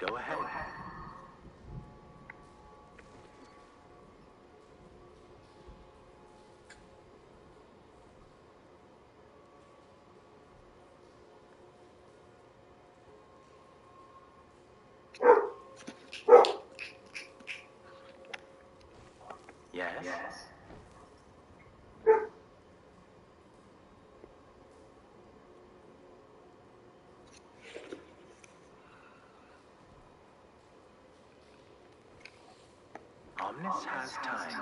Go ahead. Yes? Omnis has time.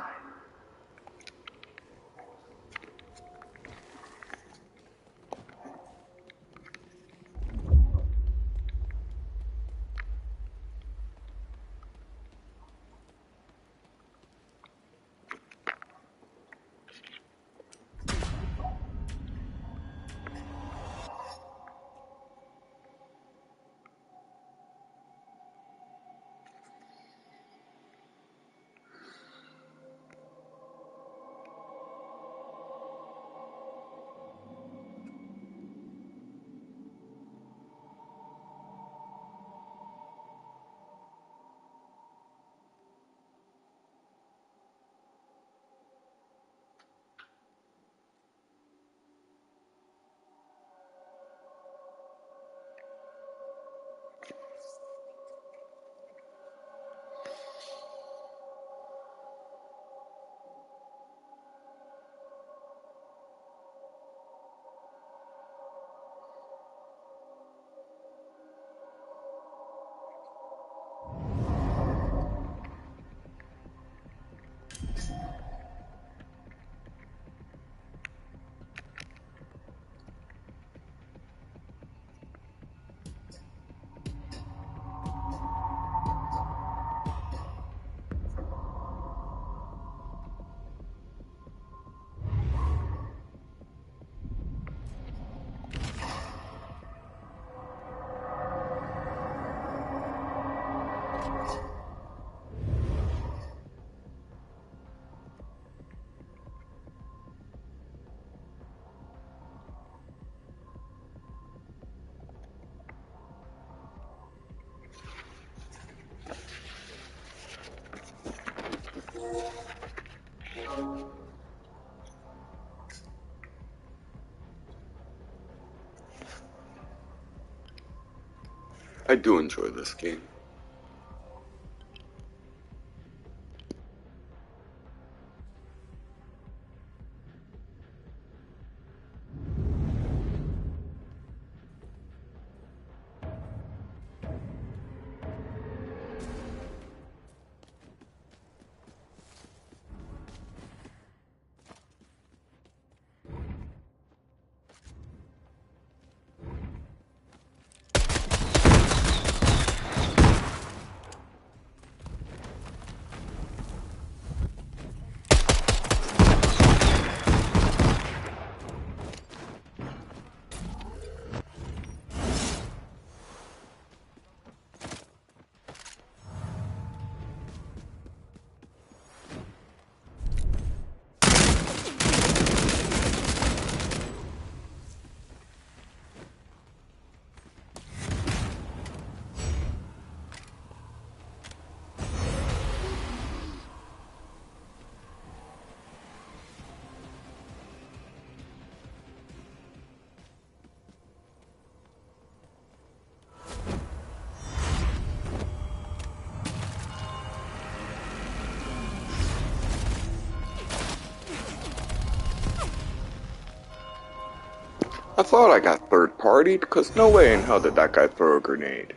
I do enjoy this game. I thought I got third-partied, because no way in hell did that guy throw a grenade.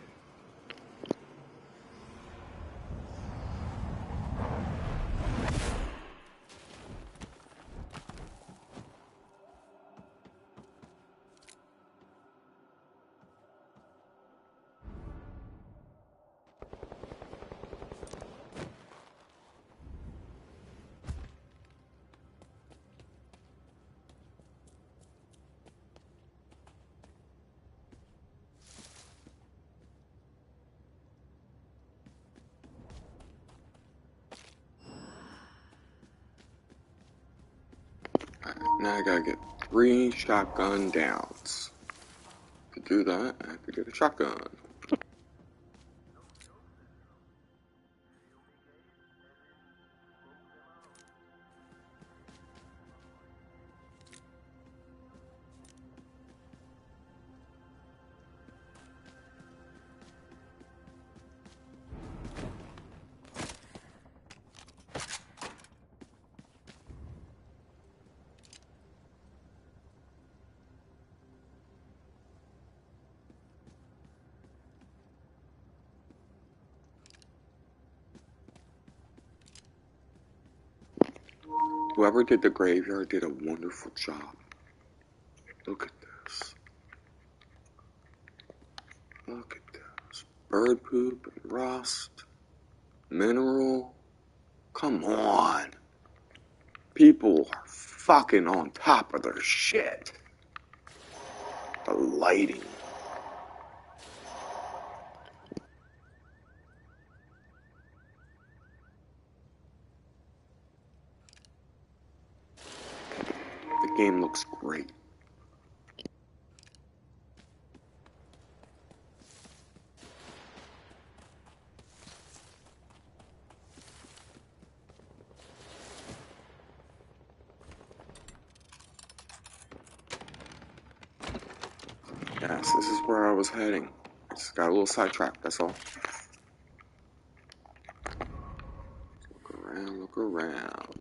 Now I gotta get 3 shotgun downs. To do that, I have to get a shotgun. Whoever did the graveyard did a wonderful job. Look at this. Look at this. Bird poop and rust. Mineral. Come on. People are fucking on top of their shit. The lighting. The game looks great. Yes, this is where I was heading. Just got a little sidetracked, that's all. Look around, look around.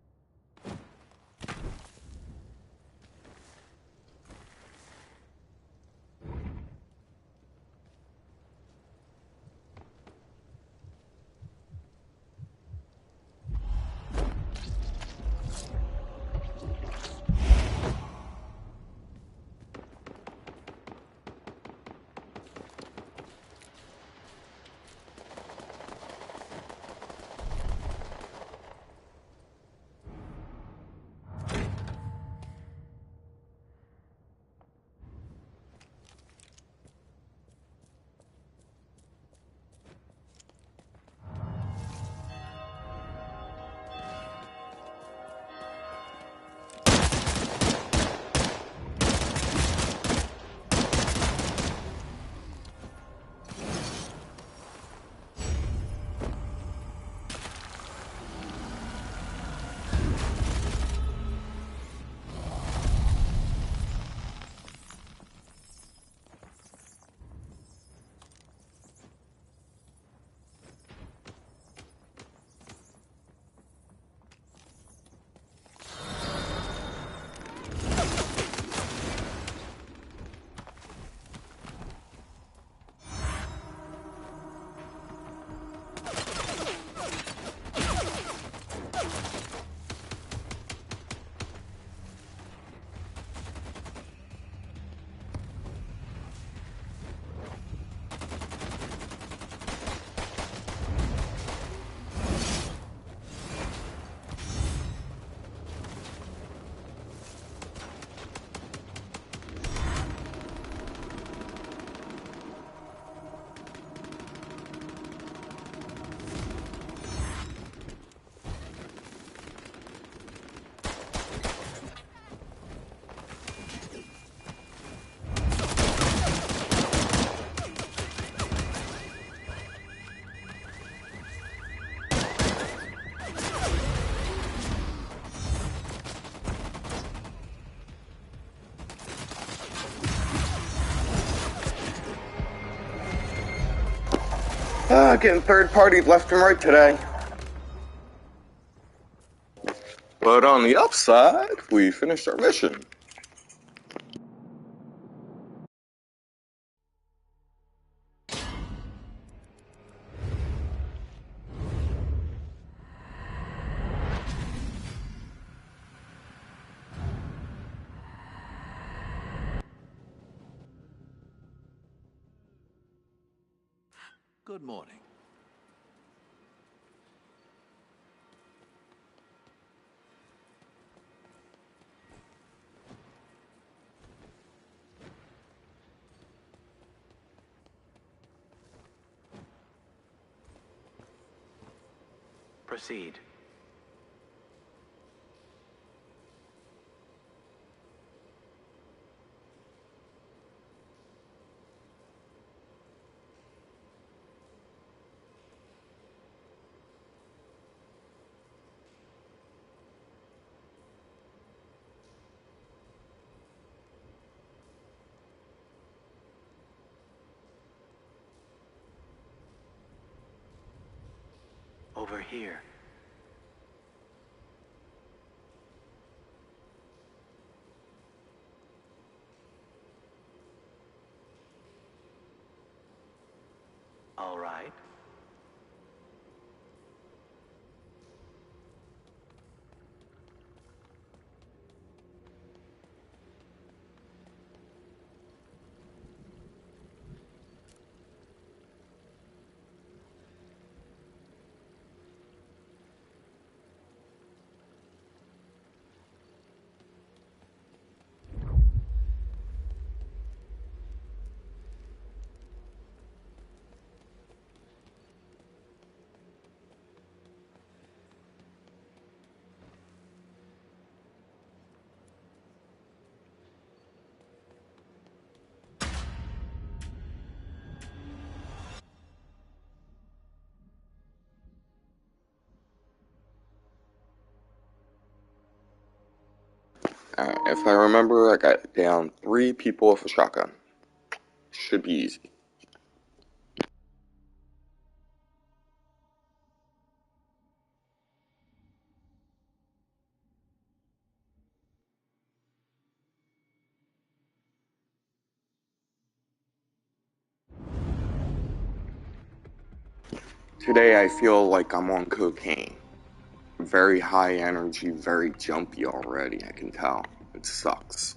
Getting third-partied left and right today. But on the upside, we finished our mission. Good morning. Proceed. Over here. All right. If I remember, I got down 3 people with a shotgun. Should be easy. Today I feel like I'm on cocaine. Very high energy, very jumpy already, I can tell. It sucks.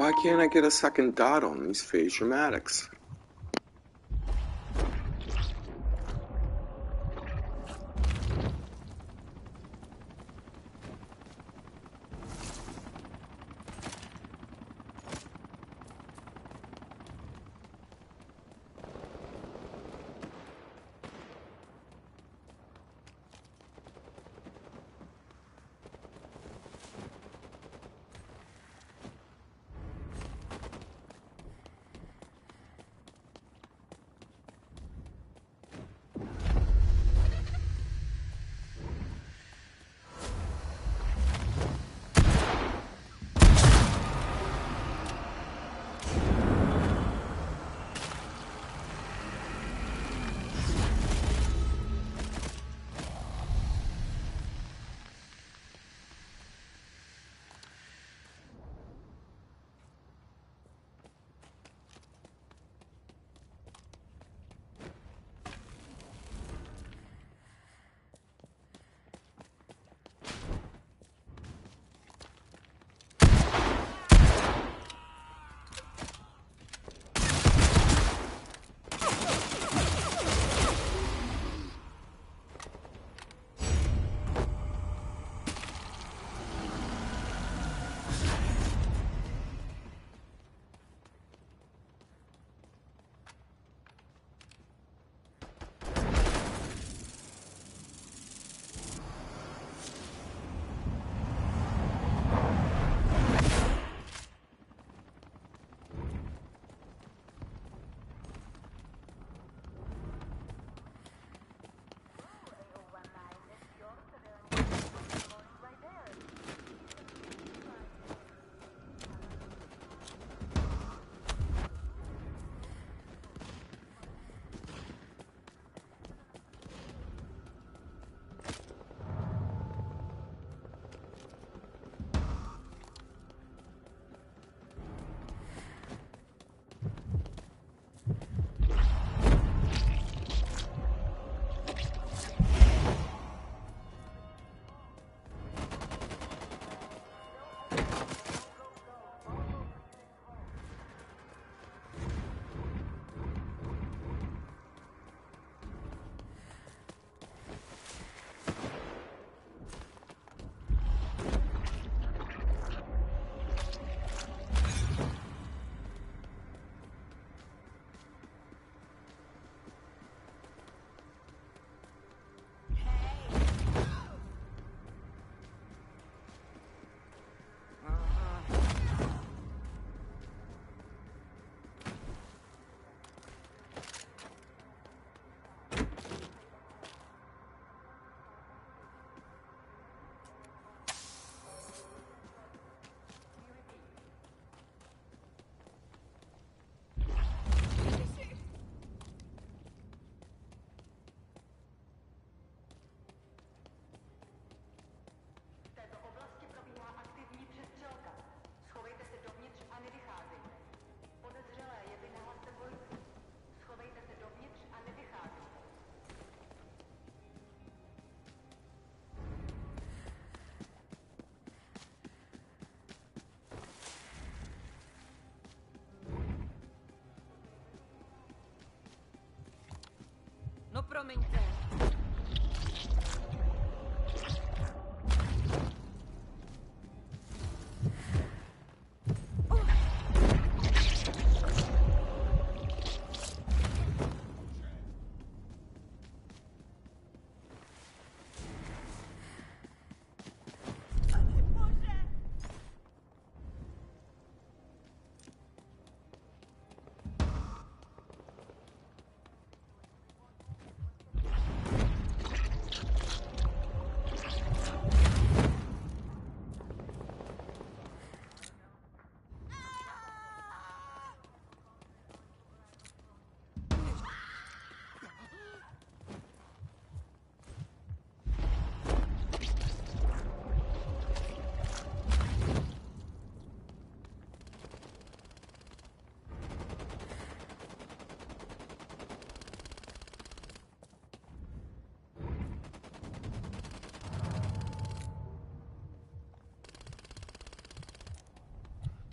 Why can't I get a second dot on these phase dramatics? No promiňte.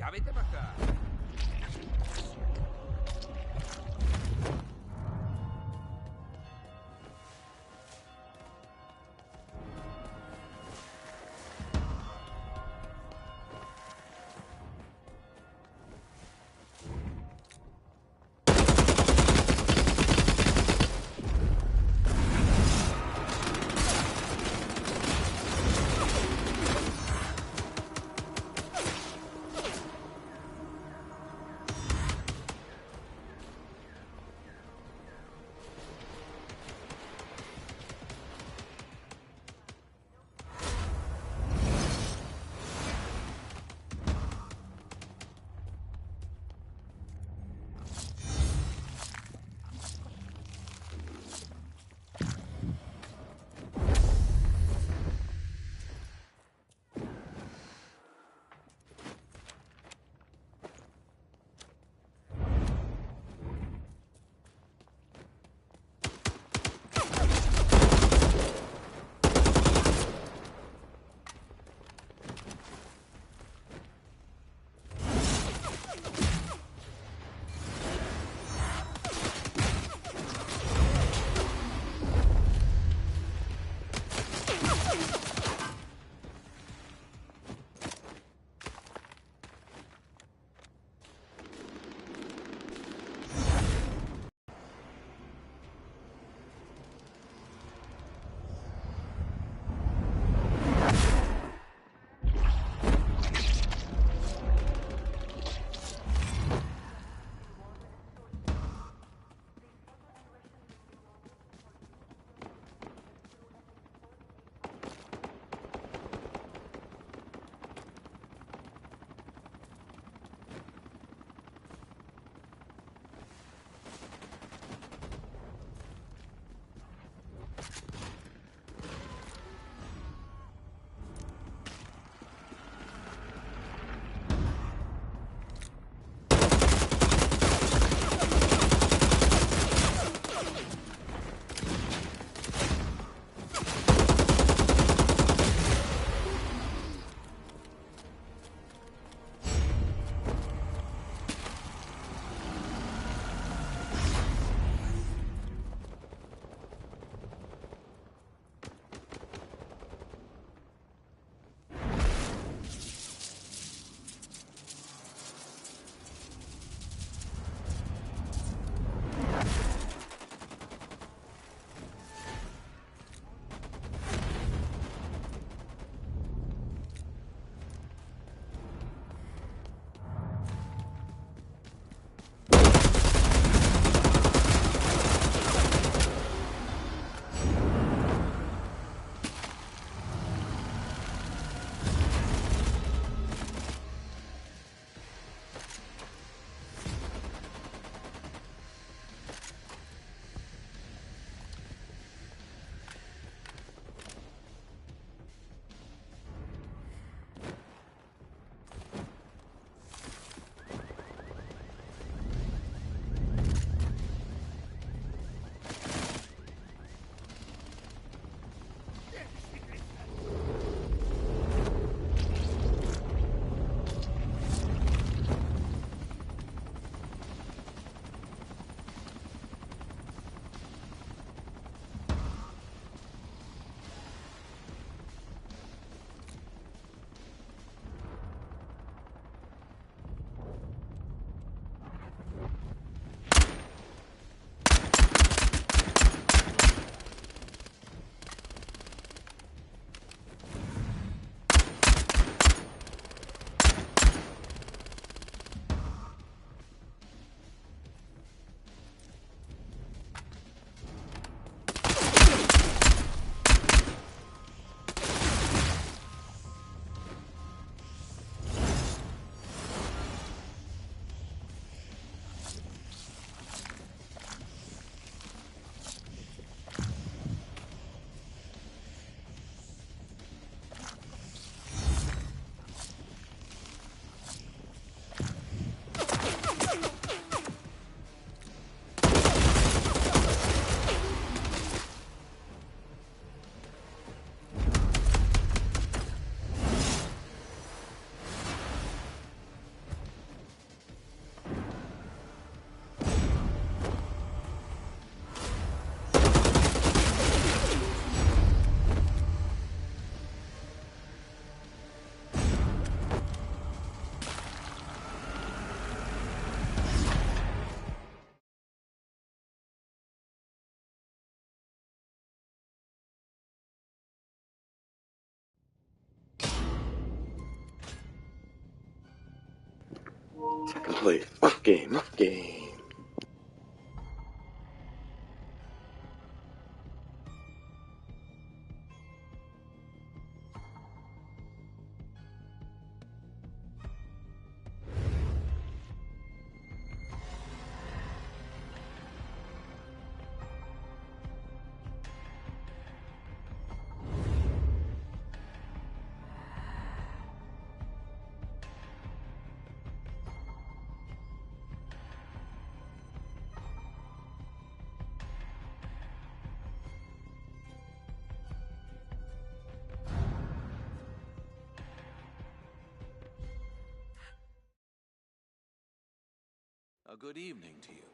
Ya vete para acá. play fuck game, fuck game. A good evening to you.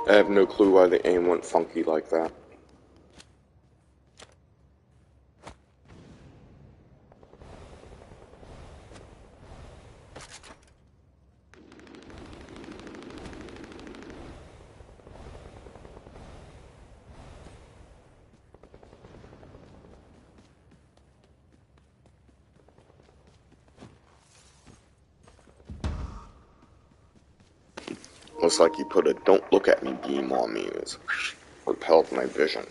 I have no clue why the aim went funky like that. Looks like you put a "don't look at me" beam on me. It's repelled my vision.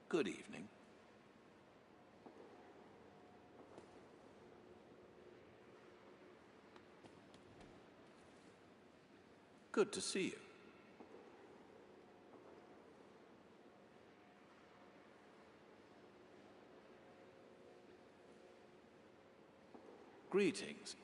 Good evening. Good to see you. Greetings.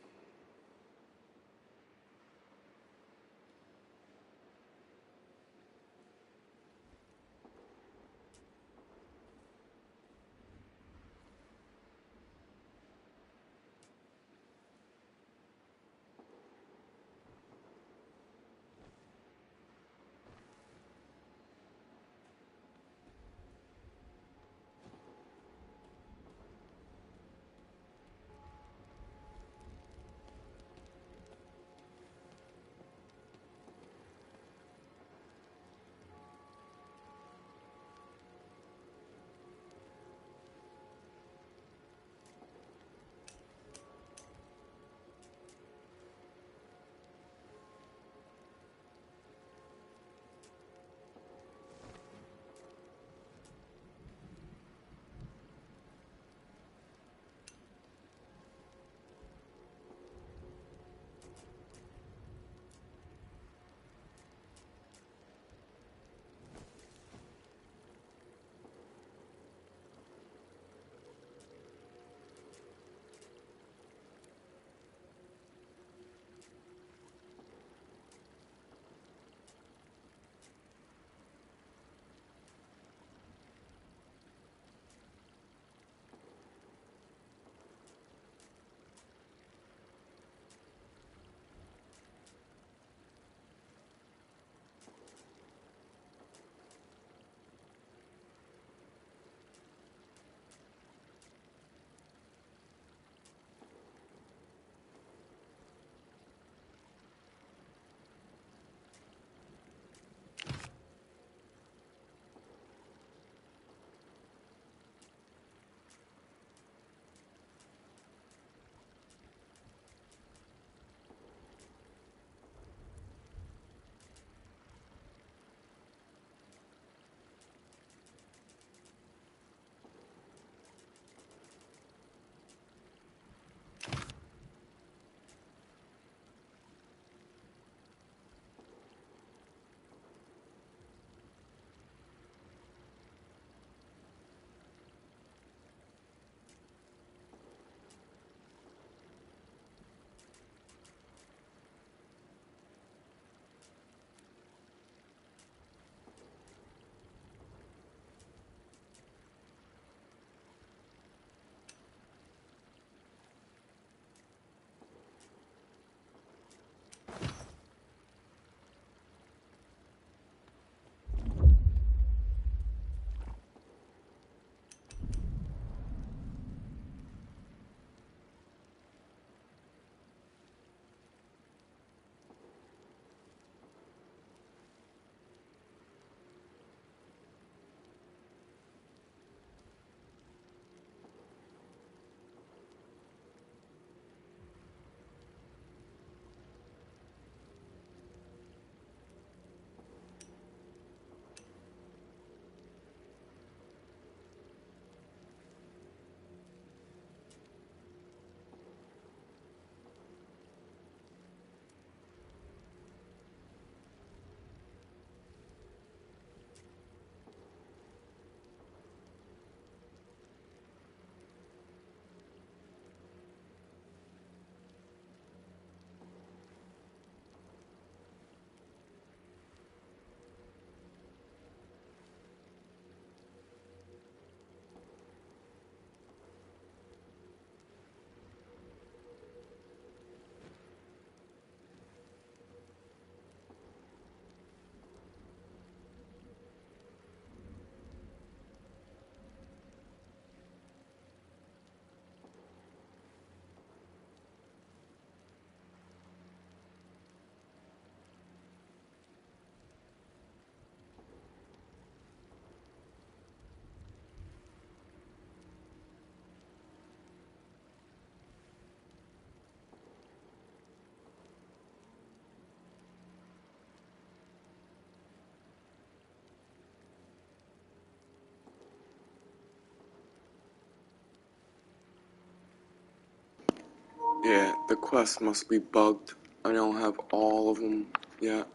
Yeah, the quest must be bugged. I don't have all of them yet.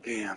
Damn.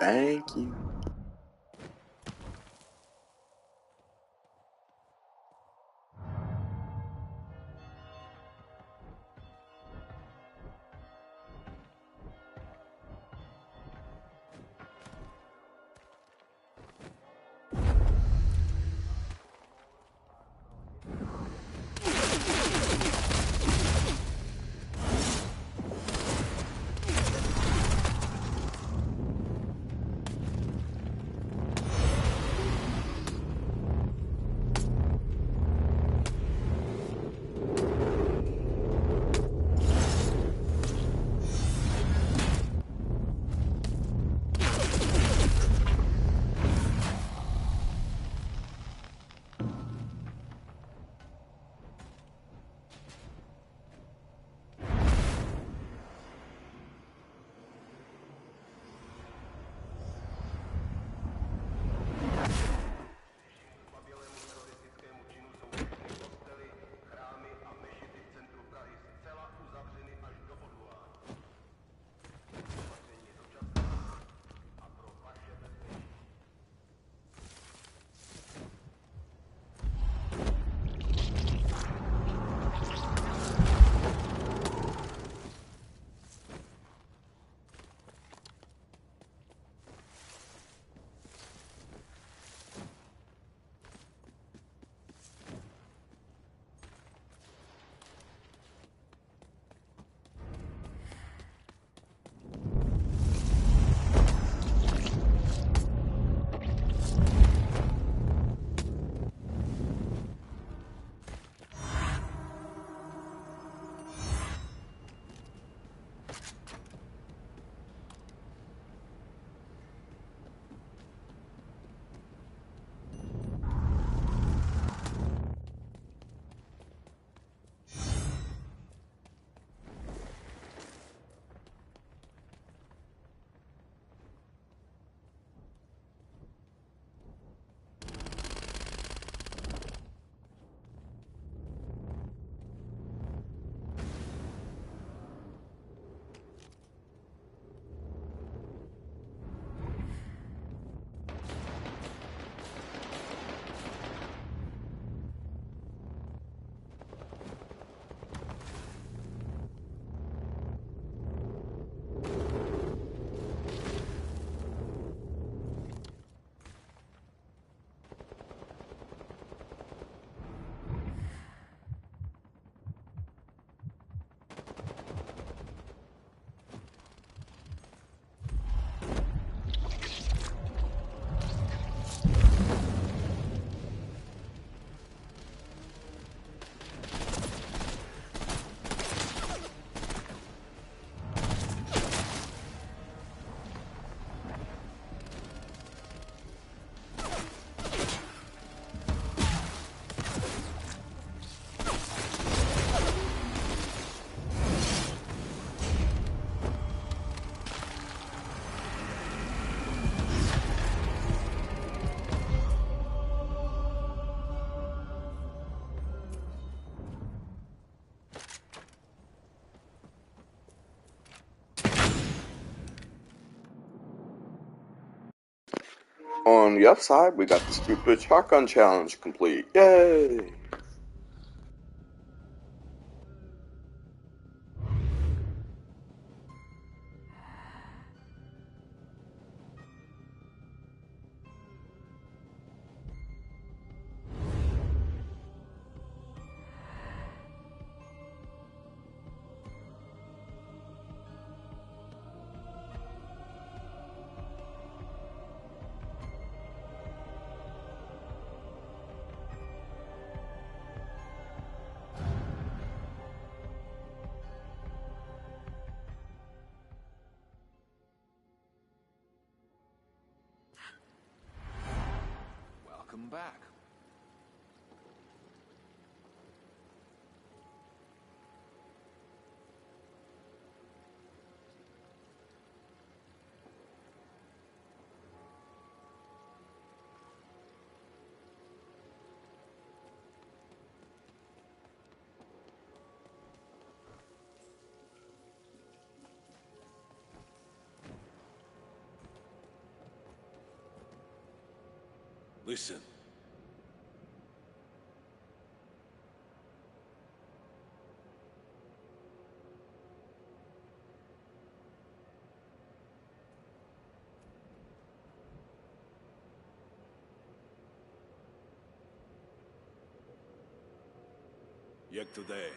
Thank you. On the upside, we got the stupid shotgun challenge complete. Yay! Welcome back. Listen. Jak today.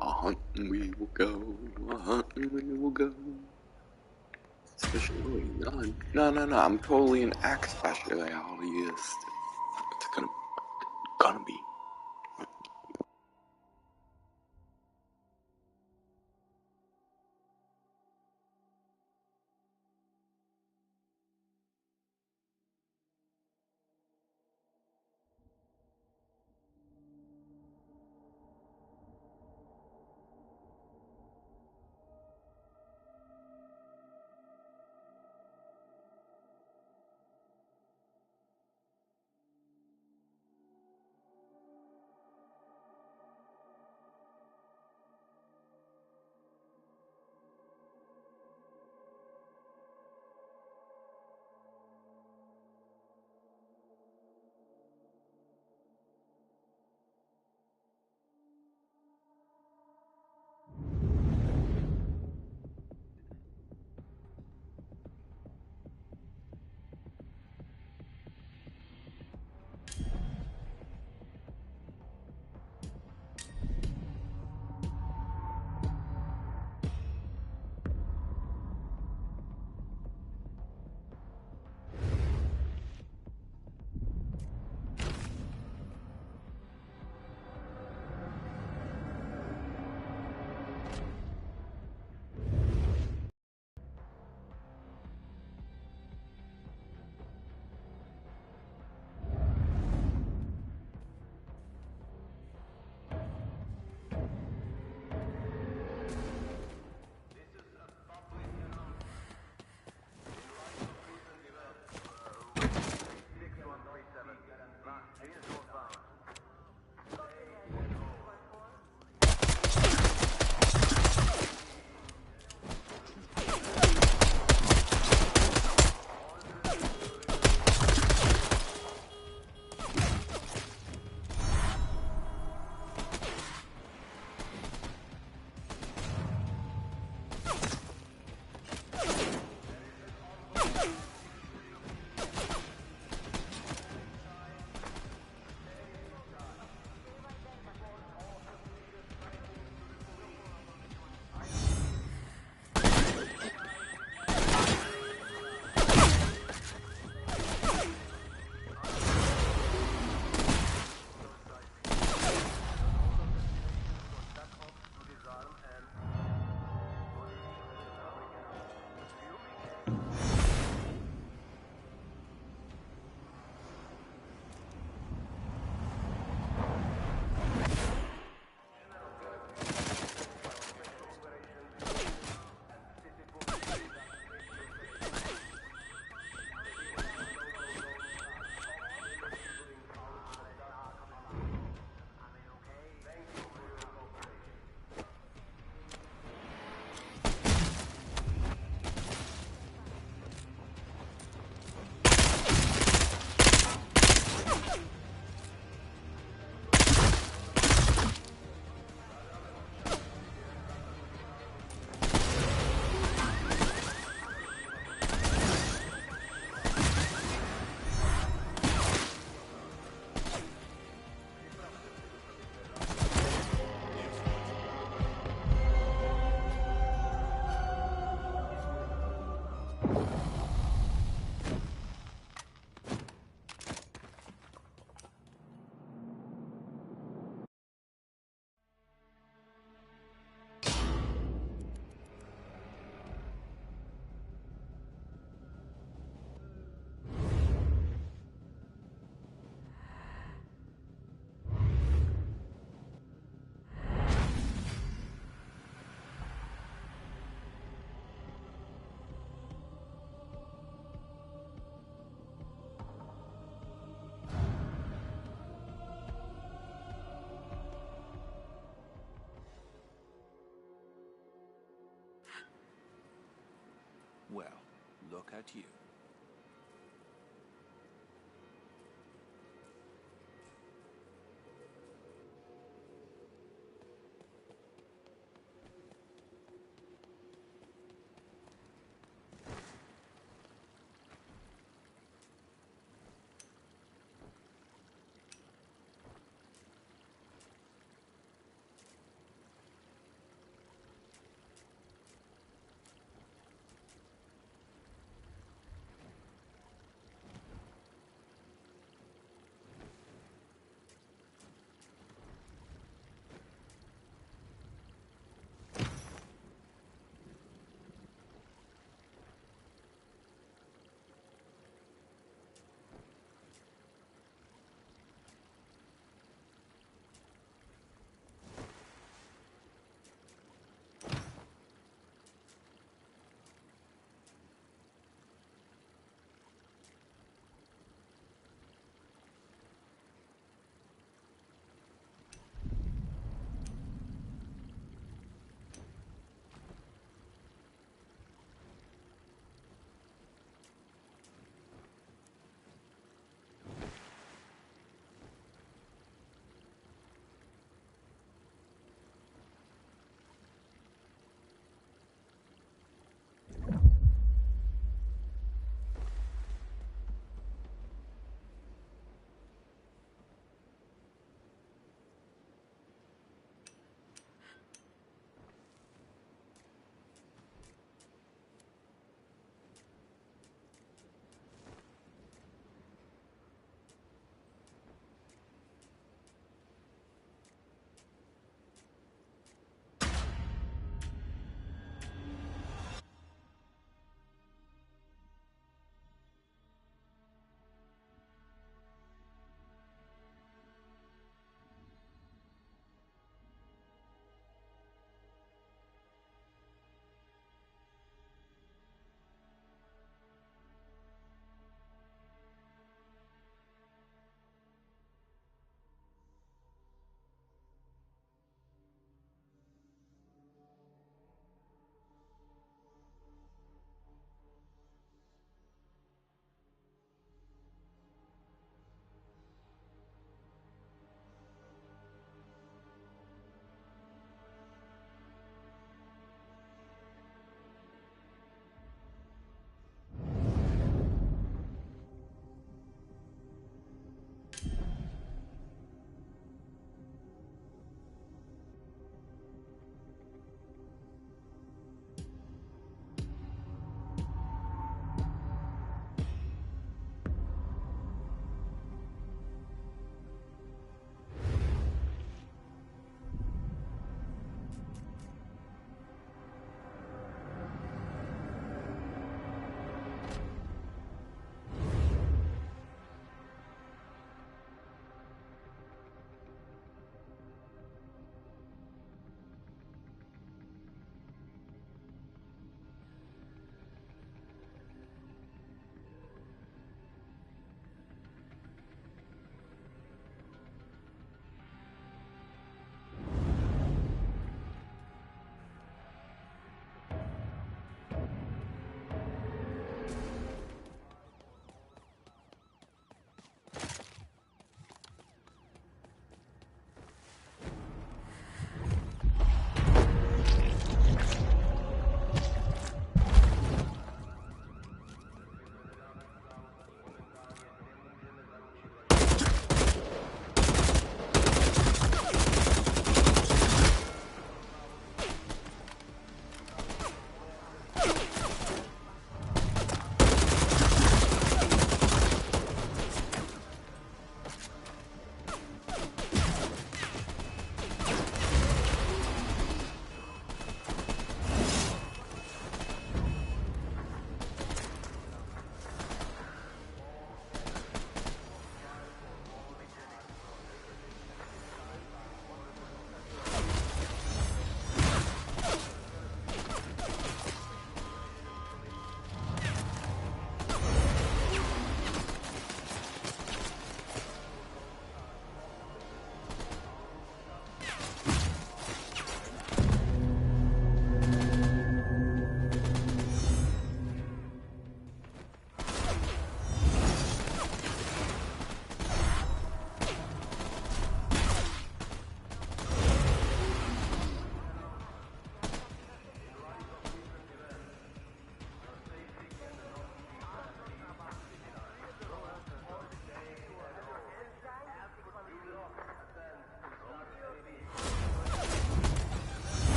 A hunt and we will go, a hunt and we will go. Especially, no, I'm totally an axe specialist. It's gonna be. Well, look at you.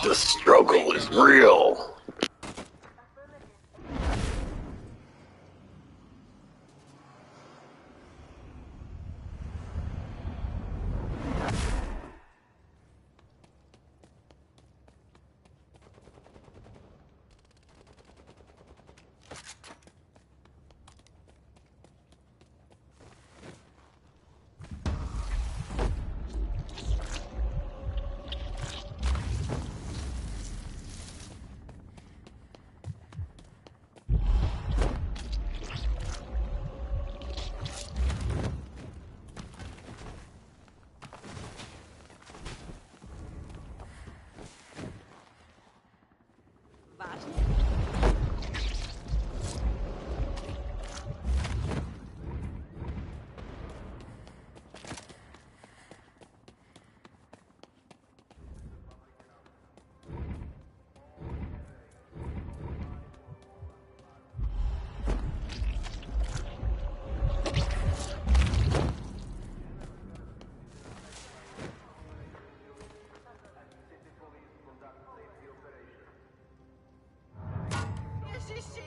The struggle is real. Vážně? Ježiši!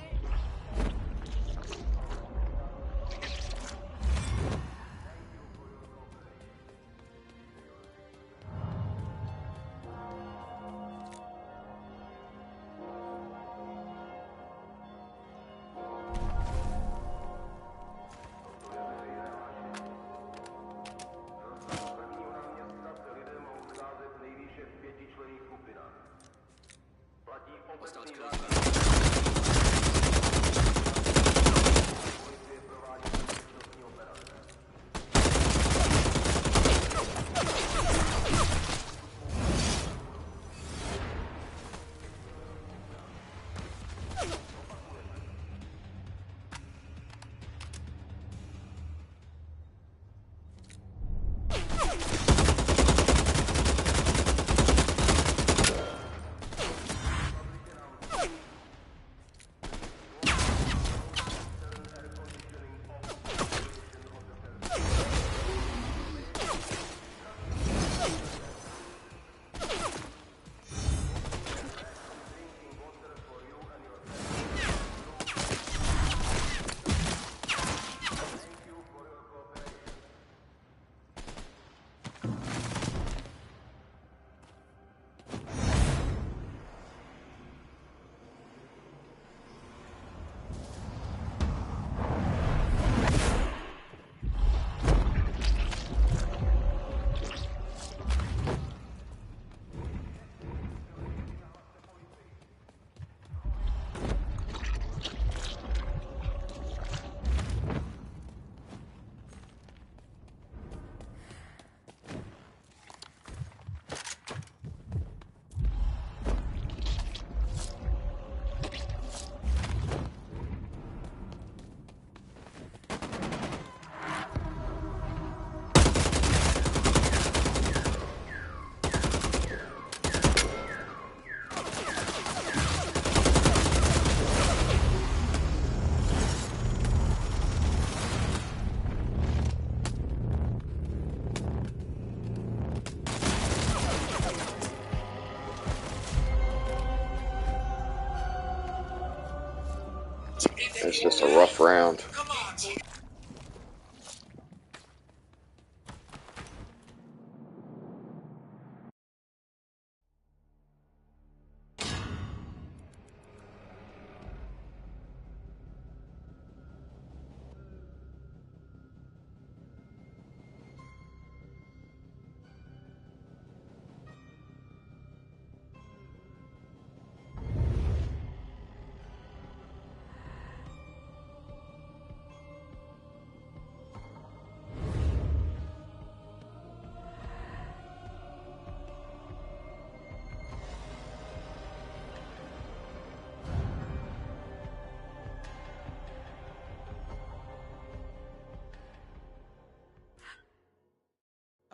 It's just a rough round.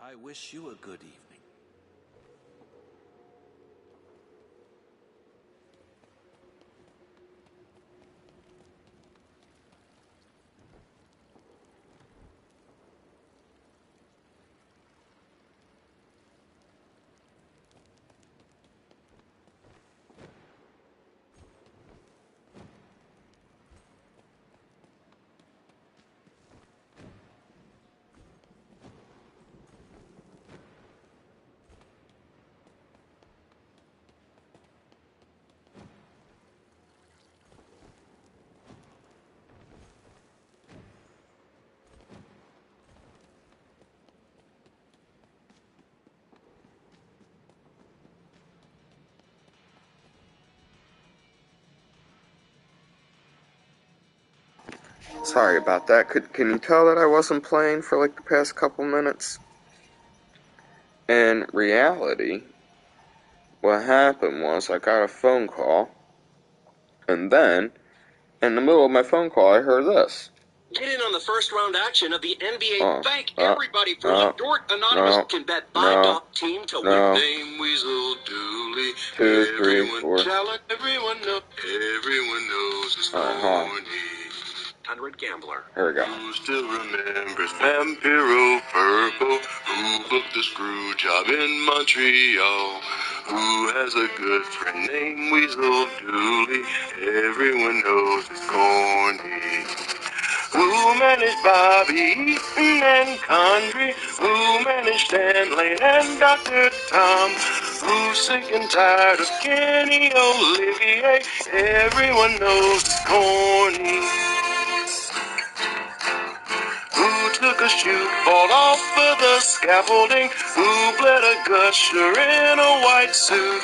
I wish you a good evening. Sorry about that. Can you tell that I wasn't playing for like the past couple minutes? In reality, what happened was I got a phone call, and then, in the middle of my phone call, I heard this. Get in on the first round action of the NBA. Thank everybody for Dort Anonymous can bet $5 team to win. Name Weasel Dooley. 2, 3, 4. Everyone knows it's corny. 100 Gambler. Here we go. Who still remembers Vampiro Purple? Who booked the screw job in Montreal? Who has a good friend named Weasel Dooley? Everyone knows it's corny. Who managed Bobby Eaton and Condrey? Who managed Stan Lane and Dr. Tom? Who's sick and tired of Kenny Olivier? Everyone knows it's corny. Who took a shoe ball off of the scaffolding? Who bled a gusher in a white suit?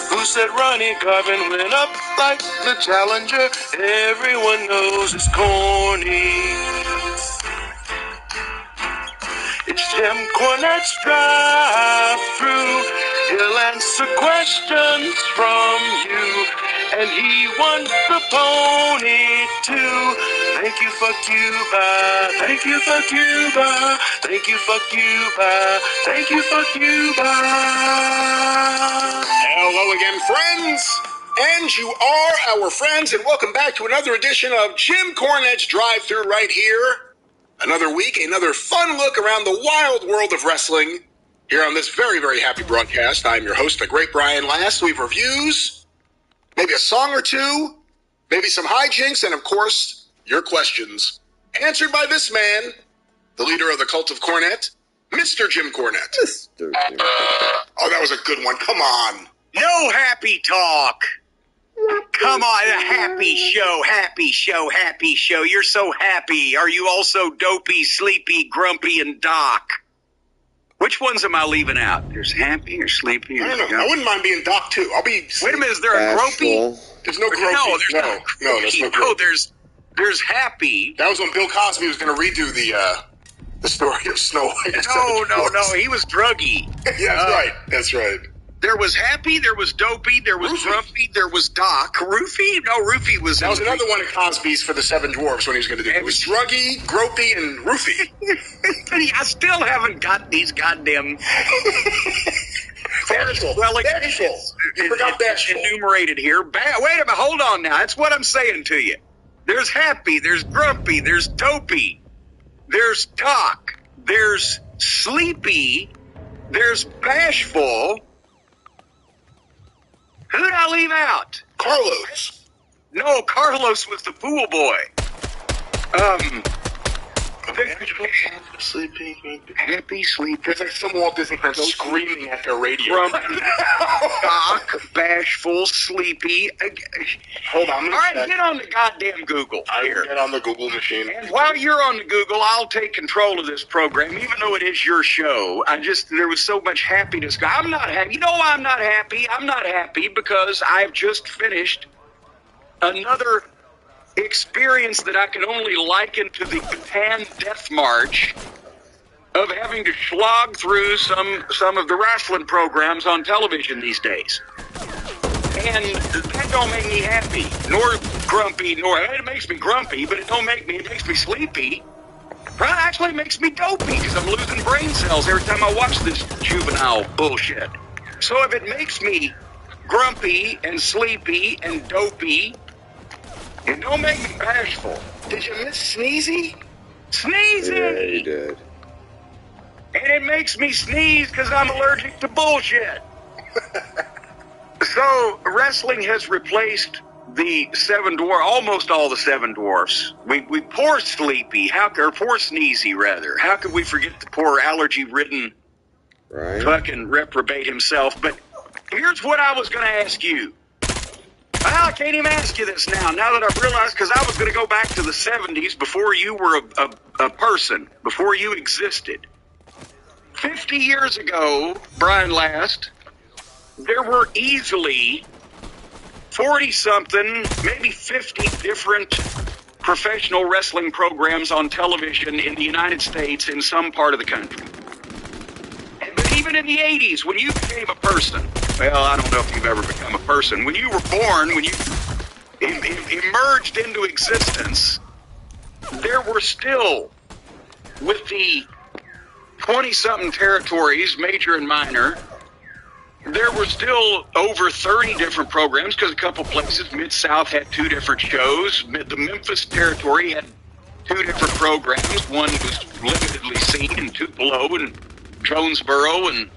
Who said Ronnie Garvin went up like the Challenger? Everyone knows it's corny. It's Jim Cornette's drive-through. He'll answer questions from you, and he won the pony too. Thank you for Cuba. Thank you for Cuba. Thank you for Cuba. Thank you for Cuba. Hello again, friends. And you are our friends, and welcome back to another edition of Jim Cornette's Drive-Thru right here. Another week, another fun look around the wild world of wrestling here on this very, very happy broadcast. I'm your host, the great Brian Last. We have reviews, maybe a song or two, maybe some hijinks, and of course, your questions. Answered by this man, the leader of the cult of Cornette, Mr. Jim Cornette. Mr. Jim. Oh, that was a good one. Come on. No happy talk. Come on, a happy show, happy show, happy show. You're so happy. Are you also dopey, sleepy, grumpy, and Doc? Which ones am I leaving out? There's happy or sleepy? Or I don't know. I wouldn't mind being Doc, too. I'll be... Wait a minute, is there a gropey? There's no gropey. No, there's no gropey. No, there's happy. That was when Bill Cosby was going to redo the story of Snow White. No, he was druggy. Yeah, that's right. There was happy, there was dopey, there was grumpy, there was Doc. Roofy? No, Roofy was... That was another one of Cosby's for the Seven Dwarfs when he was going to do it. It was druggy, gropey, and roofy. I still haven't got these goddamn... Bashful. You forgot Bashful. Enumerated here. Wait a minute, hold on now. That's what I'm saying to you. There's happy, there's grumpy, there's dopey, there's Doc, there's sleepy, there's bashful... Who'd I leave out? Carlos. No, Carlos was the pool boy. Sleepy. Happy, sleepy. There's like some Walt Disney fans screaming at their radio. Doc, bashful, sleepy. Hold on. All right, get on the goddamn Google. I will get on the Google machine. And while you're on the Google, I'll take control of this program, even though it is your show. There was so much happiness. I'm not happy. You know why I'm not happy? I'm not happy because I've just finished another experience that I can only liken to the Bataan Death March of having to slog through some of the wrestling programs on television these days. And that don't make me happy, nor grumpy, it makes me grumpy, but it makes me sleepy. Right? Actually, it makes me dopey because I'm losing brain cells every time I watch this juvenile bullshit. So if it makes me grumpy and sleepy and dopey, it don't make me bashful. Did you miss Sneezy? Sneezy! Yeah, you did. And it makes me sneeze because I'm allergic to bullshit. So, wrestling has replaced the Seven Dwarfs, almost all the Seven Dwarfs. We poor Sleepy, or poor Sneezy, rather. How could we forget the poor allergy-ridden fucking reprobate himself? But here's what I was going to ask you. Well, I can't even ask you this now that I've realized, because I was going to go back to the 70s before you were a person, before you existed. 50 years ago, Brian Last, there were easily 40-something, maybe 50 different professional wrestling programs on television in the United States in some part of the country. But even in the 80s, when you became a person, well, I don't know if you've ever become a person. When you were born, when you emerged into existence, there were still, with the 20-something territories, major and minor, there were still over 30 different programs, because a couple places, Mid-South had 2 different shows. The Memphis territory had 2 different programs. One was limitedly seen in Tupelo and Jonesboro and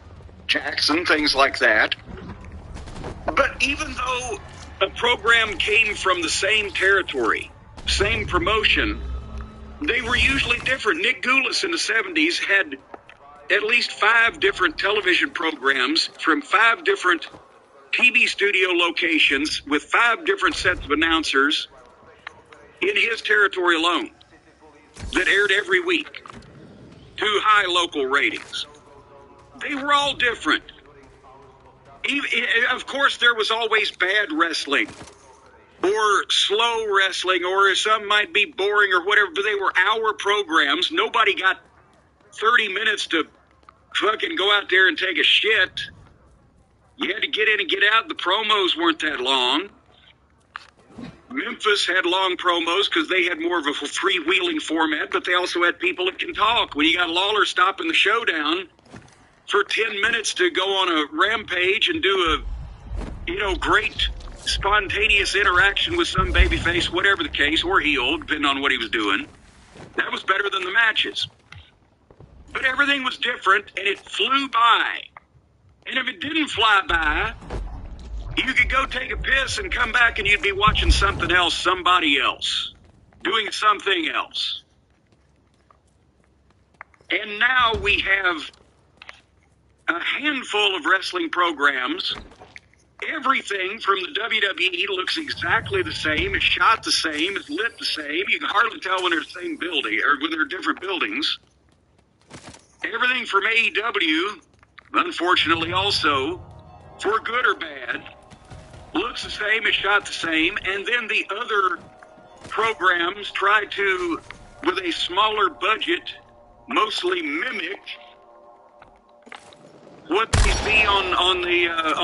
Jackson, things like that. But even though a program came from the same territory, same promotion, they were usually different. Nick Goulas in the 70s had at least 5 different television programs from 5 different TV studio locations with 5 different sets of announcers in his territory alone that aired every week to high local ratings. They were all different. Of course, there was always bad wrestling or slow wrestling, or some might be boring or whatever, but they were hour programs. Nobody got 30 minutes to fucking go out there and take a shit. You had to get in and get out. The promos weren't that long. Memphis had long promos because they had more of a freewheeling format, but they also had people that can talk. When you got Lawler stopping the showdown for 10 minutes to go on a rampage and do a, great spontaneous interaction with some babyface, whatever the case, or heel, depending on what he was doing, that was better than the matches. But everything was different, and it flew by. And if it didn't fly by, you could go take a piss and come back and you'd be watching something else, somebody else, doing something else. And now we have a handful of wrestling programs. Everything from the WWE looks exactly the same. It's shot the same. It's lit the same. You can hardly tell when they're the same building or when they're different buildings. Everything from AEW, unfortunately also, for good or bad, looks the same, it's shot the same, and then the other programs try to, with a smaller budget, mostly mimic what they see on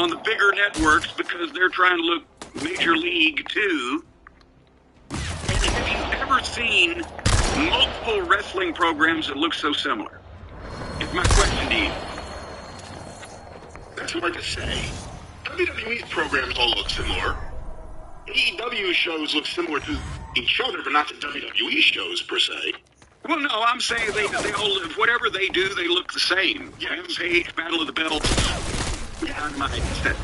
the bigger networks because they're trying to look major league too. And have you ever seen multiple wrestling programs that look so similar? It's my question to you. That's hard to say. WWE's programs all look similar. AEW shows look similar to each other, but not the WWE shows per se. Well, no, I'm saying they all live. Whatever they do, they look the same. Rampage, Battle of the Belts. Yeah,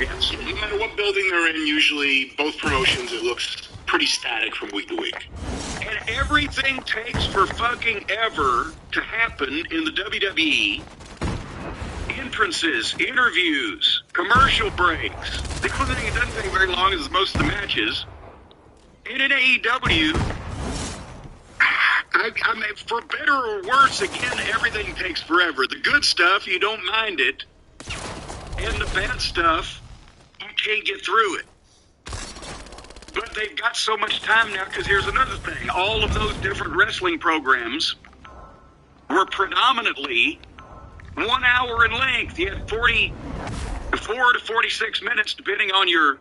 yes. No matter what building they're in, usually both promotions, it looks pretty static from week to week. And everything takes for fucking ever to happen in the WWE. Entrances, interviews, commercial breaks. The only thing that doesn't take very long is most of the matches. And in AEW, I mean, for better or worse, again, everything takes forever. The good stuff, you don't mind it. And the bad stuff, you can't get through it. But they've got so much time now, because here's another thing. All of those different wrestling programs were predominantly 1 hour in length. You had 44 to 46 minutes, depending on your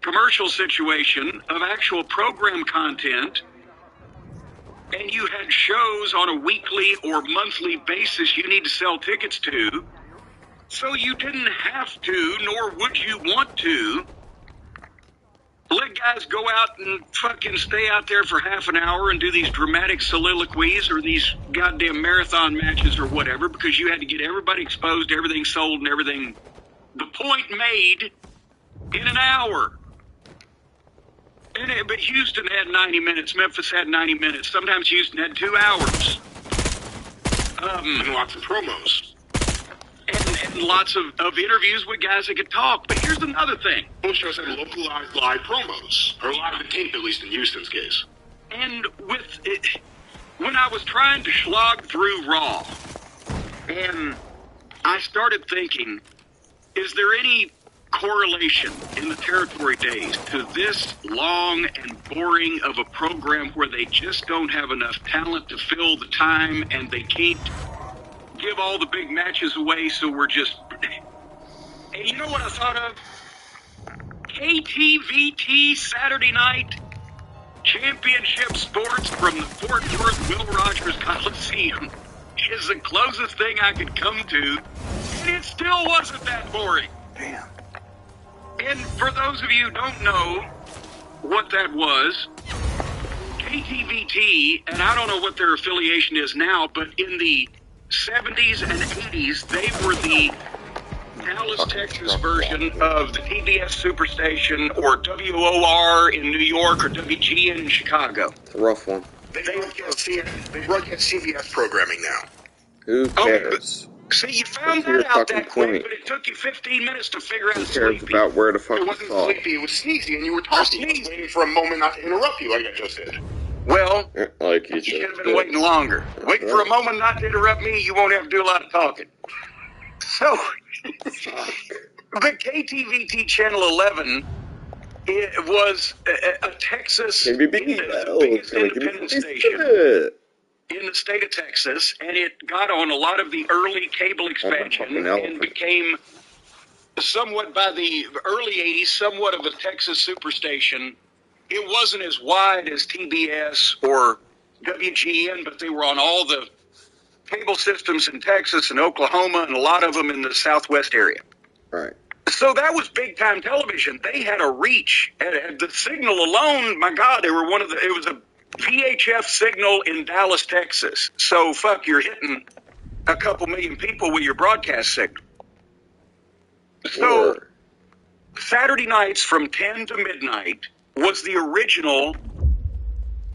commercial situation, of actual program content. And you had shows on a weekly or monthly basis you need to sell tickets to. So you didn't have to, nor would you want to, let guys go out and fucking stay out there for half an hour and do these dramatic soliloquies or these goddamn marathon matches or whatever, because you had to get everybody exposed, everything sold, and everything, the point made, in an hour. But Houston had 90 minutes. Memphis had 90 minutes. Sometimes Houston had 2 hours. And lots of promos. And lots of interviews with guys that could talk. But here's another thing. Most shows had localized live promos. Or live to tape, at least in Houston's case. And with it, when I was trying to slog through Raw, and I started thinking, is there any correlation in the territory days to this long and boring of a program where they just don't have enough talent to fill the time and they can't give all the big matches away, so we're just... And you know what I thought of? KTVT Saturday Night Championship Sports from the Fort Worth Will Rogers Coliseum is the closest thing I could come to, and it still wasn't that boring. Damn. And for those of you who don't know what that was, KTVT, and I don't know what their affiliation is now, but in the 70s and 80s, they were the Dallas, Texas version of the TBS Superstation or WOR in New York or WGN in Chicago. It's a rough one. They broadcast CBS programming now. Who cares? See, you found that out that quick, but it took you 15 minutes to figure out Who it's cares sleepy. about where the fuck It you wasn't saw? sleepy, it was sneezy, and you were talking. I was waiting for a moment not to interrupt you like I just did. Well, Like you you should have just been waiting did. longer. Wait for a moment not to interrupt me, you won't have to do a lot of talking. So, but KTVT Channel 11, it was a Texas, Can you be the biggest independent station in the state of Texas, and it got on a lot of the early cable expansion and became somewhat, by the early 80s, somewhat of a Texas superstation. It wasn't as wide as TBS or WGN, but they were on all the cable systems in Texas and Oklahoma and a lot of them in the Southwest area. Right. So that was big time television. They had a reach. And the signal alone, my God, they were it was a VHF signal in Dallas, Texas. So fuck, you're hitting a couple million people with your broadcast signal. So Saturday nights from 10 to midnight was the original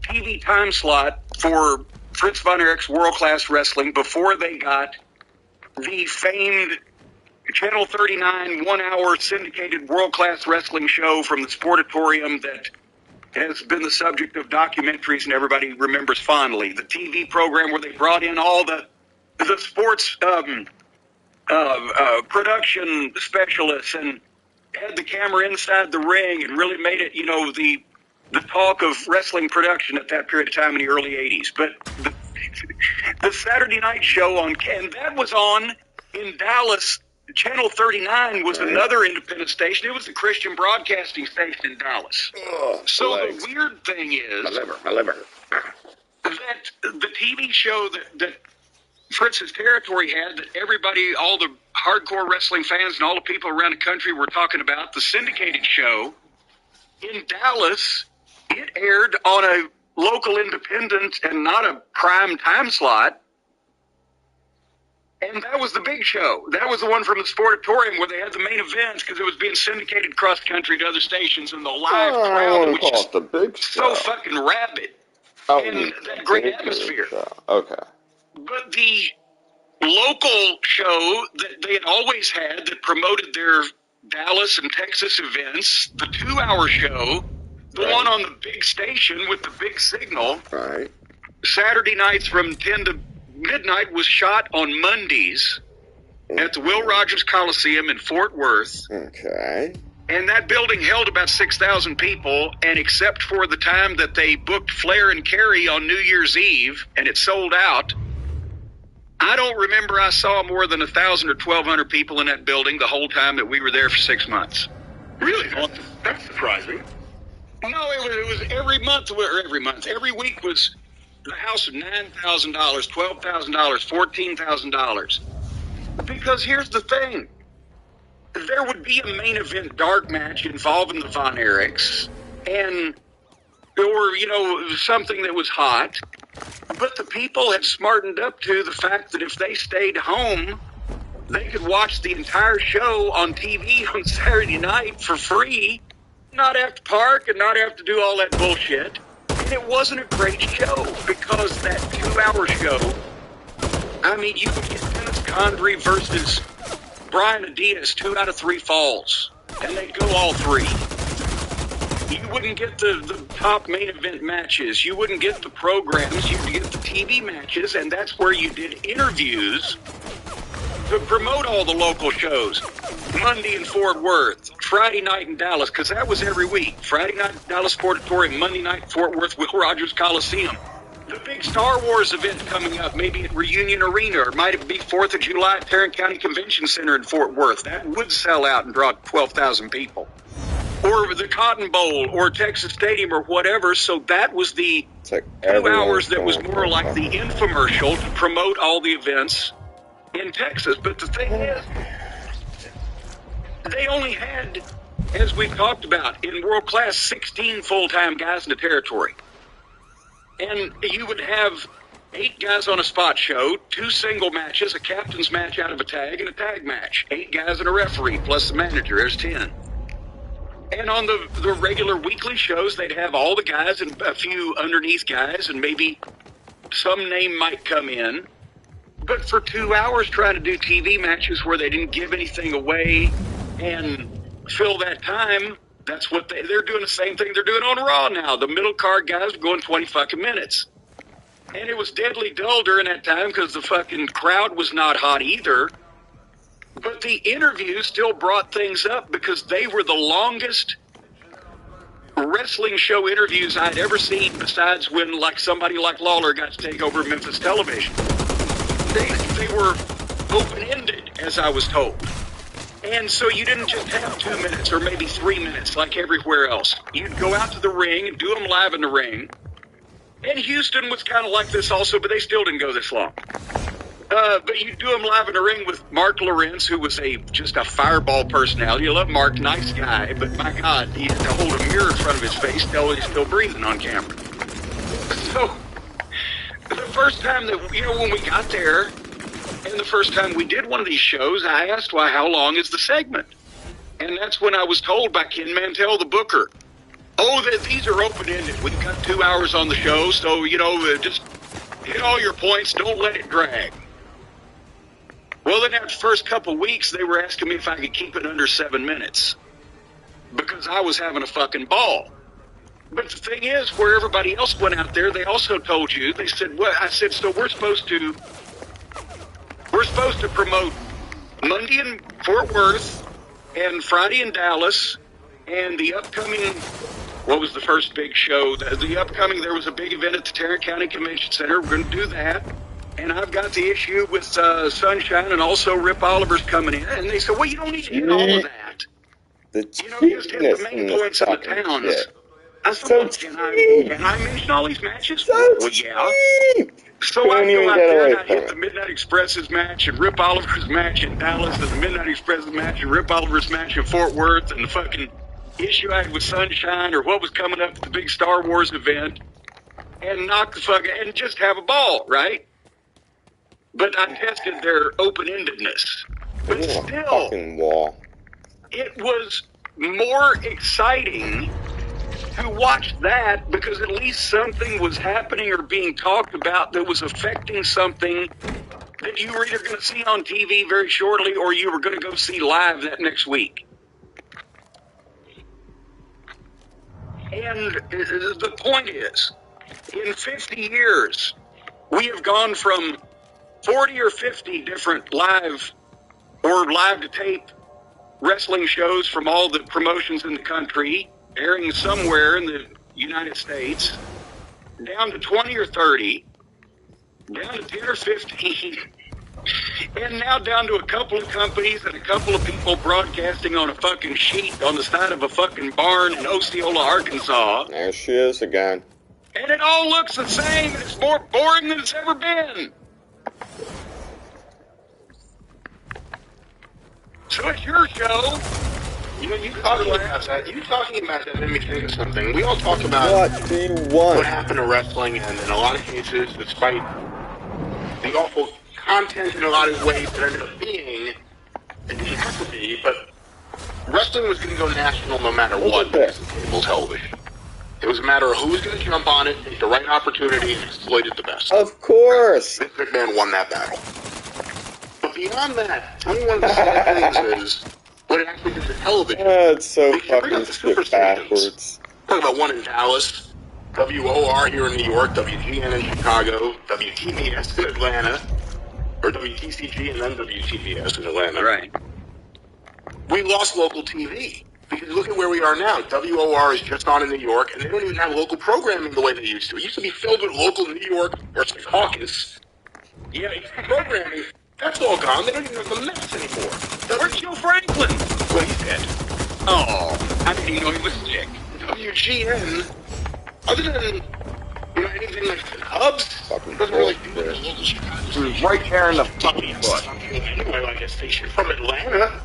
TV time slot for Fritz von Erich's World Class Wrestling before they got the famed Channel 39 1-hour syndicated World Class Wrestling show from the Sportatorium that has been the subject of documentaries and everybody remembers fondly. The TV program where they brought in all the sports production specialists and had the camera inside the ring and really made it, the talk of wrestling production at that period of time in the early 80s. But the Saturday night show and that was on in Dallas. Channel 39 was another independent station. It was the Christian Broadcasting Station in Dallas. So the weird thing is My liver. that the TV show that Fritz's Territory had, that everybody, all the hardcore wrestling fans and all the people around the country were talking about, the syndicated show in Dallas, it aired on a local independent and not a prime time slot. And that was the big show. That was the one from the Sportatorium where they had the main events because it was being syndicated cross country to other stations, and the live crowd was just the big so fucking rabid. And that great atmosphere. Okay. But the local show that they had always had that promoted their Dallas and Texas events, the 2-hour show, the one on the big station with the big signal, Saturday nights from 10 to midnight, was shot on Mondays at the Will Rogers Coliseum in Fort Worth. Okay. And that building held about 6,000 people, and except for the time that they booked Flair and Kerry on New Year's Eve, and it sold out, I don't remember I saw more than 1,000 or 1,200 people in that building the whole time that we were there for 6 months. Really? That's surprising. No, it was every month, or every month. Every week was the house of $9,000, $12,000, $14,000. Because here's the thing. There would be a main event dark match involving the Von Erichs, or something that was hot. But the people had smartened up to the fact that if they stayed home, they could watch the entire show on TV on Saturday night for free, not have to park and not have to do all that bullshit. And it wasn't a great show because that 2-hour show, I mean, you would get Dennis Condrey versus Brian Adias 2 out of 3 falls, and they'd go all 3. You wouldn't get the top main event matches. You wouldn't get the programs. You'd get the TV matches, and that's where you did interviews to promote all the local shows. Monday in Fort Worth, Friday night in Dallas, because that was every week. Friday night Dallas Sportatorium, Monday night Fort Worth, Will Rogers Coliseum. The big Star Wars event coming up, maybe at Reunion Arena, or might it be 4th of July at Tarrant County Convention Center in Fort Worth. That would sell out and draw 12,000 people. Or the Cotton Bowl, or Texas Stadium, or whatever. So that was the 2 hours that was more like the infomercial to promote all the events in Texas. But the thing is, they only had, as we've talked about, in World Class, 16 full-time guys in the territory. And you would have 8 guys on a spot show, 2 single matches, a captain's match out of a tag, and a tag match. 8 guys and a referee, plus the manager. There's 10. And on the regular weekly shows, they'd have all the guys and a few underneath guys, and maybe some name might come in. But for 2 hours trying to do TV matches where they didn't give anything away and fill that time, that's what they're doing the same thing they're doing on Raw now. The middle card guys are going 20 fucking minutes. And it was deadly dull during that time because the fucking crowd was not hot either. But the interviews still brought things up because they were the longest wrestling show interviews I'd ever seen, besides when like somebody like Lawler got to take over Memphis television. They were open-ended, as I was told. And so you didn't just have 2 minutes or maybe 3 minutes like everywhere else. You'd go out to the ring and do them live in the ring. And Houston was kind of like this also, but they still didn't go this long. But you do them live in the ring with Mark Lawrence, who was just a fireball personality. I love Mark, nice guy, but my God, he had to hold a mirror in front of his face, tell he's still breathing on camera. So, the first time that, when we got there, and the first time we did one of these shows, I asked, how long is the segment? And that's when I was told by Ken Mantell, the booker, these are open-ended. We've got 2 hours on the show, so, just hit all your points, don't let it drag. Well, then after the first couple weeks, they were asking me if I could keep it under 7 minutes because I was having a fucking ball. But the thing is, where everybody else went out there, they also told you, they said, I said, so we're supposed to promote Monday in Fort Worth and Friday in Dallas and the upcoming, what was the first big show? There was a big event at the Tarrant County Convention Center. We're going to do that. And I've got the issue with Sunshine and also Rip Oliver's coming in. And they said, you don't need to hit all of that. Just hit the main points of the towns. Shit. I said, can I mention all these matches? Yeah. So I'd go out there and I'd hit the Midnight Express's match and Rip Oliver's match in Dallas and the Midnight Express's match and Rip Oliver's match in Fort Worth and the fucking issue I had with Sunshine or what was coming up at the big Star Wars event and knock the fucking, and just have a ball, right? But I tested their open-endedness. But still, it was more exciting to watch that because at least something was happening or being talked about that was affecting something that you were either going to see on TV very shortly or you were going to go see live that next week. And the point is, in 50 years, we have gone from 40 or 50 different live to tape wrestling shows from all the promotions in the country, airing somewhere in the United States, down to 20 or 30, down to 10 or 15, and now down to a couple of companies and a couple of people broadcasting on a fucking sheet on the side of a fucking barn in Osceola, Arkansas. There she is again. And it all looks the same, and it's more boring than it's ever been. So it's your show. You talking about that made me think of something. We all talk about what happened to wrestling, and in a lot of cases, despite the awful content in a lot of ways that ended up being, it didn't have to be, but wrestling was going to go national no matter what because of cable television. It was a matter of who was going to jump on it, take the right opportunity, and exploit it the best. Of course. Vince McMahon won that battle. But beyond that, tell me one of the sad things is what it actually did to television. It's so fucking shit backwards. Talk about one in Dallas, WOR here in New York, WGN in Chicago, WTBS in Atlanta, or WTCG and then WTBS in Atlanta. Right. We lost local TV. Because look at where we are now. WOR is just on in New York, and they don't even have local programming the way they used to. It used to be filled with local New York, or Secaucus. Yeah, programming. That's all gone. They don't even have the Mets anymore. Where's Joe Franklin? Well, he's dead. Oh, I didn't even know he was sick. WGN, other than, anything like the Cubs, doesn't really do the local Chicago. Right there in the fucking butt. Anyway, like a station from Atlanta.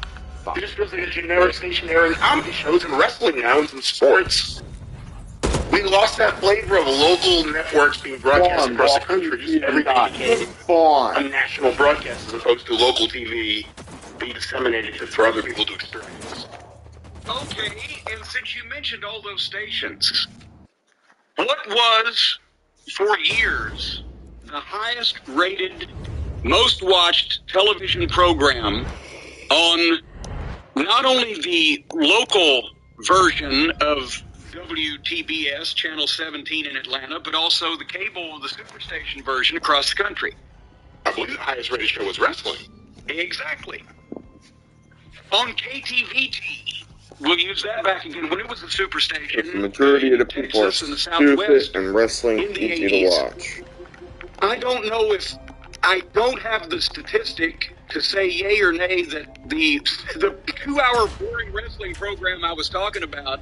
It just feels like a generic station airing comedy shows and wrestling now and some sports. We lost that flavor of local networks being broadcast across the country. Just everything became a national broadcast as opposed to local TV being disseminated for other people to experience. Okay, and since you mentioned all those stations, what was, for years, the highest rated, most watched television program on not only the local version of WTBS, Channel 17 in Atlanta, but also the cable, the Superstation version across the country? I believe the highest rated show was wrestling. Exactly. On KTVT, we'll use that back again, when it was the Superstation. The majority of the people are stupid and wrestling in the easy 80s. to watch. I don't know if I don't have the statistic to say yay or nay that the 2-hour boring wrestling program I was talking about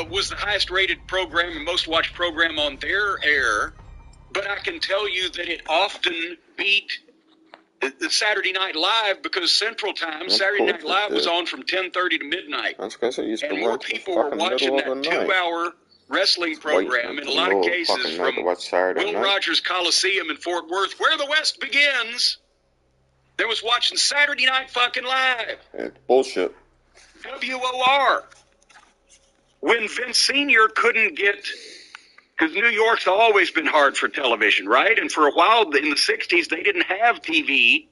was the highest rated program and most watched program on their air, but I can tell you that it often beat the Saturday Night Live because Central Time, Saturday Night Live was on from 10:30 to midnight. I was going to say, you used to and more work people were watching that 2-hour wrestling program in a lot of cases from Will Rogers Coliseum in Fort Worth, where the West begins. They was watching Saturday Night fucking Live. It's bullshit. WOR. When Vince Sr. couldn't get, because New York's always been hard for television, right? And for a while in the 60s, they didn't have TV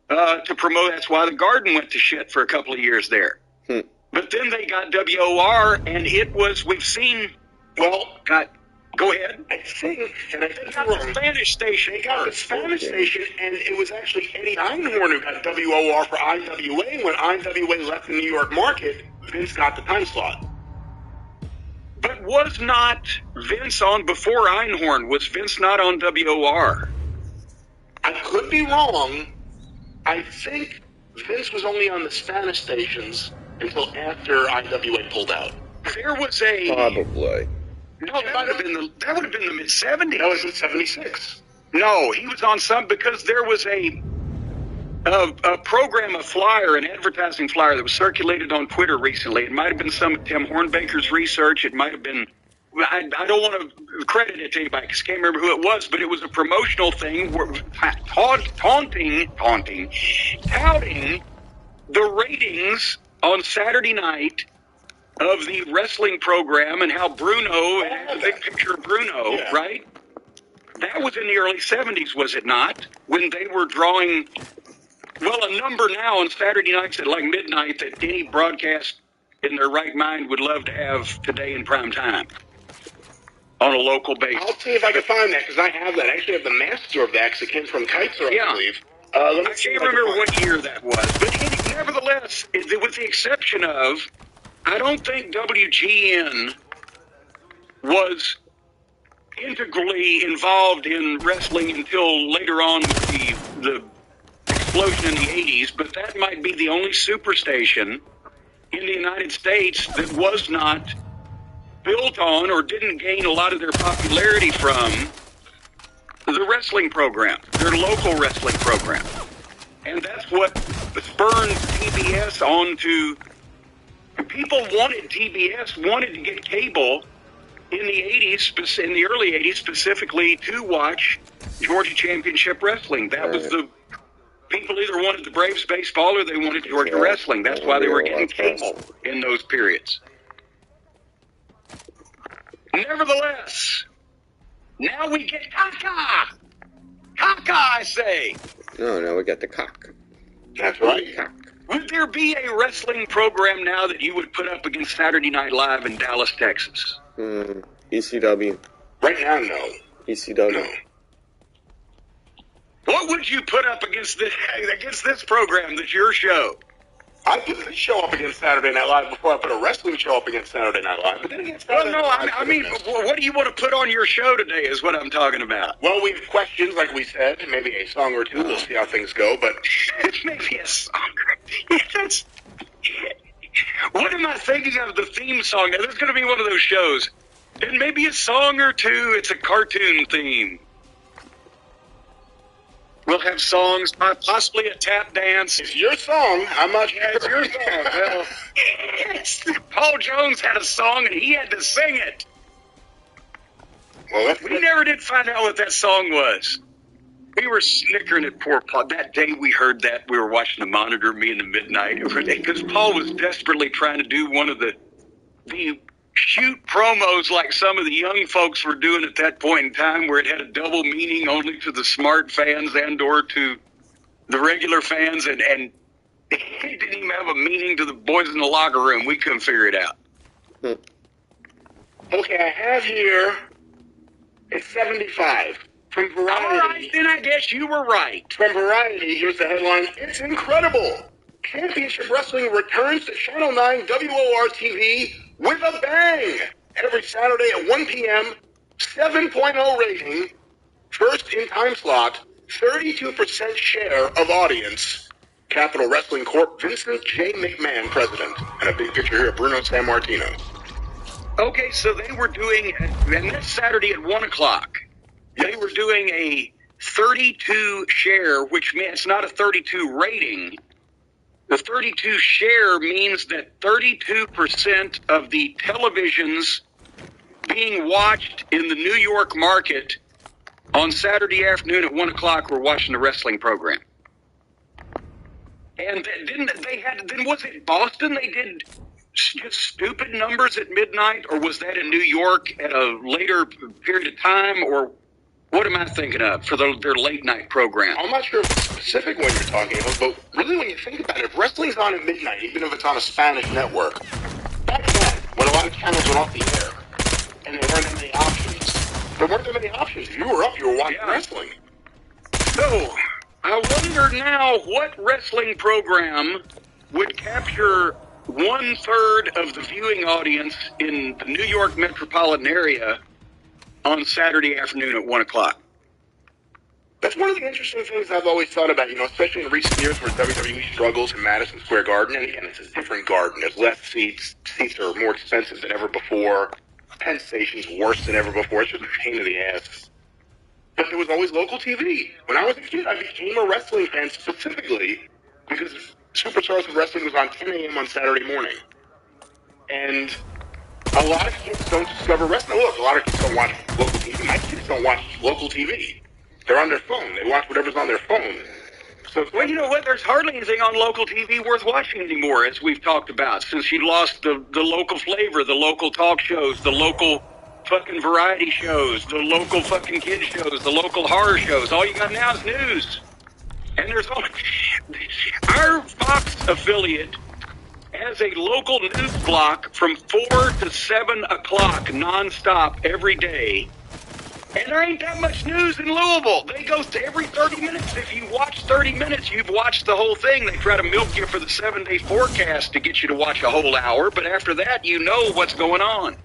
to promote. That's why the Garden went to shit for a couple of years there. But then they got WOR, and it was, we've seen, go ahead. I think They got the Spanish station. They got the Spanish station, and it was actually Eddie Einhorn who got WOR for IWA. When IWA left the New York market, Vince got the time slot. But was not Vince on before Einhorn? Was Vince not on WOR? I could be wrong. I think Vince was only on the Spanish stations until after IWA pulled out. There was a... Probably. No, that would have been the mid-70s. That was in 76. No, he was on some, because there was a program, a flyer, an advertising flyer that was circulated on Twitter recently. It might have been some of Tim Hornbaker's research. It might have been, I don't want to credit it to anybody because I can't remember who it was, but it was a promotional thing where touting the ratings on Saturday night of the wrestling program and how Bruno, it had a big picture of Bruno, right? That was in the early 70s, was it not? When they were drawing, a number now on Saturday nights at like midnight that any broadcast in their right mind would love to have today in prime time on a local basis. I'll see if I can find that, because I have that. I actually have the master of that, because it came from Kaiser, I believe. I can't remember what year that was, but nevertheless, with the exception of, I don't think WGN was integrally involved in wrestling until later on with the explosion in the 80s, but that might be the only superstation in the United States that was not built on or didn't gain a lot of their popularity from the wrestling program, their local wrestling program. And that's what spurned TBS onto... People wanted TBS, wanted to get cable in the 80s, in the early 80s specifically, to watch Georgia Championship Wrestling. That was the... People either wanted the Braves baseball or they wanted Georgia wrestling. That's why they were getting cable in those periods. Nevertheless, now we get caca. Caca, I say. No, we got the cock. That's right. Cock. Would there be a wrestling program now that you would put up against Saturday Night Live in Dallas, Texas? ECW. Right now, no. ECW. No. What What would you put up against this program that's your show? I put this show up against Saturday Night Live before I put a wrestling show up against Saturday Night Live. But then against Saturday Night Live, I mean, what do you want to put on your show today is what I'm talking about. Well, we have questions, like we said, maybe a song or two. We'll see how things go, but... Maybe a song. That's... What am I thinking of the theme song? Now, there's going to be one of those shows. And maybe a song or two, it's a cartoon theme. We'll have songs, possibly a tap dance. It's your song. I'm not sure. Yeah, it's your song. Well, Paul Jones had a song, and he had to sing it. Well, we never did find out what that song was. We were snickering at poor Paul. That day we heard that, we were watching the monitor, me in the midnight, because Paul was desperately trying to do one of the shoot promos like some of the young folks were doing at that point in time, where it had a double meaning only to the smart fans and or to the regular fans, and it didn't even have a meaning to the boys in the locker room. We couldn't figure it out. Okay, I have here, it's 75 from Variety. All right, then I guess you were right. From Variety, here's the headline. It's incredible. Championship Wrestling returns to Channel 9 WOR TV with a bang. Every Saturday at 1 p.m., 7.0 rating, first in time slot, 32% share of audience. Capital Wrestling Corp, Vincent J. McMahon, president. And a big picture here of Bruno Sammartino. Okay, so they were doing, and that's Saturday at 1 o'clock. They were doing a 32 share, which means it's not a 32 rating. The 32 share means that 32% of the televisions being watched in the New York market on Saturday afternoon at 1 o'clock were watching the wrestling program. And then was it Boston they did just stupid numbers at midnight, or was that in New York at a later period of time, or what am I thinking of for their late night program? I'm not sure if it's specific one you're talking about, but really when you think about it, if wrestling's on at midnight, even if it's on a Spanish network, back then, when a lot of channels went off the air, and there weren't that many options. If you were up, you were watching wrestling. So, I wonder now what wrestling program would capture 1/3 of the viewing audience in the New York metropolitan area on Saturday afternoon at 1 o'clock. That's one of the interesting things I've always thought about, especially in recent years where WWE struggles in Madison Square Garden. And again, it's a different garden. There's less seats. Seats are more expensive than ever before. Penn Station's worse than ever before. It's just a pain in the ass. But there was always local TV. When I was a kid, I became a wrestling fan specifically because Superstars of Wrestling was on 10 a.m. on Saturday morning. And a lot of kids don't discover wrestling. Look, a lot of kids don't watch local TV. My kids don't watch local TV. They're on their phone. They watch whatever's on their phone. So, well, you know what? There's hardly anything on local TV worth watching anymore, as we've talked about, since you lost the local flavor, the local talk shows, the local fucking variety shows, the local fucking kid shows, the local horror shows. All you got now is news. And there's only... Our Fox affiliate has a local news block from 4 to 7 o'clock nonstop every day. And there ain't that much news in Louisville. They go to every 30 minutes. If you watch 30 minutes, you've watched the whole thing. They try to milk you for the 7-day forecast to get you to watch a whole hour. But after that, you know what's going on.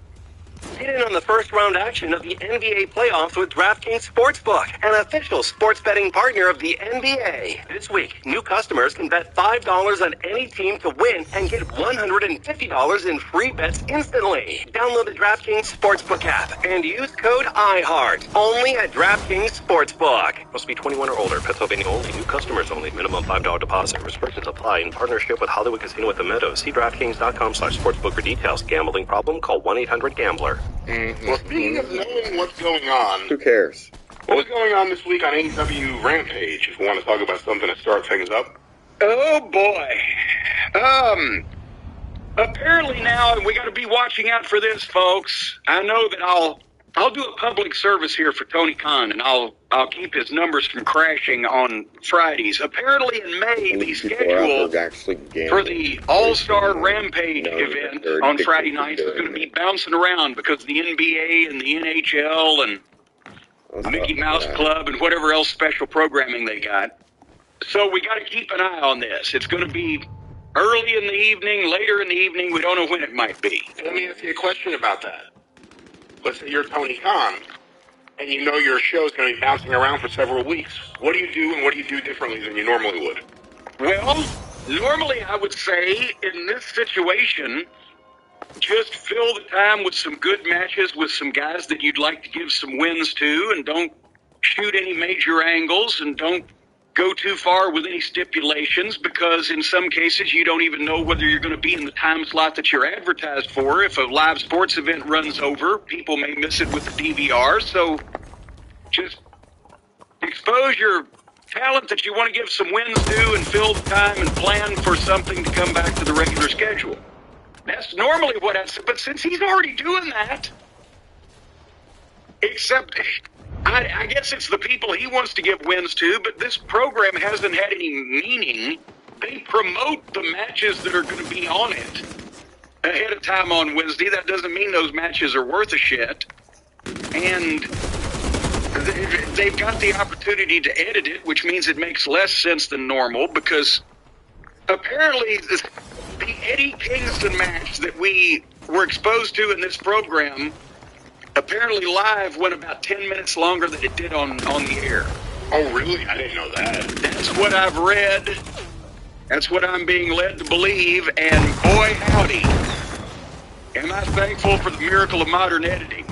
Get in on the first round action of the NBA playoffs with DraftKings Sportsbook, an official sports betting partner of the NBA. This week, new customers can bet $5 on any team to win and get $150 in free bets instantly. Download the DraftKings Sportsbook app and use code IHEART only at DraftKings Sportsbook. Must be 21 or older. Pennsylvania only. New customers only. Minimum $5 deposit. Restrictions apply in partnership with Hollywood Casino at the Meadows. See DraftKings.com/sportsbook for details. Gambling problem? Call 1-800-GAMBLER. Well, speaking of knowing what's going on, Who cares? what was going on this week on AEW Rampage, if we want to talk about something to start things up? Oh, boy. Apparently now, and we got to be watching out for this, folks. I know that I'll do a public service here for Tony Khan, and I'll keep his numbers from crashing on Fridays. Apparently in May, the schedule for the All-Star Rampage event on Friday nights is going to be bouncing around because the NBA and the NHL and Mickey Mouse Club and whatever else special programming they got. So we got to keep an eye on this. It's going to be early in the evening, later in the evening. We don't know when it might be. Let me ask you a question about that. Let's say you're Tony Khan, and you know your show is going to be bouncing around for several weeks. What do you do, and what do you do differently than you normally would? Well, normally I would say in this situation, just fill the time with some good matches with some guys that you'd like to give some wins to, and don't shoot any major angles, and don't go too far with any stipulations, because in some cases you don't even know whether you're going to be in the time slot that you're advertised for. If a live sports event runs over, people may miss it with the DVR, so just expose your talent that you want to give some wins to and fill the time and plan for something to come back to the regular schedule. That's normally what I said, but since he's already doing that, except I guess it's the people he wants to give wins to, but this program hasn't had any meaning. They promote the matches that are going to be on it ahead of time on Wednesday. That doesn't mean those matches are worth a shit. And they've got the opportunity to edit it, which means it makes less sense than normal, because apparently the Eddie Kingston match that we were exposed to in this program, apparently live, went about 10 minutes longer than it did on the air. Oh, really? I didn't know that. That's what I've read. That's what I'm being led to believe, and boy howdy, am I thankful for the miracle of modern editing.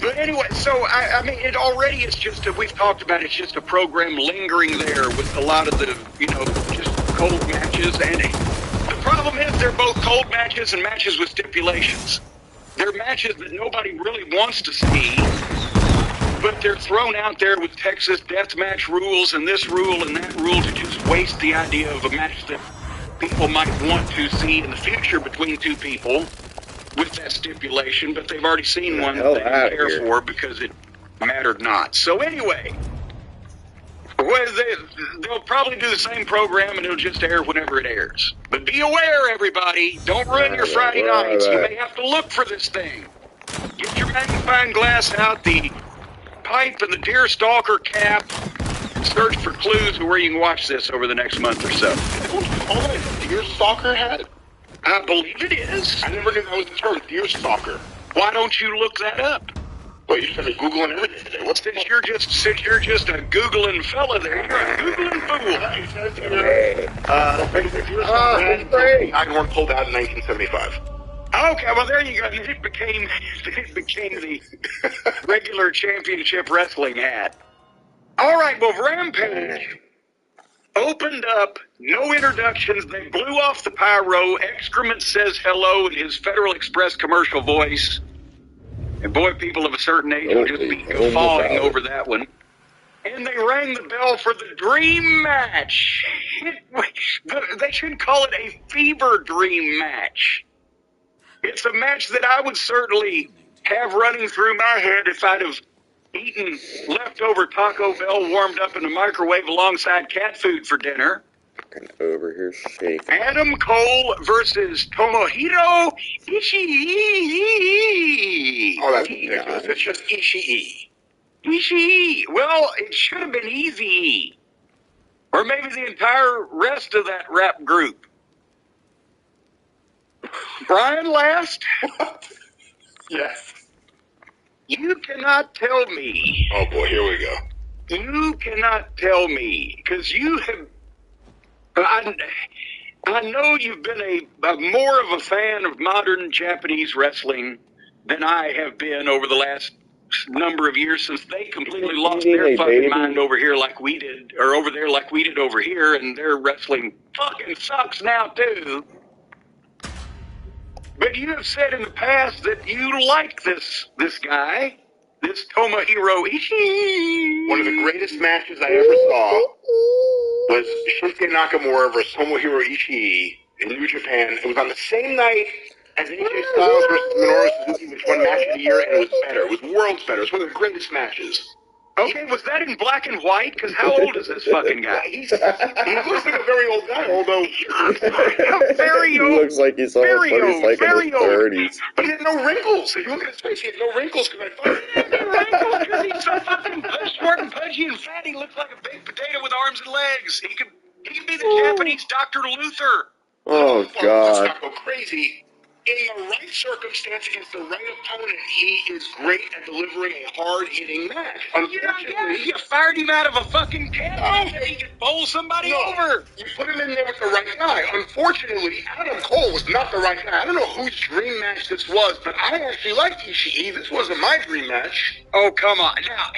But anyway, so, I mean, it's just, we've talked about it's just a program lingering there with a lot of the, just cold matches. And the problem is they're both cold matches and matches with stipulations. They're matches that nobody really wants to see, but they're thrown out there with Texas deathmatch rules and this rule and that rule to just waste the idea of a match that people might want to see in the future between two people with that stipulation, but they've already seen one that they didn't care for because it mattered not. So anyway, they'll probably do the same program and it'll just air whenever it airs. But be aware, everybody, don't ruin your Friday nights. You may have to look for this thing. Get your magnifying glass out, the pipe and the deer stalker cap, and search for clues to where you can watch this over the next month or so. Oh, a deer stalker hat? I believe it is. I never knew that was the term, deer stalker. Why don't you look that up? Well, you started Googling everything today. Since you're just a Googling fella there, you're a Googling fool. Great. Einhorn pulled out in 1975. Okay, well there you go. It became the regular championship wrestling hat. All right, well Rampage opened up, no introductions. They blew off the pyro. Excrement says hello in his Federal Express commercial voice. And boy, people of a certain age will just be guffawing over that one. And they rang the bell for the dream match. They should call it a fever dream match. It's a match that I would certainly have running through my head if I'd have eaten leftover Taco Bell warmed up in the microwave alongside cat food for dinner. Over here shaking. Adam Cole versus Tomohiro Ishii. Oh, that's ridiculous. It's just Ishii. Ishii. Well, it should have been Easy. Or maybe the entire rest of that rap group. Brian last? Yes. You cannot tell me. Oh, boy, here we go. You cannot tell me, because you have... I know you've been a more of a fan of modern Japanese wrestling than I have been over the last number of years, since they completely lost their fucking mind over here like we did, or over there like we did over here, and their wrestling fucking sucks now too. But you have said in the past that you like this guy, this Tomohiro Ishii. One of the greatest matches I ever saw was Shinsuke Nakamura versus Tomohiro Ishii in New Japan. It was on the same night as AJ Styles versus Minoru Suzuki, which won Match of the Year, and it was better. It was worlds better. It was one of the greatest matches. Okay, was that in black and white? Because how old is this fucking guy? He looks like a very old guy, although Very He old. looks like he's almost Very old. like in Very his old. 30s. but he had no wrinkles. If you look at his face, he had no wrinkles. Because I thought, Because he's so fucking short and pudgy and fat, he looks like a baked potato with arms and legs. He could be the Japanese Dr. Luther. Oh, let's God. not go crazy. In the right circumstance against the right opponent, he is great at delivering a hard-hitting match. Unfortunately, You fired him out of a fucking cannon so he could bowl somebody over. You put him in there with the right guy. Unfortunately, Adam Cole was not the right guy. I don't know whose dream match this was, but I actually liked Ishii. This wasn't my dream match. Oh, come on. Now,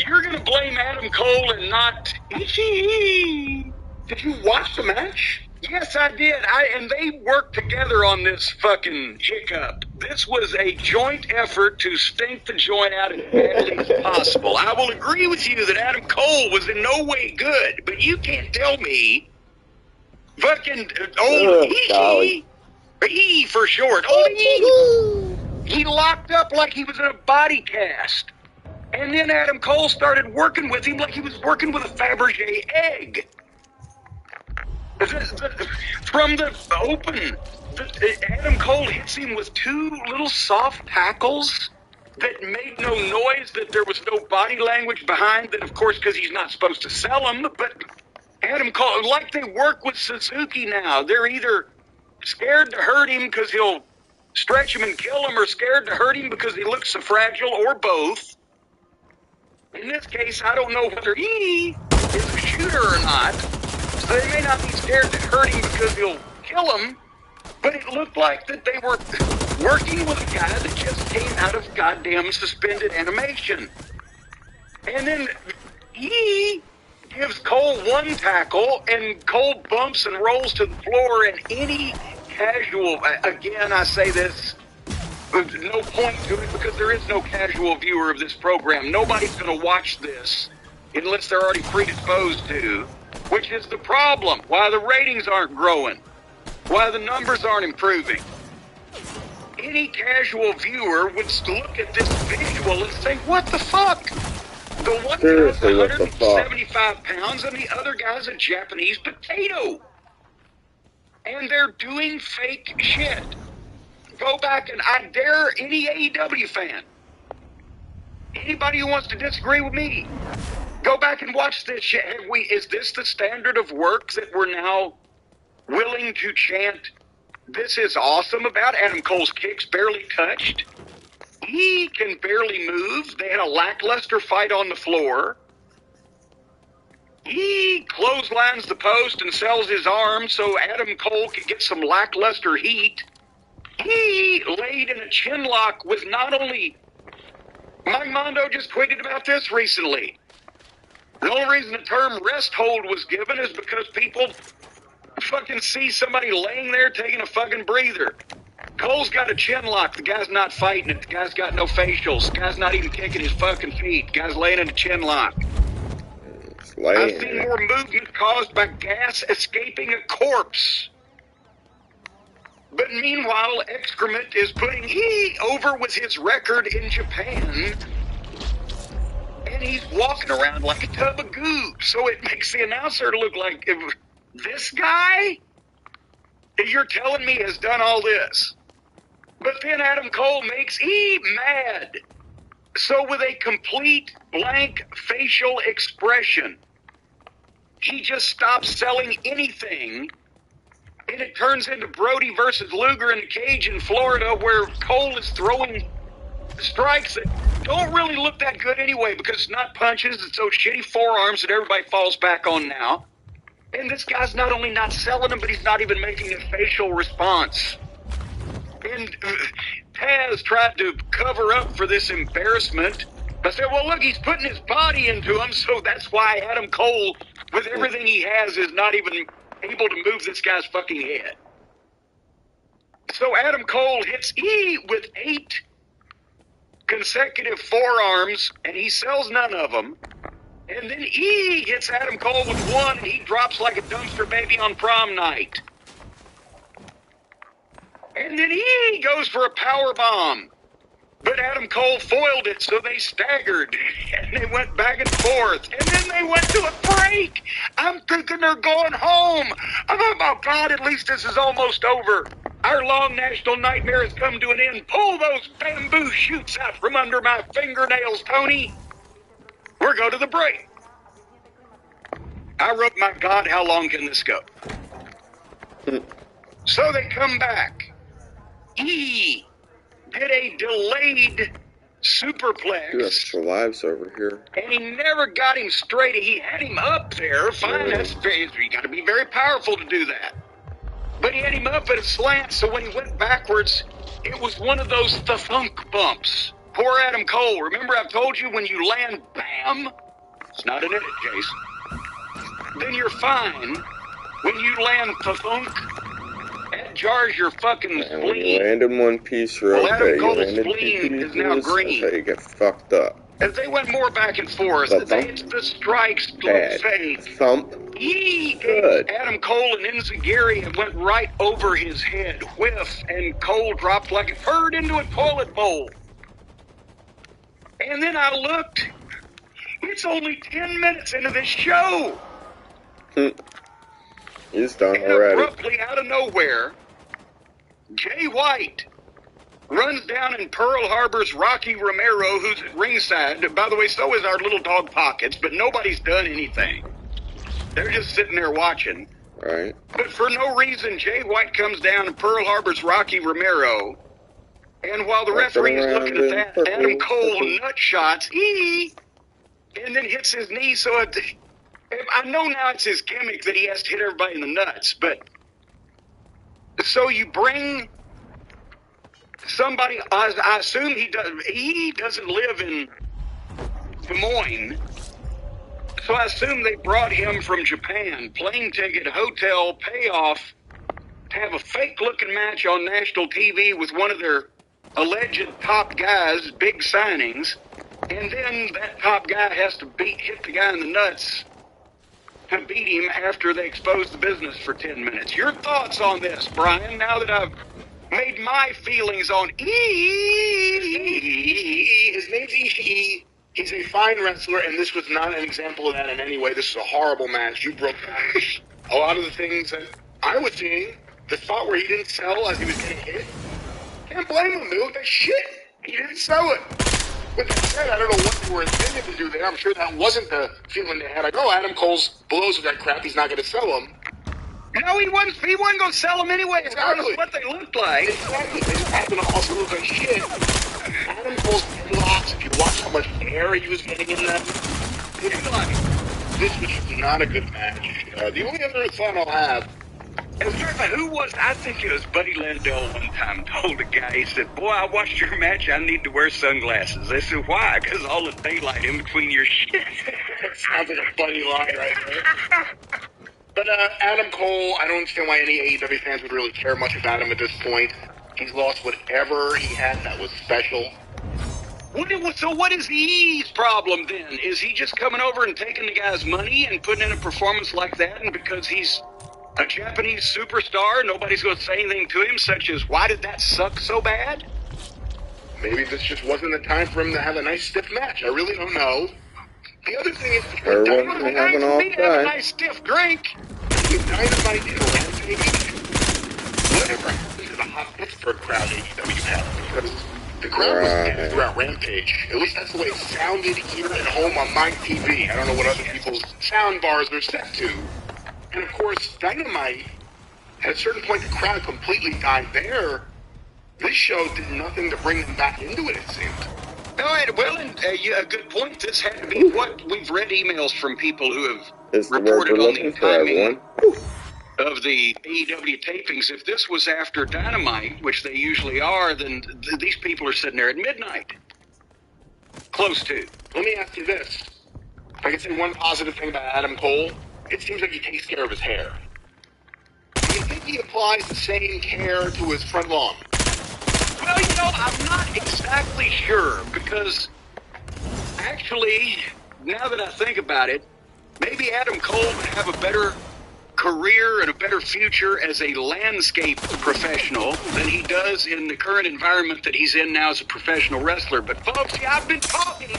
you're going to blame Adam Cole and not Ishii. Did you watch the match? Yes, I did. And they worked together on this fucking hiccup. This was a joint effort to stink the joint out as badly as possible. I will agree with you that Adam Cole was in no way good, but you can't tell me fucking old Ishii, or E for short, old E, he locked up like he was in a body cast. And then Adam Cole started working with him like he was working with a Fabergé egg. From the open, Adam Cole hits him with two little soft tackles that made no noise, that there was no body language behind that, of course, because he's not supposed to sell them. But Adam Cole, like they work with Suzuki now, they're either scared to hurt him because he'll stretch him and kill him, or scared to hurt him because he looks so fragile, or both. In this case, I don't know whether he is a shooter or not. So they may not be scared to hurt him because he'll kill him, but it looked like that they were working with a guy that just came out of goddamn suspended animation. And then he gives Cole one tackle, and Cole bumps and rolls to the floor, and any casual, again, I say this, there's no point to it because there is no casual viewer of this program. Nobody's going to watch this unless they're already predisposed to. Which is the problem, why the ratings aren't growing, why the numbers aren't improving. Any casual viewer would look at this visual and say, what the fuck? The one guy's 175 pounds and the other guy's a Japanese potato. And they're doing fake shit. Go back and I dare any AEW fan, anybody who wants to disagree with me, go back and watch this shit. Is this the standard of work that we're now willing to chant, this is awesome about? Adam Cole's kicks barely touched. He can barely move. They had a lackluster fight on the floor. He clotheslines the post and sells his arm so Adam Cole could get some lackluster heat. He laid in a chin lock with not only... Mike Mondo just tweeted about this recently. The only reason the term rest hold was given is because people fucking see somebody laying there taking a fucking breather. Cole's got a chin lock. The guy's not fighting it. The guy's got no facials. The guy's not even kicking his fucking feet. The guy's laying in a chin lock. I've seen more movement caused by gas escaping a corpse. But meanwhile, excrement is putting E over with his record in Japan. And he's walking around like a tub of goo. So it makes the announcer look like, this guy, you're telling me, has done all this. But then Adam Cole makes E mad. So with a complete blank facial expression, he just stops selling anything. And it turns into Brody versus Luger in a cage in Florida where Cole is throwing strikes that don't really look that good anyway because it's not punches, it's those shitty forearms that everybody falls back on now. And this guy's not only not selling them, but he's not even making a facial response. And Taz tried to cover up for this embarrassment. I said, well, look, he's putting his body into him, so that's why Adam Cole, with everything he has, is not even able to move this guy's fucking head. So Adam Cole hits E with 8 consecutive forearms, and he sells none of them. And then E hits Adam Cole with 1, and he drops like a dumpster baby on prom night. And then E goes for a power bomb. But Adam Cole foiled it, so they staggered, and they went back and forth, and then they went to a break. I'm thinking they're going home. I thought, oh, God, at least this is almost over. Our long national nightmare has come to an end. Pull those bamboo shoots out from under my fingernails, Tony. We're going to the break. I wrote, my God, how long can this go? So they come back. He did a delayed superplex. Dude, that's lives over here. And he never got him straight. He had him up there. Fine, that's very, you got to be very powerful to do that. But he had him up at a slant, so when he went backwards, it was one of those thunk bumps. Poor Adam Cole. Remember I've told you when you land, bam? It's not an edit, Jason. Then you're fine. When you land thunk, that jars your fucking spleen. And when you land in one piece, you're well, okay. Adam Cole's You land in spleen two is now pieces, green. that's how you get fucked up. As they went more back and forth, the strikes Bad. fade. Thump. He Good. Adam Cole and Enziguri and went right over his head. Whiff, and Cole dropped like a bird into a toilet bowl. And then I looked. It's only 10 minutes into this show. He's done And already. abruptly, out of nowhere, Jay White runs down in Pearl Harbor's Rocky Romero, who's at ringside. By the way, so is our little dog Pockets, but nobody's done anything. They're just sitting there watching. Right. But for no reason, Jay White comes down in Pearl Harbor's Rocky Romero, and while the referee is looking at that, Adam Cole nut shots, and then hits his knee, so I know now it's his gimmick that he has to hit everybody in the nuts, but so you bring somebody, I assume he doesn't live in Des Moines, so I assume they brought him from Japan, plane ticket, hotel, payoff, to have a fake-looking match on national TV with one of their alleged top guys, big signings, and then that top guy has to hit the guy in the nuts to beat him after they expose the business for 10 minutes. Your thoughts on this, Brian, now that I've made my feelings on His name's Ishii. He's a fine wrestler, and this was not an example of that in any way. This is a horrible match. You broke down a lot of the things that I was seeing. The spot where he didn't sell as he was getting hit. Can't blame him, dude. That shit. He didn't sell it. With that said, I don't know what they were intended to do there. I'm sure that wasn't the feeling they had. Like, oh, Adam Cole's blows with that crap. He's not going to sell them. No, he wasn't going to sell them anyway, regardless of what they looked like. Exactly. They just happen to also look like shit. Adam Cole's headlocks, if you watch how much air he was getting in them, this was not a good match. The only other thought I'll have, I think it was Buddy Landell one time told a guy, he said, boy, I watched your match, I need to wear sunglasses. They said, why? Because all the daylight in between your shit. sounds like a Buddy line right there. But Adam Cole, I don't understand why any AEW fans would really care much about him at this point. He's lost whatever he had that was special. So what is E's problem then? Is he just coming over and taking the guy's money and putting in a performance like that, and because he's a Japanese superstar, nobody's going to say anything to him, such as, why did that suck so bad? Maybe this just wasn't the time for him to have a nice stiff match. I really don't know. The other thing is, Everyone can have an off me to have a day. nice stiff drink. Dynamite in a rampage. Whatever happened to the hot Pittsburgh crowd AEW had? Because the crowd was dead throughout Rampage. At least that's the way it sounded here at home on my TV. I don't know what other people's sound bars are set to. And of course, Dynamite, at a certain point, the crowd completely died there. This show did nothing to bring them back into it seemed. All right, well, and a good point. This had to be what we've read emails from people who have Is the word reported we're on the looking for, everyone? timing of the AEW tapings. If this was after Dynamite, which they usually are, then these people are sitting there at midnight. Close to. Let me ask you this. If I can say one positive thing about Adam Cole, it seems like he takes care of his hair. Do you think he applies the same care to his front lawn? Well, I'm not exactly sure, because actually, now that I think about it, maybe Adam Cole would have a better career and a better future as a landscape professional than he does in the current environment that he's in now as a professional wrestler. But folks, I've been talking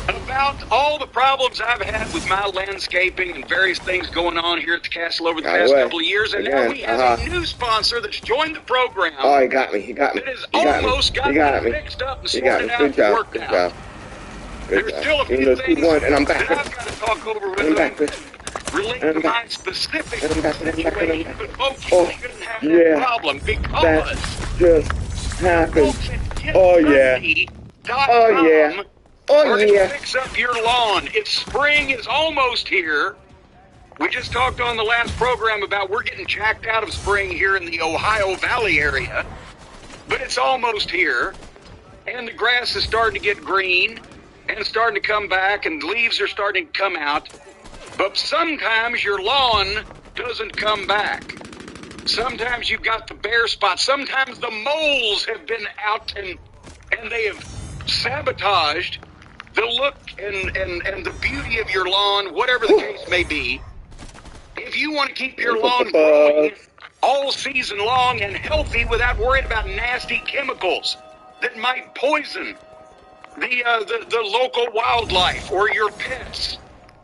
about all the problems I've had with my landscaping and various things going on here at the castle over the past couple of years, and now we have a new sponsor that's joined the program. Oh, he got me. That has almost got me fixed up and sorted out and worked out. There's still a few things and I'm back. that I've got to talk over with them related to my specific situation, but folks, you shouldn't have that problem because that just happened. Oh yeah. To fix up your lawn. It's spring is almost here. We just talked on the last program about we're getting jacked out of spring here in the Ohio Valley area, but it's almost here, and the grass is starting to get green and starting to come back, and leaves are starting to come out. But sometimes your lawn doesn't come back. Sometimes you've got the bare spots. Sometimes the moles have been out and they have sabotaged the look and the beauty of your lawn, whatever the case may be. If you want to keep your lawn growing all season long and healthy without worrying about nasty chemicals that might poison the local wildlife or your pets,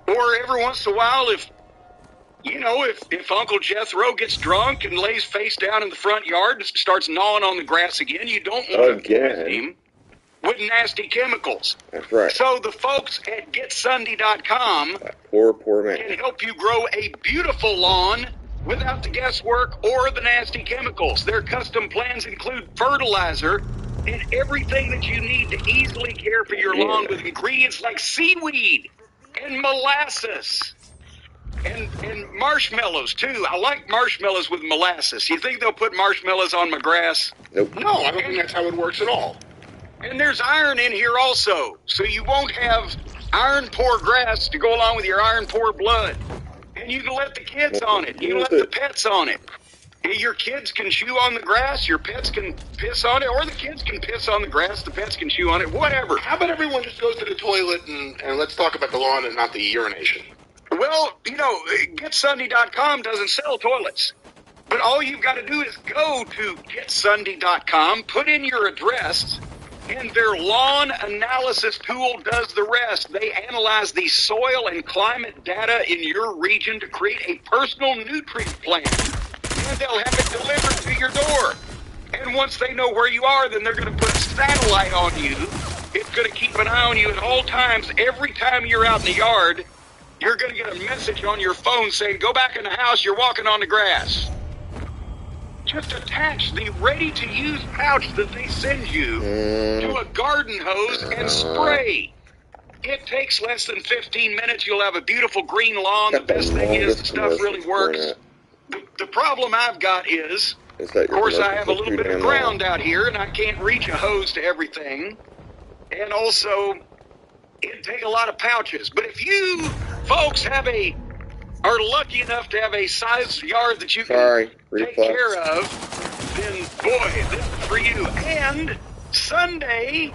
or every once in a while, if Uncle Jethro gets drunk and lays face down in the front yard and starts gnawing on the grass again, you don't want to poison him with nasty chemicals. That's right. So the folks at GetSunday.com poor man can help you grow a beautiful lawn without the guesswork or the nasty chemicals. Their custom plans include fertilizer and everything that you need to easily care for your lawn with ingredients like seaweed and molasses and marshmallows too. I like marshmallows with molasses. You think they'll put marshmallows on my grass? Nope. No, I don't think that's how it works at all. And there's iron in here also, so you won't have iron poor grass to go along with your iron poor blood. And you can let the kids on it. You can let the pets on it. Your kids can chew on the grass, your pets can piss on it, or the kids can piss on the grass, the pets can chew on it, whatever. How about everyone just goes to the toilet and let's talk about the lawn and not the urination? Well, GetSunday.com doesn't sell toilets. But all you've got to do is go to GetSunday.com, put in your address, and their lawn analysis tool does the rest. They analyze the soil and climate data in your region to create a personal nutrient plan. And they'll have it delivered to your door. And once they know where you are, then they're going to put a satellite on you. It's going to keep an eye on you at all times. Every time you're out in the yard, you're going to get a message on your phone saying, go back in the house, you're walking on the grass. Just attach the ready-to-use pouch that they send you to a garden hose and spray. It takes less than 15 minutes. You'll have a beautiful green lawn. The best thing is the stuff really works. The problem I've got is, of course, I have a little bit of ground out here, and I can't reach a hose to everything. And also, it'd take a lot of pouches. But if you folks are lucky enough to have a sized yard that you can take care of, then, boy, this is for you. And Sunday,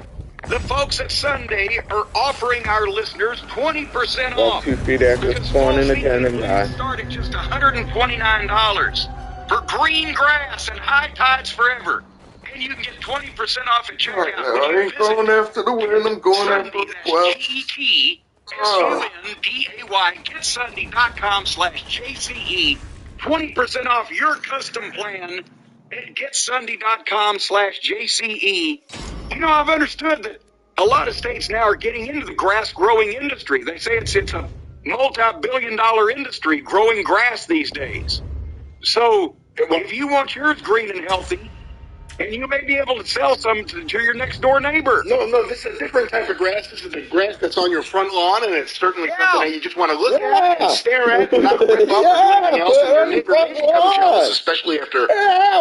the folks at Sunday are offering our listeners 20% off. 2 feet after spawning again and die. Start at just $129 for green grass and high tides forever. And you can get 20% off at checkout. I ain't going after the win, I'm going after the 12. GetSunday, GetSunday.com/JCE. 20% off your custom plan at GetSunday.com/JCE. I've understood that a lot of states now are getting into the grass growing industry. They say it's a multi-billion-dollar industry growing grass these days. So if you want yours green and healthy, and you may be able to sell some to your next door neighbor. No, this is a different type of grass. This is the grass that's on your front lawn, and it's certainly something that you just want to look at and stare at and not rip off or anything else. And your neighbor may become jealous, especially after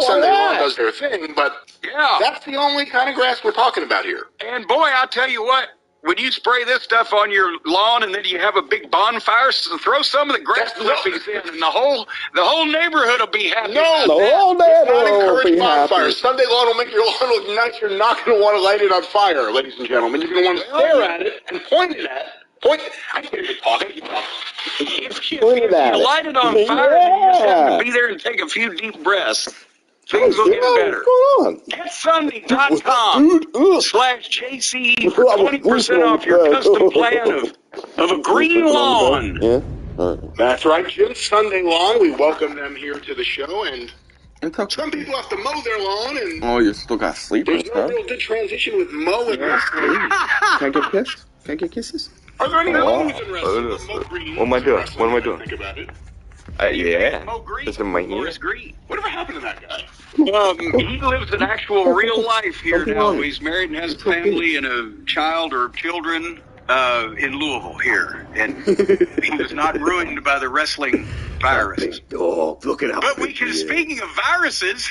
Sunday lawn does their thing. But that's the only kind of grass we're talking about here. And boy, I'll tell you what. When you spray this stuff on your lawn and then you have a big bonfire, so throw some of the grass clippings in, and the whole neighborhood will be happy. No, the whole neighborhood will be happy. Sunday lawn will make your lawn look nice. You're not going to want to light it on fire, ladies and gentlemen. You're going to want to stare at it and point it at. I can't even talk. If you Pointed at it. light it on fire, then you just have Yeah. to be there and take a few deep breaths. Things will get better. What's going GetSunday.com on? /JC for 20% off your custom plan of a green lawn. Yeah. All right. That's right, Jim. Sunday Lawn. We welcome them here to the show, and some people have to mow their lawn, and Oh, you still got sleepers, there's no huh? real good transition with mowing wrestling. Can I get kissed? Can I get kisses? Are there any Oh. mows in wrestling? Mow green What am I doing? wrestling, What am I when doing? Think about it. Yeah. Mo Green. Is it my Or ear? is Green. Whatever happened to that guy? He lives an actual real life here Something now. wrong. He's married and has a family and a child or children in Louisville here. And he was not ruined by the wrestling viruses. Dog, look at how But speaking of viruses,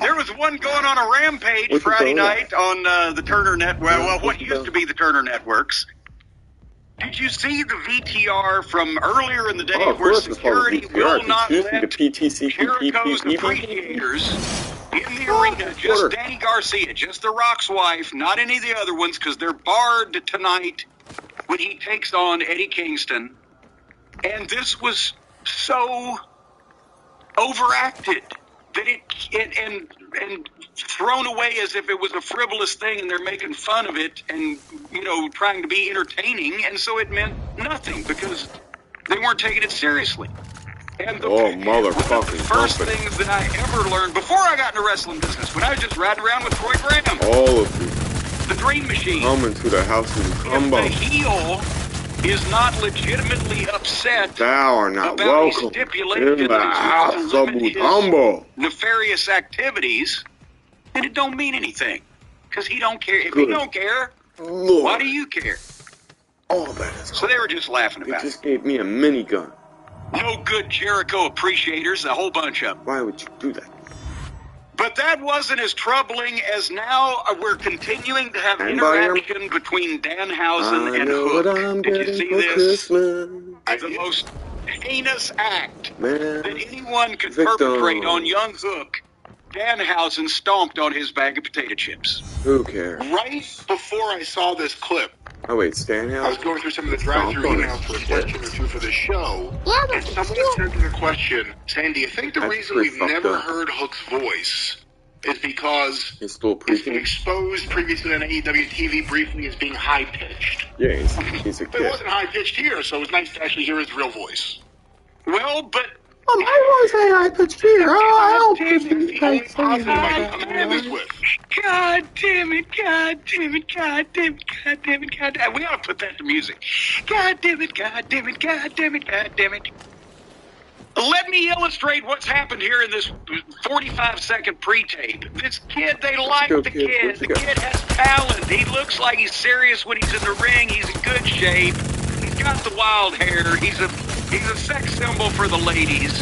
there was one going on a rampage What's it Friday going on? night on the Turner Network. Well, what used to be the Turner Networks. Did you see the VTR from earlier in the day Oh, of where course it's called security VTR, will 'cause not usually the let PTC, Jericho's appreciators in the arena, just Danny Garcia, just The Rock's wife, not any of the other ones, because they're barred tonight when he takes on Eddie Kingston. And this was so overacted that it and thrown away as if it was a frivolous thing, and they're making fun of it and, you know, trying to be entertaining, and so it meant nothing because they weren't taking it seriously. And Oh, one of the motherfucking first trumpet. things that I ever learned before I got in the wrestling business, when I was just riding around with Troy Graham, All of you the Dream Machine, coming to the house of if Combo. the heel is not legitimately upset Thou art not about welcome a stipulation in the that's house to of limit his Combo. nefarious activities, then it don't mean anything. Because he don't care. If Good he don't care, Lord, why do you care? all that is So they were just laughing They about just gave me a minigun. it. No good Jericho appreciators, a whole bunch of them. Why would you do that? But that wasn't as troubling as now we're continuing to have Anybody hear me? interaction between Danhausen I and know Hook. what I'm Did you getting see for this? Christmas. The most heinous act Man, that anyone could Victim. perpetrate on young Hook. Danhausen stomped on his bag of potato chips. who cares? Right before I saw this clip, Oh wait, Stan I was House? going through some of the drive-through Stomped on emails for a his question or two for this show, and someone had sent in a question saying, do you think the That's reason pretty we've fucked never up. heard Hook's voice is because He's still it's been preaching? exposed previously on AEW TV briefly as being high-pitched? Yeah, he's a But it kid. wasn't high-pitched here, so it was nice to actually hear his real voice. Well, but I was saying I pitched here. God That's the only positive I can come into this with. God damn it, God damn it, God damn it, God damn it, God damn it. We ought to put that to music. God damn it, God damn it, God damn it, God damn it. Let me illustrate what's happened here in this 45-second pre-tape. This kid, they like go, the kid. kid. What The you got? kid has talent. He looks like he's serious when he's in the ring. He's in good shape. He's got the wild hair. He's a sex symbol for the ladies.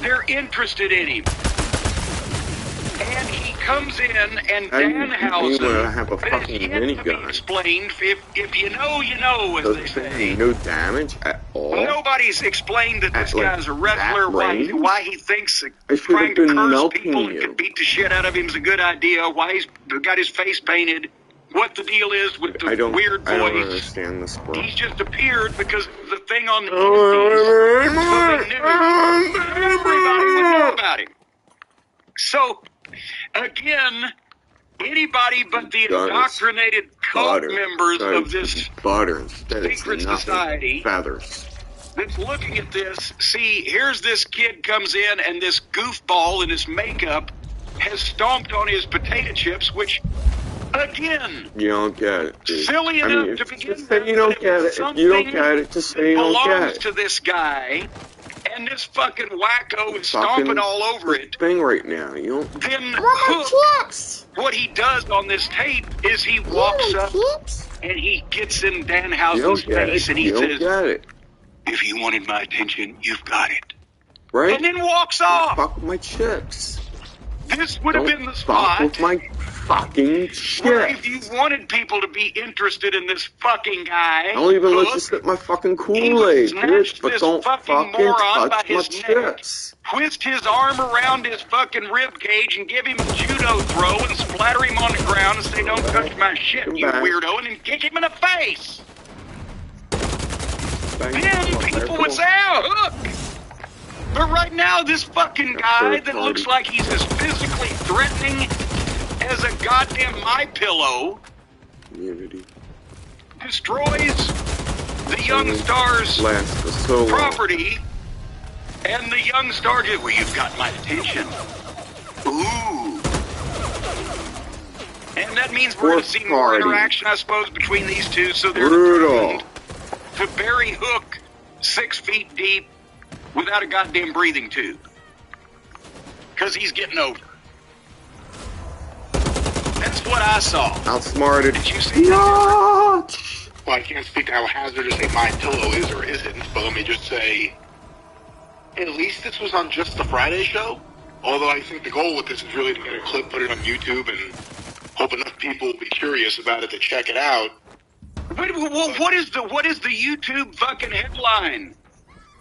They're interested in him. And he comes in, and How do you want to Danhausen, have a that is fucking yet to be minigun? explained. If you know, you know, as they Doesn't say. do no damage at all. Nobody's explained that this At, like, guy's a wrestler, that why range? he thinks I should trying have to been curse melting people and you. could beat the shit out of him is a good idea, why he's got his face painted, what the deal is with the weird I don't voice. understand this, bro. He's just appeared because it was a thing on the indies, so they knew. Everybody would know about him. So, again, anybody but the indoctrinated cult members of this butter instead of secret nothing society but feathers. that's looking at this, see, here's this kid comes in, and this goofball in his makeup has stomped on his potato chips, which, again, You don't get it, dude. silly enough to just begin say with, you don't but if get it's it. If you don't something get it, just say you don't get belongs it. to this guy, and this fucking wacko is Fucking stomping all over it, thing right now. You don't. then Hook, what he does on this tape is he walks up and he gets in You Danhausen's don't get face it. and he You don't says, get it. if you wanted my attention, you've got it. Right? And then walks off. Fuck with my chips. This would have Don't been the fuck spot with my fucking where chips. if you wanted people to be interested in this fucking guy, I'll even let Hook, you sip my fucking he Kool-Aid, would bitch, snatch but this don't fucking fucking moron by touch my his neck, chips. twist his arm around his fucking rib cage and give him a judo throw and splatter him on the ground and say, don't touch my shit, Come you back. weirdo, and then kick him in the face. bang. people would say, oh, Hook! But right now, this fucking guy that looks like he's as physically threatening as a goddamn MyPillow destroys the young star's property, and the young star just, well, you've got my attention. Ooh. And that means we're going to see more interaction, I suppose, between these two, so they're determined to bury Hook 6 feet deep without a goddamn breathing tube. Because he's getting over. That's what I saw. Outsmarted. Did you see that? Well, I can't speak to how hazardous a MyPillow is or isn't, but let me just say, at least this was on just the Friday show. Although I think the goal with this is really to get a clip, put it on YouTube, and hope enough people will be curious about it to check it out. Wait, what is the YouTube fucking headline?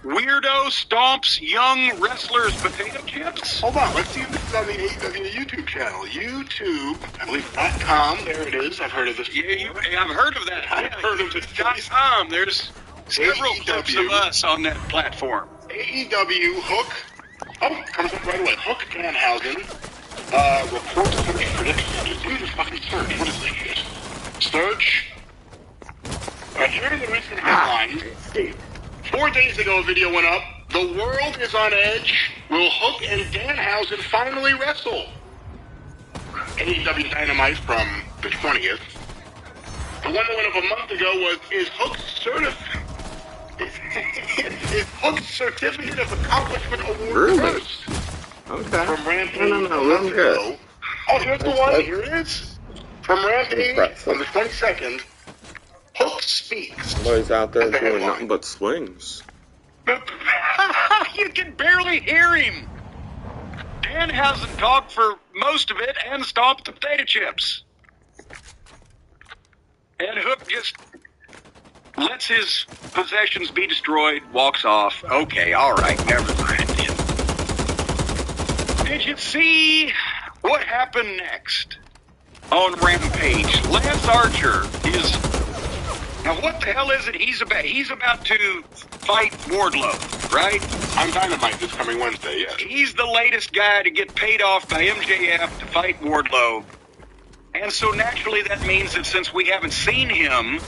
Weirdo stomps young wrestlers potato chips? Hold on, let's see if this is on the AEW YouTube channel. YouTube, I believe .com, there it is. I've heard of this. Yeah, I've heard of that. I've heard of it. .com, there's several clips of us on that platform. AEW Hook, oh, comes up right away. Hook Danhausen, reports search predictions. Just do the fucking search. What is this shit? Search. Here are the recent headlines. 4 days ago, a video went up. The world is on edge. Will Hook and Danhausen finally wrestle? AEW Dynamite from the 20th. The one that went up a month ago was, is Hook's certificate of accomplishment award first? Okay. From Rampage. No, good. Oh, here's the one. Here it is. From Rampage on the 22nd. Hook speaks. Somebody's out there doing nothing but swings. You can barely hear him. Danhausen talked for most of it and stomped the potato chips. And Hook just lets his possessions be destroyed, walks off. Okay, all right, never mind. Did you see what happened next on Rampage? Lance Archer is... Now, what the hell is it he's about? He's about to fight Wardlow, right? On Dynamite this coming Wednesday, yes. He's the latest guy to get paid off by MJF to fight Wardlow. And so naturally that means that since we haven't seen him,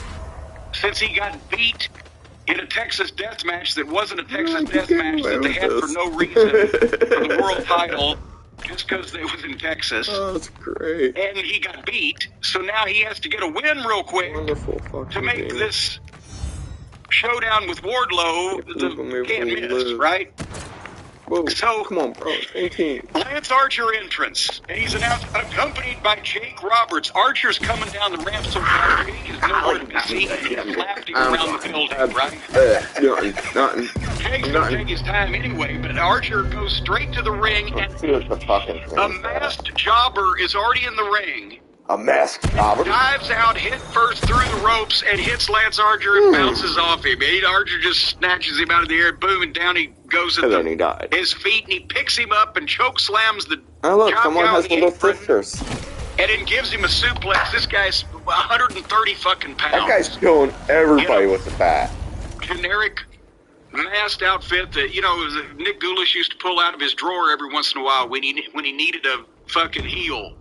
since he got beat in a Texas death match that wasn't a Texas death match that they had for no reason for the world title, just because it was in Texas. Oh, that's great. And he got beat, so now he has to get a win real quick to make this showdown with Wardlow the can't miss, right? Whoa, so, come on, bro. 18. Lance Archer entrance, and he's announced accompanied by Jake Roberts. Archer's coming down the ramp so fast he is nowhere to be seen. He's laughing around the building, right? Nothing. Jake's going to take his time anyway, but Archer goes straight to the ring, and a masked jobber is already in the ring. A masked jobber? Dives out head first through the ropes and hits Lance Archer and bounces off him. Archer just snatches him out of the air, boom, and down he goes at his feet, and he picks him up and choke slams the someone has little sisters. And then gives him a suplex. This guy's 130 fucking pounds. That guy's killing everybody with the bat. Generic masked outfit that, Nick Goulish used to pull out of his drawer every once in a while when he needed a fucking heel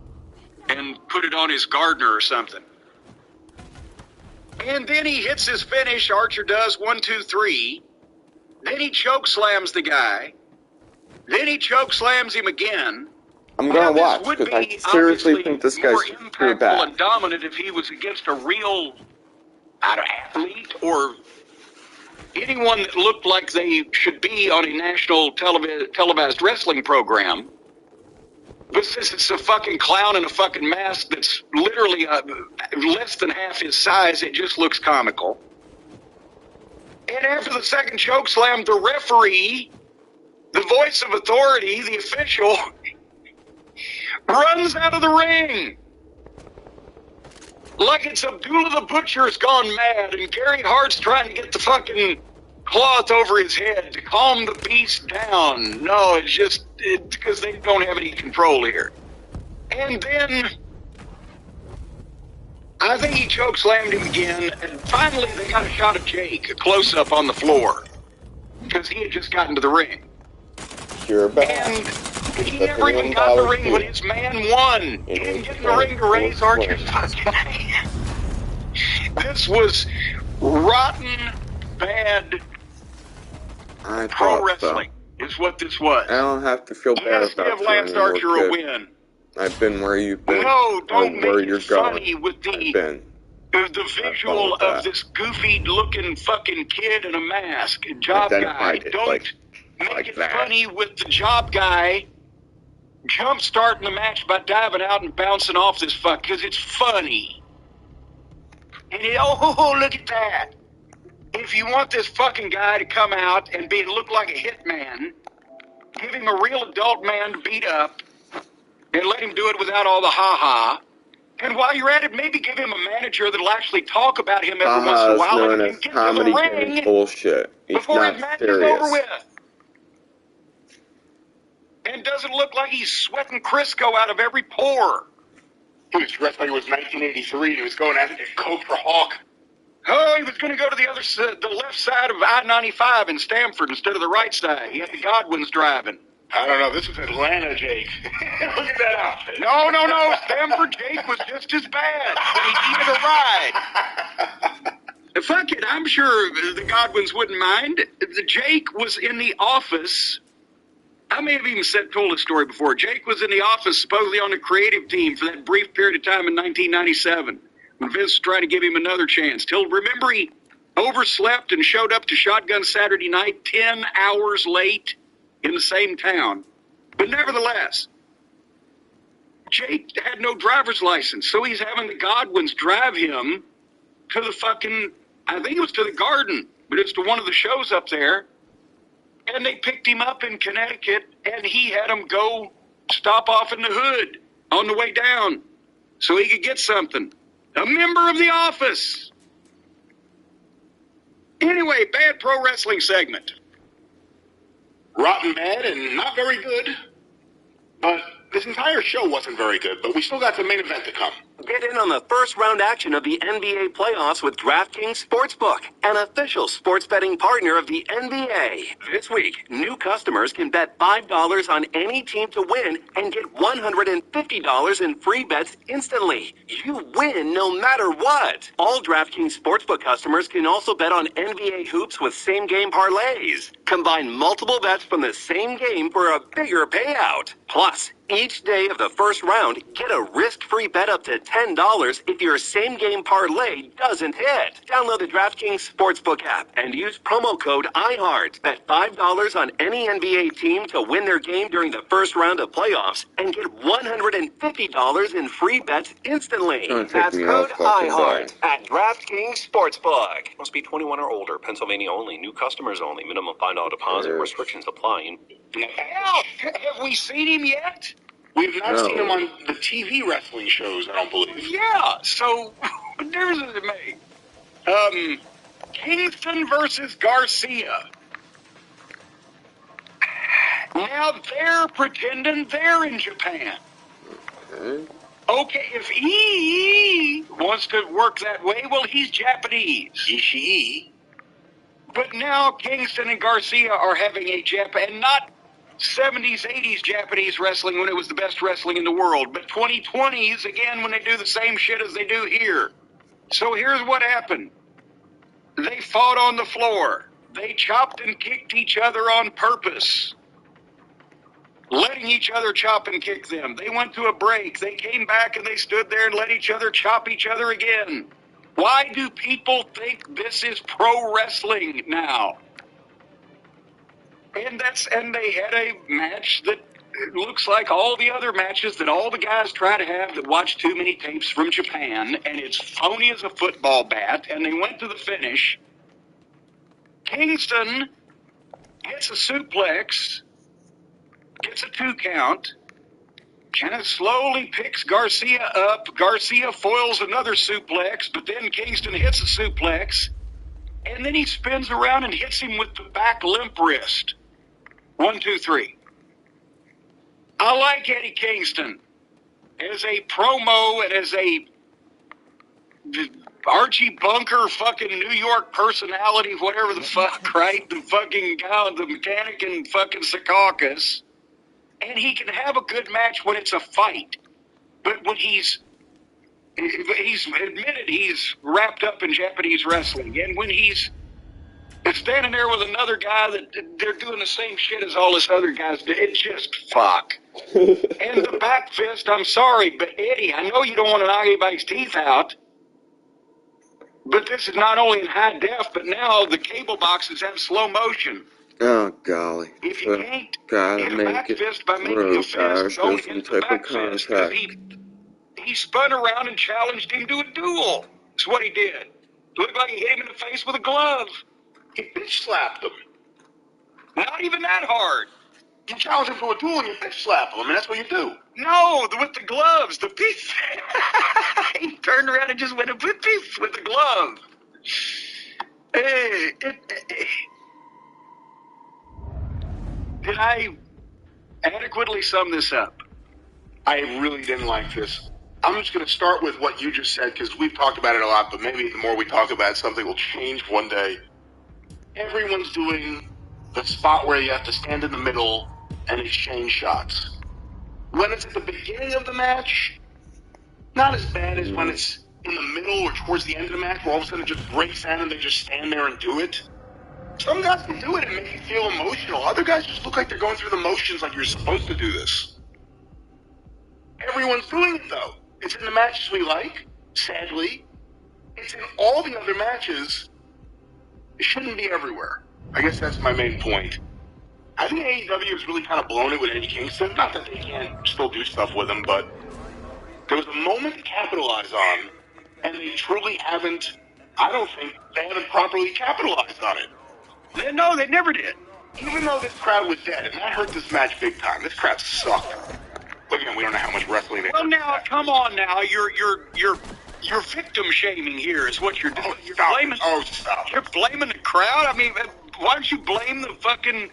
and put it on his Gardner or something. And then he hits his finish. Archer does 1, 2, 3. Then he choke slams the guy. Then he choke slams him again. I'm gonna watch because I seriously think this guy's pretty bad. And dominant if he was against a real athlete or anyone that looked like they should be on a national televised wrestling program. But since it's a fucking clown in a fucking mask that's literally less than half his size, it just looks comical. And after the second choke slam, the referee, the voice of authority, the official, runs out of the ring. Like it's Abdullah the Butcher's gone mad, and Gary Hart's trying to get the fucking cloth over his head to calm the beast down. No, it's just because they don't have any control here. And then I think he chokeslammed him again, and finally they got a shot of Jake, a close-up on the floor, because he had just gotten to the ring. You're back. And he never even got in the ring when his man won. He didn't get in the ring to raise Archer's fucking hand. This was rotten, bad pro wrestling, is what this was. I don't have to feel bad Yes, about give Lance Archer a win. I've been where you've been. No, don't where make you're it funny going. with the visual of this goofy-looking fucking kid in a mask, job guy. Don't make it funny with the job guy jump-starting the match by diving out and bouncing off this fuck, because it's funny. And oh, look at that. If you want this fucking guy to come out and look like a hitman, give him a real adult man to beat up, and let him do it without all the ha-ha. And while you're at it, maybe give him a manager that'll actually talk about him every once in a while and get to the ring bullshit. before his match is over with. And doesn't look like he's sweating Crisco out of every pore. He was dressed like it was 1983. He was going out to get coke for Hawk. Oh, he was going to go to the left side of I-95 in Stamford instead of the right side. He had the Godwins driving. I don't know. This was Atlanta, Jake. Look at that outfit. No. Stamford Jake was just as bad. But he needed a ride. Fuck it. I'm sure the Godwins wouldn't mind. The Jake was in the office. I may have even told this story before. Jake was in the office, supposedly on the creative team for that brief period of time in 1997 when Vince was trying to give him another chance. Remember, he overslept and showed up to Shotgun Saturday Night 10 hours late in the same town. But nevertheless, Jake had no driver's license, so he's having the Godwins drive him to the fucking, I think it was to the Garden, but it's to one of the shows up there. And they picked him up in Connecticut, and he had him go stop off in the hood on the way down so he could get something. A member of the office. Anyway, bad pro wrestling segment. Rotten bad and not very good. But this entire show wasn't very good, but we still got the main event to come. Get in on the first round action of the NBA playoffs with DraftKings Sportsbook, an official sports betting partner of the NBA. This week, new customers can bet $5 on any team to win and get $150 in free bets instantly. You win no matter what. All DraftKings Sportsbook customers can also bet on NBA hoops with same-game parlays. Combine multiple bets from the same game for a bigger payout. Plus, each day of the first round, get a risk-free bet up to $10 if your same-game parlay doesn't hit. Download the DraftKings Sportsbook app and use promo code IHEART. Bet $5 on any NBA team to win their game during the first round of playoffs and get $150 in free bets instantly. That's code IHEART at DraftKings Sportsbook. Must be 21 or older. Pennsylvania only. New customers only. Minimum $5 deposit. Restrictions apply. Hell, have we seen him yet? We've not seen him on the TV wrestling shows, I don't believe. Yeah, so what difference does it make? Kingston versus Garcia. Now they're pretending they're in Japan. Okay, if he wants to work that way, well, he's Japanese. Ishii. But now Kingston and Garcia are having a Japan, not 70s, 80s Japanese wrestling when it was the best wrestling in the world, but 2020s again when they do the same shit as they do here. So here's what happened. They fought on the floor. They chopped and kicked each other on purpose, letting each other chop and kick them. They went to a break. They came back and they stood there and let each other chop each other again. Why do people think this is pro wrestling now? And they had a match that looks like all the other matches that all the guys try to have that watch too many tapes from Japan, and it's phony as a football bat, and they went to the finish. Kingston gets a suplex, gets a 2 count, kind of slowly picks Garcia up. Garcia foils another suplex, but then Kingston hits a suplex, and then he spins around and hits him with the back limp wrist. 1, 2, 3. I like Eddie Kingston as a promo and as a Archie Bunker, fucking New York personality, whatever the fuck, right? The fucking guy, the mechanic in fucking Secaucus. And he can have a good match when it's a fight. But when he's admitted he's wrapped up in Japanese wrestling. And when he's standing there with another guy that they're doing the same shit as all this other guys do, it's just fuck. And the back fist, I'm sorry, but Eddie, I know you don't want to knock anybody's teeth out. But this is not only in high def, but now the cable boxes have slow motion. Oh, golly. If you can't gotta hit a make back it fist by making through, a fist, guys. don't There's some hit the type of back fist. 'Cause contact. he spun around and challenged him to a duel. That's what he did. It looked like he hit him in the face with a glove. He bitch slapped him. Not even that hard. You challenge him to a duel and you bitch slap him. I mean, that's what you do. No, with the gloves, the piece. He turned around and just went a piece with the glove. Did I adequately sum this up? I really didn't like this. I'm just going to start with what you just said because we've talked about it a lot, but maybe the more we talk about it, something will change one day. Everyone's doing the spot where you have to stand in the middle and exchange shots. When it's at the beginning of the match, not as bad as when it's in the middle or towards the end of the match where all of a sudden it just breaks down and they just stand there and do it. Some guys can do it and make you feel emotional. Other guys just look like they're going through the motions like you're supposed to do this. Everyone's doing it though. It's in the matches we like, sadly. It's in all the other matches. It shouldn't be everywhere. I guess that's my main point. I think AEW has really kind of blown it with Eddie Kingston. Not that they can't still do stuff with him, but there was a moment to capitalize on, and they truly haven't, I don't think, they haven't properly capitalized on it. No, they never did. Even though this crowd was dead, and that hurt this match big time. This crowd sucked. Again, we don't know how much wrestling they Well, now, come on now. You're victim shaming here is what you're doing. You're blaming, stop. You're blaming the crowd? I mean, why don't you blame the fucking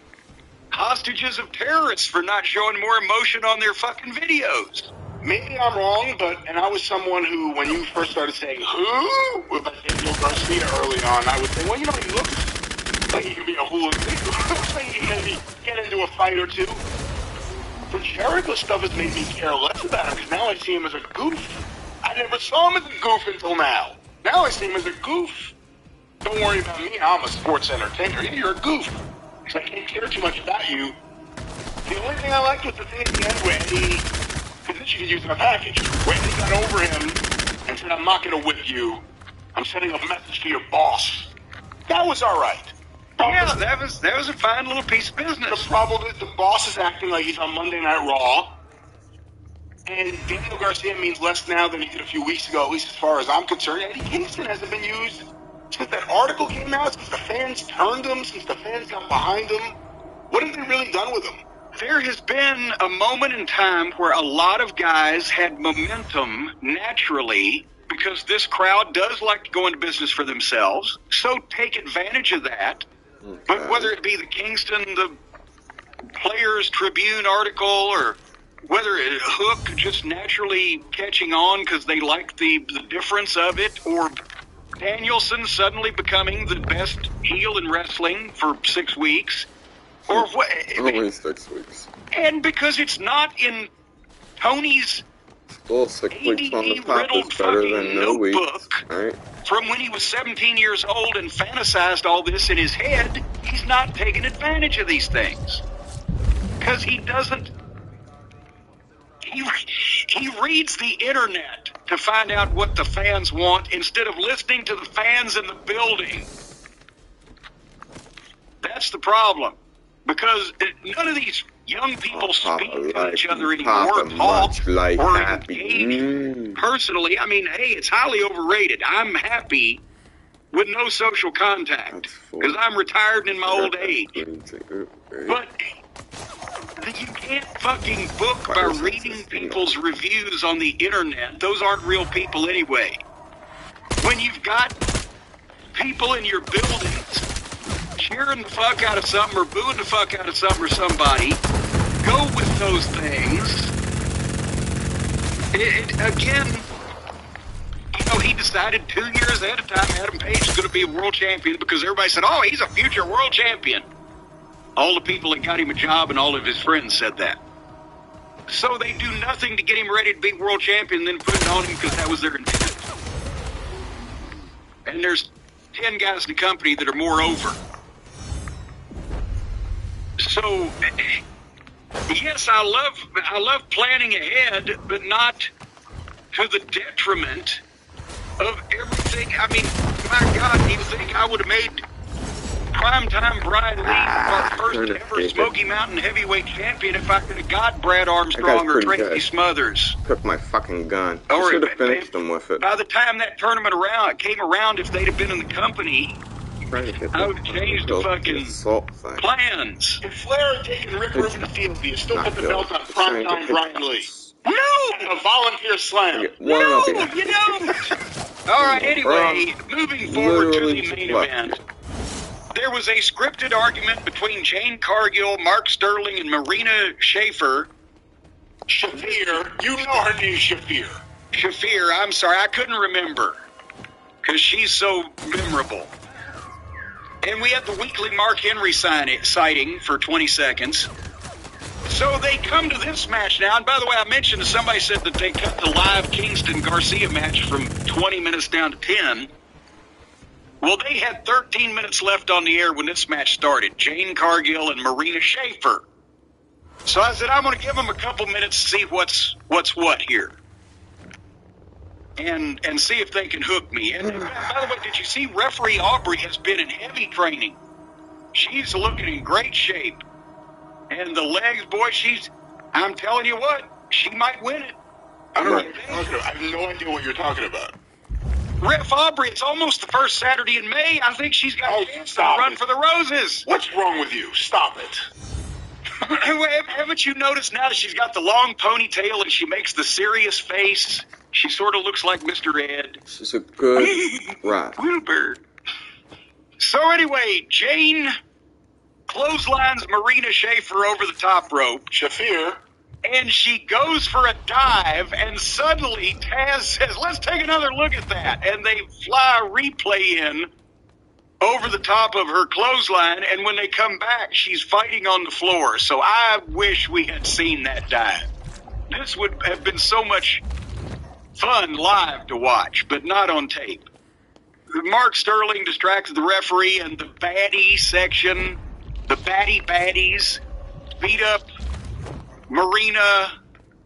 hostages of terrorists for not showing more emotion on their fucking videos? Maybe I'm wrong, and I was someone who, when you first started saying, who? About Daniel Garcia early on, I would say, well, you know, he looks like he could be a hooligan. He looks like he can maybe get into a fight or two. The Jericho stuff has made me care less about him, because now I see him as a goof. I never saw him as a goof until now. Now I see him as a goof. Don't worry about me, I'm a sports entertainer. You're a goof. Because I can't care too much about you. The only thing I liked was the thing at the end where Eddie, because then she could use it in a package, where Eddie got over him and said, I'm not going to whip you. I'm sending a message to your boss. That was all right. Yeah, that was a fine little piece of business. The problem is the boss is acting like he's on Monday Night Raw. And Daniel Garcia means less now than he did a few weeks ago, at least as far as I'm concerned. Eddie Kingston hasn't been used since that article came out, since the fans turned him, since the fans got behind him. What have they really done with him? There has been a moment in time where a lot of guys had momentum naturally because this crowd does like to go into business for themselves. So take advantage of that. Okay. But whether it be the Kingston, the Players Tribune article, or whether it Hook just naturally catching on because they like the difference of it, or Danielson suddenly becoming the best heel in wrestling for 6 weeks, or what? Only 6 weeks. And because it's not in Tony's Still 6 weeks on the top is better than no weeks, right? From when he was 17 years old and fantasized all this in his head, he's not taking advantage of these things. Because he doesn't... He reads the internet to find out what the fans want instead of listening to the fans in the building. That's the problem. Because none of these young people speak to each other anymore, talk, or engage personally. I mean, hey, it's highly overrated. I'm happy with no social contact because I'm retired in my old age. But you can't fucking book by reading people's reviews on the internet. Those aren't real people anyway. When you've got people in your buildings cheering the fuck out of something or booing the fuck out of something or somebody, go with those things. Again, you know, he decided 2 years ahead of time Adam Page is going to be a world champion because everybody said, oh, he's a future world champion. All the people that got him a job and all of his friends said that. So they do nothing to get him ready to be world champion, then put it on him because that was their intent. And there's 10 guys in the company that are more over. So, yes, I love planning ahead, but not to the detriment of everything. I mean, my God, do you think I would have made primetime Brian Lee our first ever Smoky Mountain heavyweight champion if I could have got Brad Armstrong or Tracy Smothers? Took my fucking gun. Or should have finished him with it. By the time that tournament came around, if they'd have been in the company, I would have changed the fucking plans. If Flair had taken Rick Rubin field, he still put the belt on primetime Brian Lee. No! A volunteer slam. No, you don't! All right, anyway, moving forward to the main event. There was a scripted argument between Jane Cargill, Mark Sterling, and Marina Shafir. Shafir. You know her name, Shafir. Shafir, I'm sorry, I couldn't remember. Because she's so memorable. And we had the weekly Mark Henry sighting for 20 seconds. So they come to this match now. And by the way, I mentioned that somebody said that they cut the live Kingston Garcia match from 20 minutes down to 10. Well, they had 13 minutes left on the air when this match started. Jane Cargill and Marina Shafir. So I said, I'm going to give them a couple minutes to see what's what here. And see if they can hook me. And by the way, did you see referee Aubrey has been in heavy training? She's looking in great shape. And the legs, boy, I'm telling you what, she might win it. I don't know. I have no idea what you're talking about. Ref Aubrey, it's almost the first Saturday in May. I think she's got a chance to run for the roses. What's wrong with you? Stop it. Haven't you noticed now that she's got the long ponytail and she makes the serious face? She sort of looks like Mr. Ed. She's a good rat. Wilbur. So anyway, Jane clotheslines Marina Shafir over the top rope. Shafir. And she goes for a dive, and suddenly Taz says, let's take another look at that. And they fly a replay in over the top of her clothesline, and when they come back, she's fighting on the floor. So I wish we had seen that dive. This would have been so much fun live to watch, but not on tape. Mark Sterling distracted the referee, and the baddie section, the baddies, beat up Marina.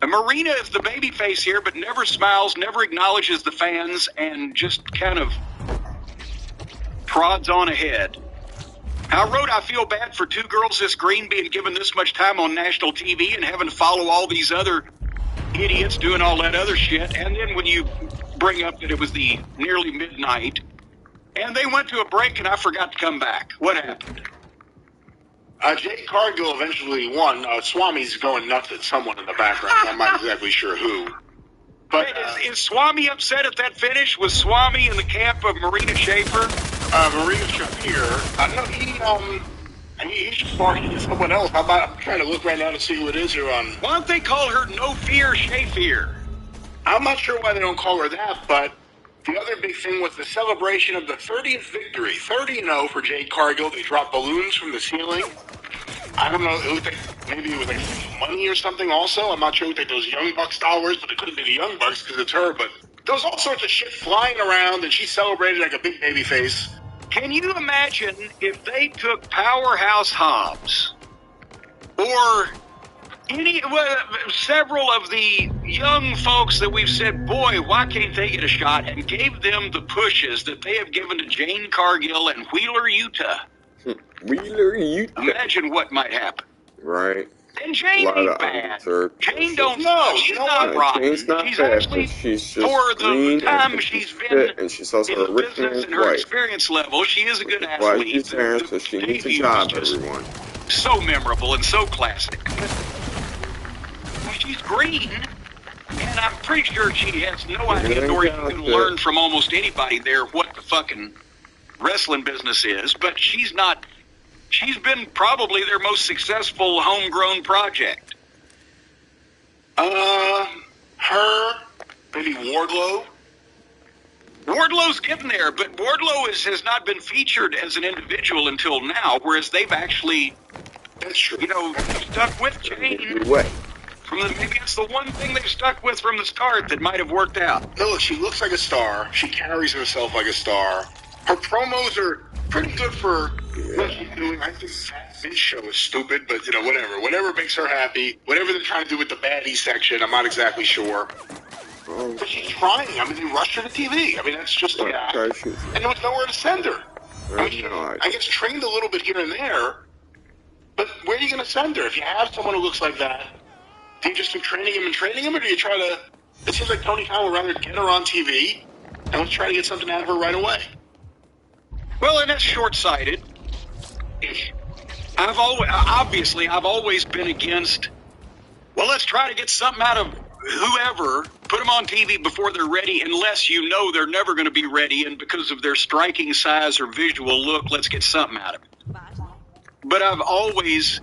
Marina is the babyface here, but never smiles, never acknowledges the fans, and just kind of prods on ahead. I wrote, I feel bad for two girls this green being given this much time on national TV and having to follow all these other idiots doing all that other shit. And then when you bring up that it was the nearly midnight, and they went to a break and I forgot to come back. What happened? Jake Cargill eventually won. Swami's going nuts at someone in the background. I'm not exactly sure who. But is Swami upset at that finish? Was Swami in the camp of Marina Shafir? Marina Shafir. No, he's just barking at someone else. I'm trying to look right now to see who it is here on. Why don't they call her No Fear Shafir? I'm not sure why they don't call her that, but the other big thing was the celebration of the 30th victory. 30-0 for Jade Cargill. They dropped balloons from the ceiling. I don't know, maybe it was like money or something also. I'm not sure it was like those Young Bucks dollars, but it couldn't be the Young Bucks because it's her. But there was all sorts of shit flying around, and she celebrated like a big baby face. Can you imagine if they took Powerhouse Hobbs or several of the young folks that we've said, boy, why can't they get a shot, and gave them the pushes that they have given to Jane Cargill and Wheeler, Utah? Imagine what might happen. Right. And Jane ain't bad. Jane don't know. She's not rotten. Jane's not she's bad, actually, she's just for the time she's been and she's also in a the rich business man's and her wife. experience level, she is a good Why athlete. she's there, so she needs a job, everyone. So memorable and so classic. She's green, and I'm pretty sure she has no idea, nor you can learn from almost anybody there what the fucking wrestling business is, but she's not. She's been probably their most successful homegrown project. Her, maybe Wardlow. Wardlow's getting there, but Wardlow has not been featured as an individual until now, whereas they've actually, That's true. stuck with Jane. Way. Maybe it's the one thing they've stuck with from the start that might have worked out. No, look, she looks like a star. She carries herself like a star. Her promos are pretty good for what she's doing. I think this show is stupid, but whatever. Whatever makes her happy. Whatever they're trying to do with the baddie section, I'm not exactly sure. But she's trying. I mean, they rushed her to TV. I mean, that's just the act. And there was nowhere to send her. I mean, I guess trained a little bit here and there, but where are you going to send her? If you have someone who looks like that, do you just keep training him, or do you try to... It seems like Tony Khan would rather get her on TV, and let's try to get something out of her right away. Well, and that's short-sighted. I've always been against, well, let's try to get something out of whoever, put them on TV before they're ready, unless they're never going to be ready, and because of their striking size or visual look, let's get something out of it. But I've always,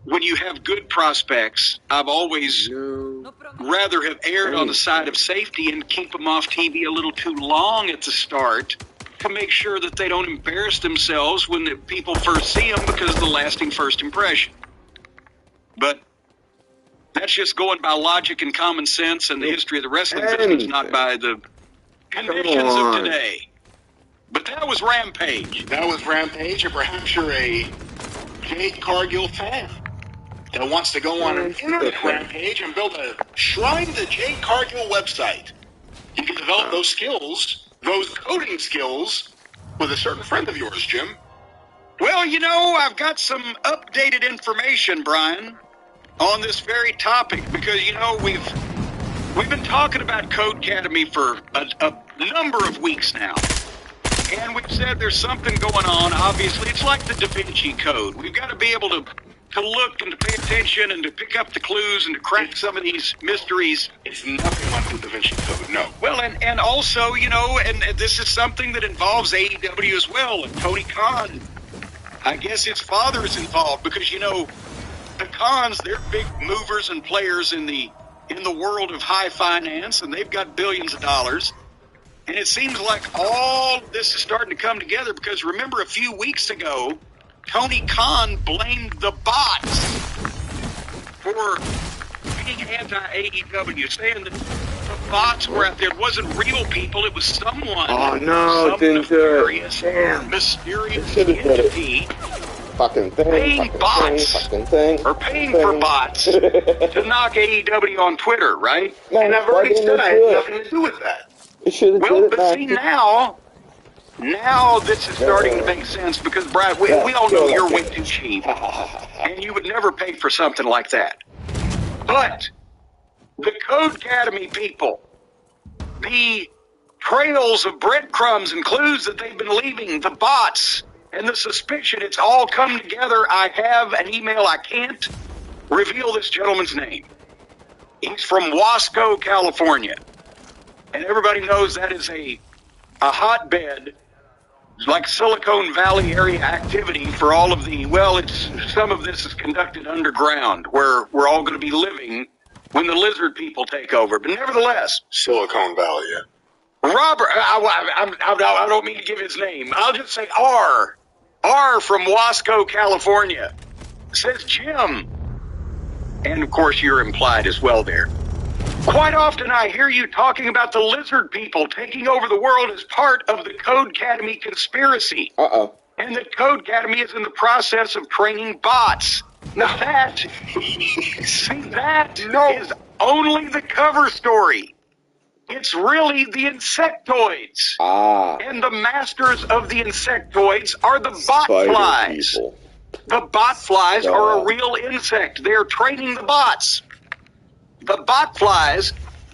when you have good prospects, I've always rather have erred on the side of safety and keep them off TV a little too long at the start to make sure that they don't embarrass themselves when the people first see them because of the lasting first impression. But that's just going by logic and common sense and the history of the wrestling business, not by the conditions of today. But that was Rampage. That was Rampage, and perhaps you're a Jade Cargill fan that wants to go on an internet rampage and build a Shrine to Jade Cargill website. You can develop those skills, those coding skills, with a certain friend of yours, Jim. Well, I've got some updated information, Brian, on this very topic, because, we've been talking about Code Academy for a number of weeks now. And we've said there's something going on. Obviously, it's like the Da Vinci Code. We've got to be able to look and to pay attention and to pick up the clues and to crack some of these mysteries. It's nothing like the Da Vinci Code, no. Well, and also, and this is something that involves AEW as well. And Tony Khan, I guess his father is involved because, the Khans, they're big movers and players in the world of high finance, and they've got billions of dollars. And it seems like all this is starting to come together because remember a few weeks ago, Tony Khan blamed the bots for being anti-AEW, saying that the bots were out there. It wasn't real people, it was someone. Oh no, some didn't do it. nefarious, mysterious entity paying bots or paying for bots to knock AEW on Twitter, right? And I've already said I had nothing to do with that. Well, but see, now this is starting to make sense because, Brad, we all know you're way too cheap, and you would never pay for something like that. But the Code Academy people, the trails of breadcrumbs and clues that they've been leaving, the bots and the suspicion, it's all come together. I have an email. I can't reveal this gentleman's name. He's from Wasco, California. And everybody knows that is a hotbed, like Silicon Valley area activity for all of some of this is conducted underground, where we're all going to be living when the lizard people take over. But nevertheless, Silicon Valley, yeah. Robert, I don't mean to give his name. I'll just say R from Wasco, California, says Jim. And of course, you're implied as well there. Quite often I hear you talking about the lizard people taking over the world as part of the Code Academy conspiracy. And the Code Academy is in the process of training bots. Now that is only the cover story. It's really the insectoids. And the masters of the insectoids are the bot flies. People. The bot flies are a real insect. They're training the bots. The bot flies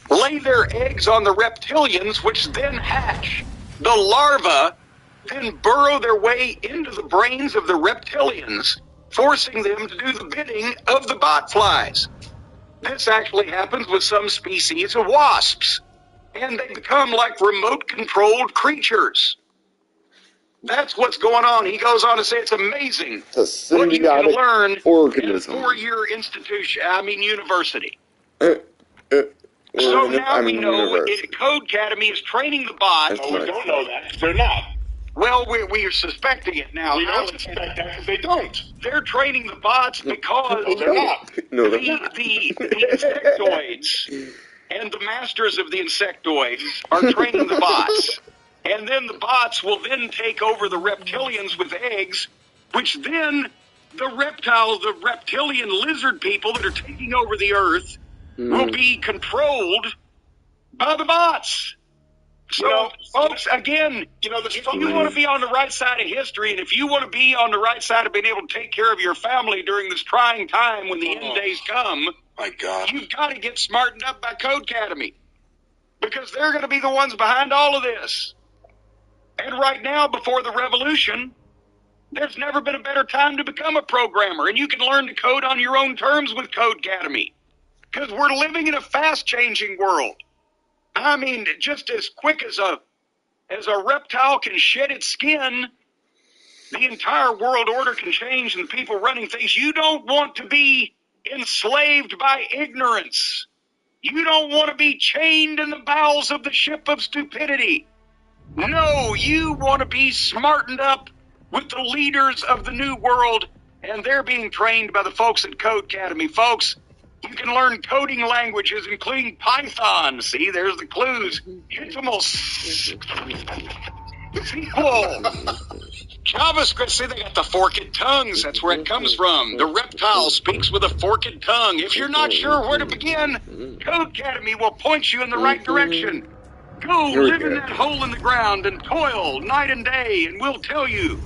lay their eggs on the reptilians, which then hatch. The larvae then burrow their way into the brains of the reptilians, forcing them to do the bidding of the bot flies. This actually happens with some species of wasps, and they become like remote-controlled creatures. That's what's going on. He goes on to say it's amazing what you can learn in a 4-year university. So now we know Code Academy is training the bots. No, we don't know that. They're not. Well, we are suspecting it now. We don't suspect that because they don't. They're training the bots because No, they're not. No, they're not. the insectoids and the masters of the insectoids are training the bots. And then the bots will then take over the reptilians with eggs, which then the reptilian lizard people that are taking over the earth will be controlled by the bots. So, folks, again, if you want to be on the right side of history, and if you want to be on the right side of being able to take care of your family during this trying time when the end days come, my God, you've got to get smartened up by Code Academy, because they're going to be the ones behind all of this. And right now, before the revolution, there's never been a better time to become a programmer, and you can learn to code on your own terms with Code Academy, because we're living in a fast-changing world. I mean, just as quick as a reptile can shed its skin, the entire world order can change and the people running things. You don't want to be enslaved by ignorance. You don't want to be chained in the bowels of the ship of stupidity. No, you want to be smartened up with the leaders of the new world, and they're being trained by the folks at Code Academy. Folks, you can learn coding languages, including Python. See, there's the clues. Intimal SQL. JavaScript. See, they got the forked tongues. That's where it comes from. The reptile speaks with a forked tongue. If you're not sure where to begin, Code Academy will point you in the right direction. Go live in that hole in the ground and toil night and day, and we'll tell you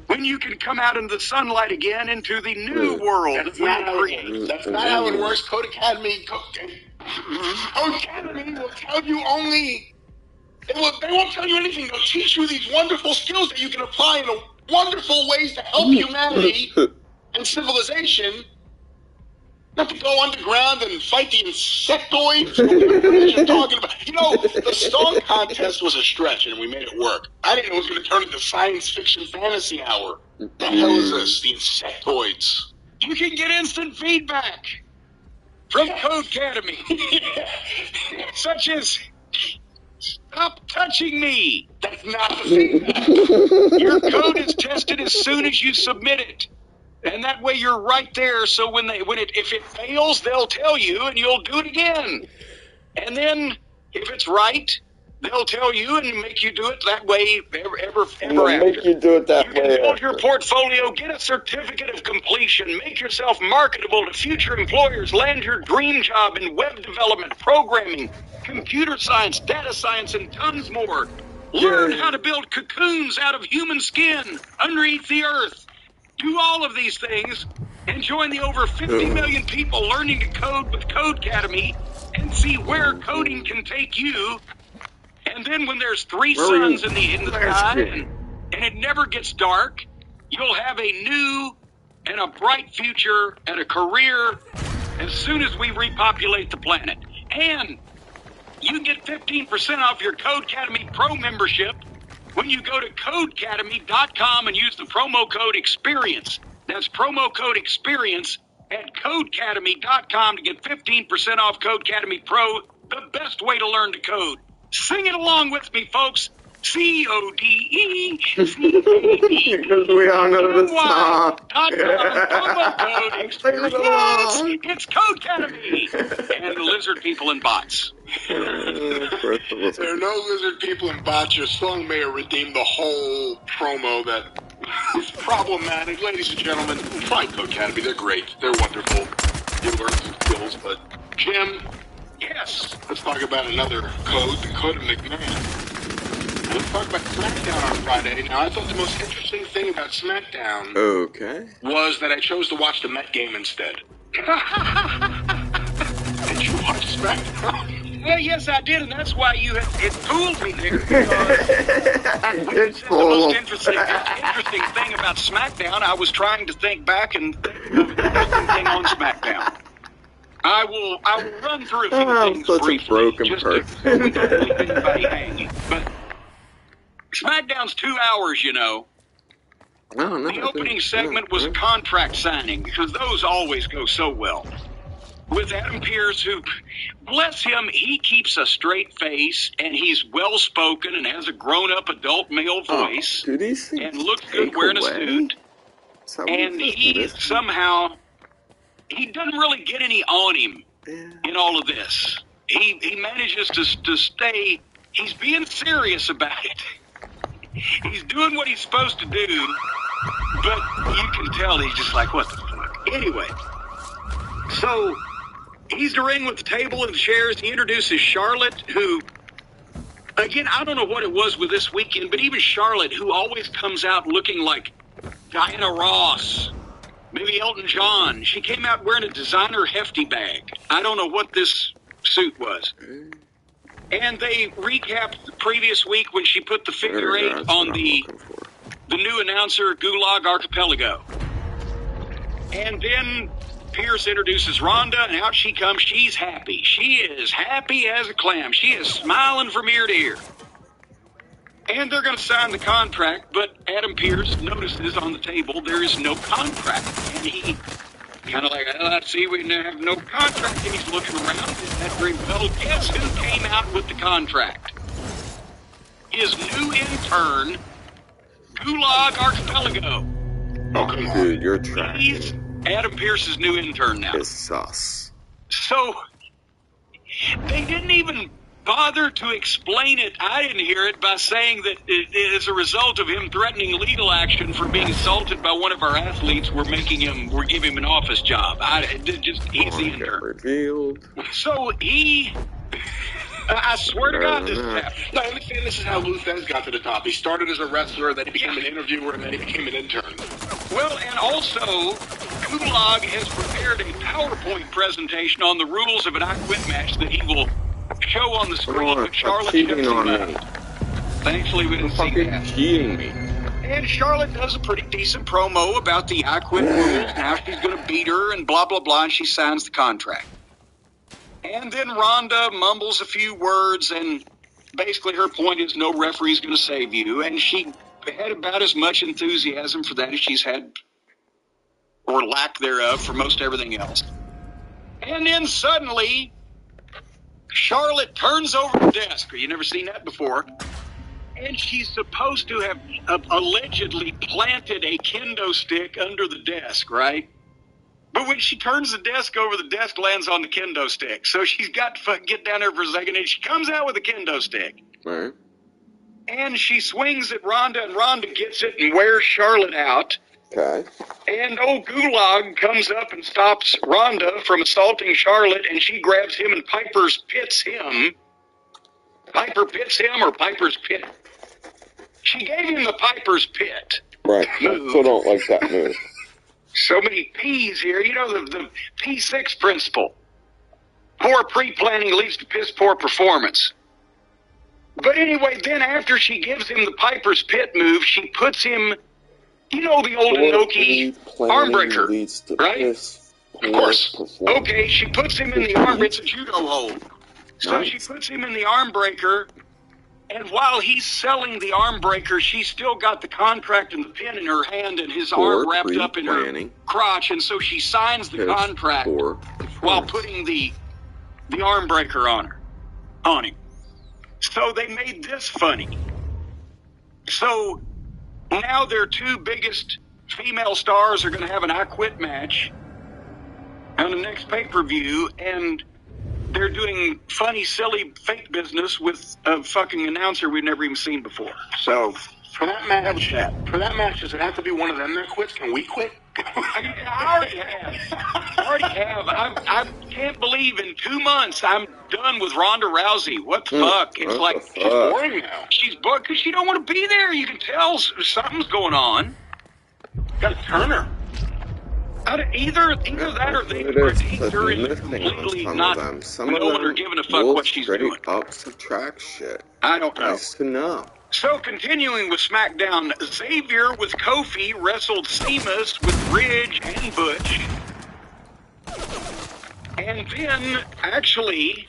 when you can come out into the sunlight again into the new world that we'll create. That's not how it works. Code Academy will tell you only... They won't tell you anything. They'll teach you these wonderful skills that you can apply in wonderful ways to help humanity and civilization. Not to go underground and fight the insectoids. What you're talking about. The song contest was a stretch, and we made it work. I didn't know it was going to turn into science fiction fantasy hour. What the hell is this? The insectoids. You can get instant feedback from Code Academy, such as "Stop touching me." That's not the feedback. Your code is tested as soon as you submit it. And that way you're right there, so if it fails, they'll tell you, and you'll do it again. And then, if it's right, they'll tell you and make you do it that way ever after. Make you do it that way. You can build your portfolio, get a certificate of completion, make yourself marketable to future employers, land your dream job in web development, programming, computer science, data science, and tons more. Learn how to build cocoons out of human skin underneath the earth. Do all of these things and join the over 50 million people learning to code with Code Academy and see where coding can take you. And then when there's three suns in the sky and it never gets dark, you'll have a new and a bright future and a career as soon as we repopulate the planet. And you can get 15% off your Code Academy Pro membership when you go to codeacademy.com and use the promo code EXPERIENCE. That's promo code EXPERIENCE at codeacademy.com to get 15% off Code Academy Pro, the best way to learn to code. Sing it along with me, folks. CODE. Because we all know the song. Promo code EXPERIENCE. It's Code Academy. And the lizard people and bots. There are no lizard people and bots. Your song may have redeemed the whole promo that is problematic. Ladies and gentlemen, try Code Academy. They're great. They're wonderful. You learn some skills, but Jim, yes, let's talk about another code, the Code of McMahon. Let's talk about SmackDown on Friday. Now, I thought the most interesting thing about SmackDown was that I chose to watch the Met game instead. Did you watch SmackDown? Well, yes, I did, and that's why it fooled me there. Because the most interesting thing about SmackDown, I was trying to think back and think of the interesting thing on SmackDown. I will run through a few things briefly, a broken just person. so we don't leave anybody hanging. But SmackDown's 2 hours, The opening segment was a contract signing, because those always go so well. with Adam Pearce, who, bless him, he keeps a straight face, and he's well-spoken and has a grown-up adult male voice, Dude, these things and looks good wearing a suit. And he somehow, he doesn't really get any on him in all of this. He manages to stay, he's being serious about it. He's doing what he's supposed to do, but you can tell he's just like, what the fuck? Anyway, so he's the ring with the table and the chairs. He introduces Charlotte, who, again, I don't know what it was with this weekend, but even Charlotte, who always comes out looking like Diana Ross, maybe Elton John. She came out wearing a designer hefty bag. I don't know what this suit was. And they recapped the previous week when she put the figure 8 on the new announcer, Gulag Archipelago. And then Pearce introduces Rhonda, and out she comes. She's happy. She is happy as a clam. She is smiling from ear to ear. And they're going to sign the contract, but Adam Pearce notices on the table there is no contract. And he kind of like, I see we have no contract. And he's looking around. That very well, guess who came out with the contract? His new intern, Gulag Archipelago. Okay, dude, you're trying. He's Adam Pearce's new intern now. It's sus. So, they didn't even bother to explain it. I didn't hear it by saying that as a result of him threatening legal action for being assaulted by one of our athletes, we're giving him an office job. He's the intern. Revealed. So I swear to God, this is happening. No, I understand this is how Lou Thesz got to the top. He started as a wrestler, then he became an interviewer, and then he became an intern. Well, and also, Gulag has prepared a PowerPoint presentation on the rules of an I Quit match that he will show on the screen with Charlotte cheating on me. Thankfully, we didn't see that. Cheating me. And Charlotte does a pretty decent promo about the I Quit rules. Now she's going to beat her and blah, blah, blah, and she signs the contract. And then Rhonda mumbles a few words, and basically her point is no referee's going to save you. And she had about as much enthusiasm for that as she's had, or lack thereof, for most everything else. And then suddenly, Charlotte turns over the desk. You never seen that before. And she's supposed to have allegedly planted a kendo stick under the desk, right? But when she turns the desk over, the desk lands on the kendo stick. So she's got to get down there for a second, and she comes out with a kendo stick. Right. And she swings at Rhonda, and Rhonda gets it and wears Charlotte out. Okay. And old Gulag comes up and stops Rhonda from assaulting Charlotte, and she grabs him and Piper's pits him. Piper pits him, or Piper's pit? She gave him the Piper's pit. Right. I still don't like that move. So many P's here. You know, the P6 principle. Poor pre-planning leads to piss-poor performance. But anyway, then after she gives him the Piper's pit move, she puts him, you know, the old Inoki arm breaker, right? Of course. Okay, she puts him in the arm, it's a judo hold. So she puts him in the arm breaker, and while he's selling the arm breaker, she's still got the contract and the pin in her hand and his arm wrapped up in her crotch, and so she signs the contract while putting the arm breaker on him. So they made this funny. So now their two biggest female stars are going to have an I Quit match on the next pay-per-view, and they're doing funny, silly, fake business with a fucking announcer we've never even seen before. So for that match, does it have to be one of them that quits? Can we quit? I already have. I can't believe in 2 months I'm done with Ronda Rousey. What the fuck? It's like she's boring now. She's bored because she don't want to be there. You can tell something's going on. Got to turn her. Either that or they are completely not knowing or giving a fuck what she's doing. Up subtract shit. I don't know. Nice to know. So continuing with SmackDown, Xavier with Kofi wrestled Sheamus with Ridge and Butch. And then, actually,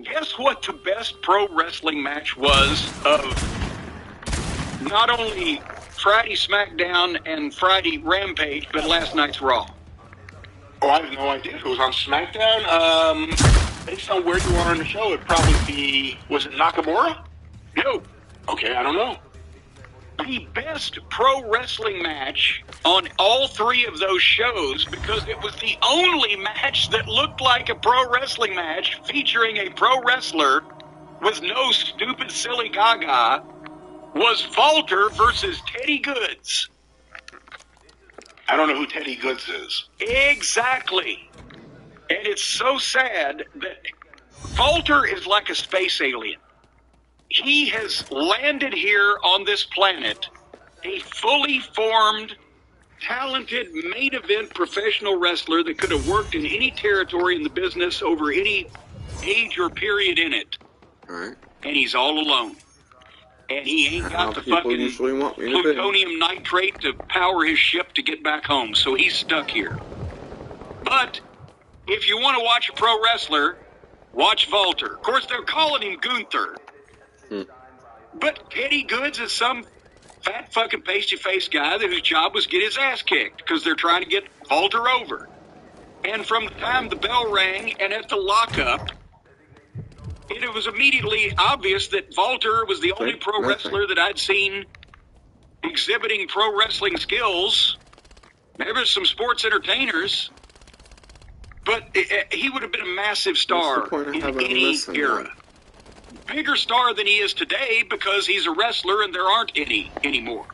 guess what the best pro wrestling match was of not only Friday SmackDown and Friday Rampage, but last night's Raw? Oh, I have no idea if it was on SmackDown. Based on where you are in the show, it'd probably be, was it Nakamura? No. Okay, I don't know. The best pro wrestling match on all three of those shows, because it was the only match that looked like a pro wrestling match featuring a pro wrestler with no stupid, silly gaga, was Walter versus Teddy Goods. I don't know who Teddy Goods is. Exactly. And it's so sad that Walter is like a space alien. He has landed here on this planet, a fully formed, talented, main event professional wrestler that could have worked in any territory in the business over any age or period in it. Alright. And he's all alone. And he ain't got the fucking plutonium nitrate to power his ship to get back home, so he's stuck here. But if you want to watch a pro wrestler, watch Walter. Of course, they're calling him Gunther. But Teddy Goods is some fat fucking pasty-faced guy whose job was get his ass kicked because they're trying to get Walter over. And from the time the bell rang and at the lockup, it was immediately obvious that Walter was the only pro wrestler that I'd seen exhibiting pro wrestling skills. Maybe there's some sports entertainers, but he would have been a massive star in any era. Bigger star than he is today because he's a wrestler and there aren't any anymore.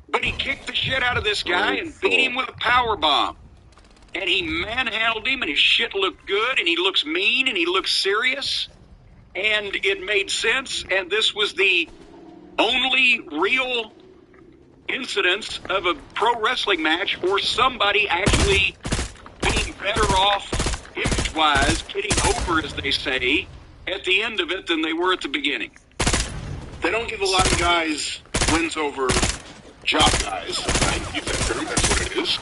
But he kicked the shit out of this guy and beat him with a power bomb. And he manhandled him and his shit looked good and he looks mean and he looks serious. And it made sense, and this was the only real incidence of a pro wrestling match or somebody actually being better off image-wise, getting over, as they say, at the end of it than they were at the beginning. They don't give a lot of guys wins over job guys. I use that term, that's what it is.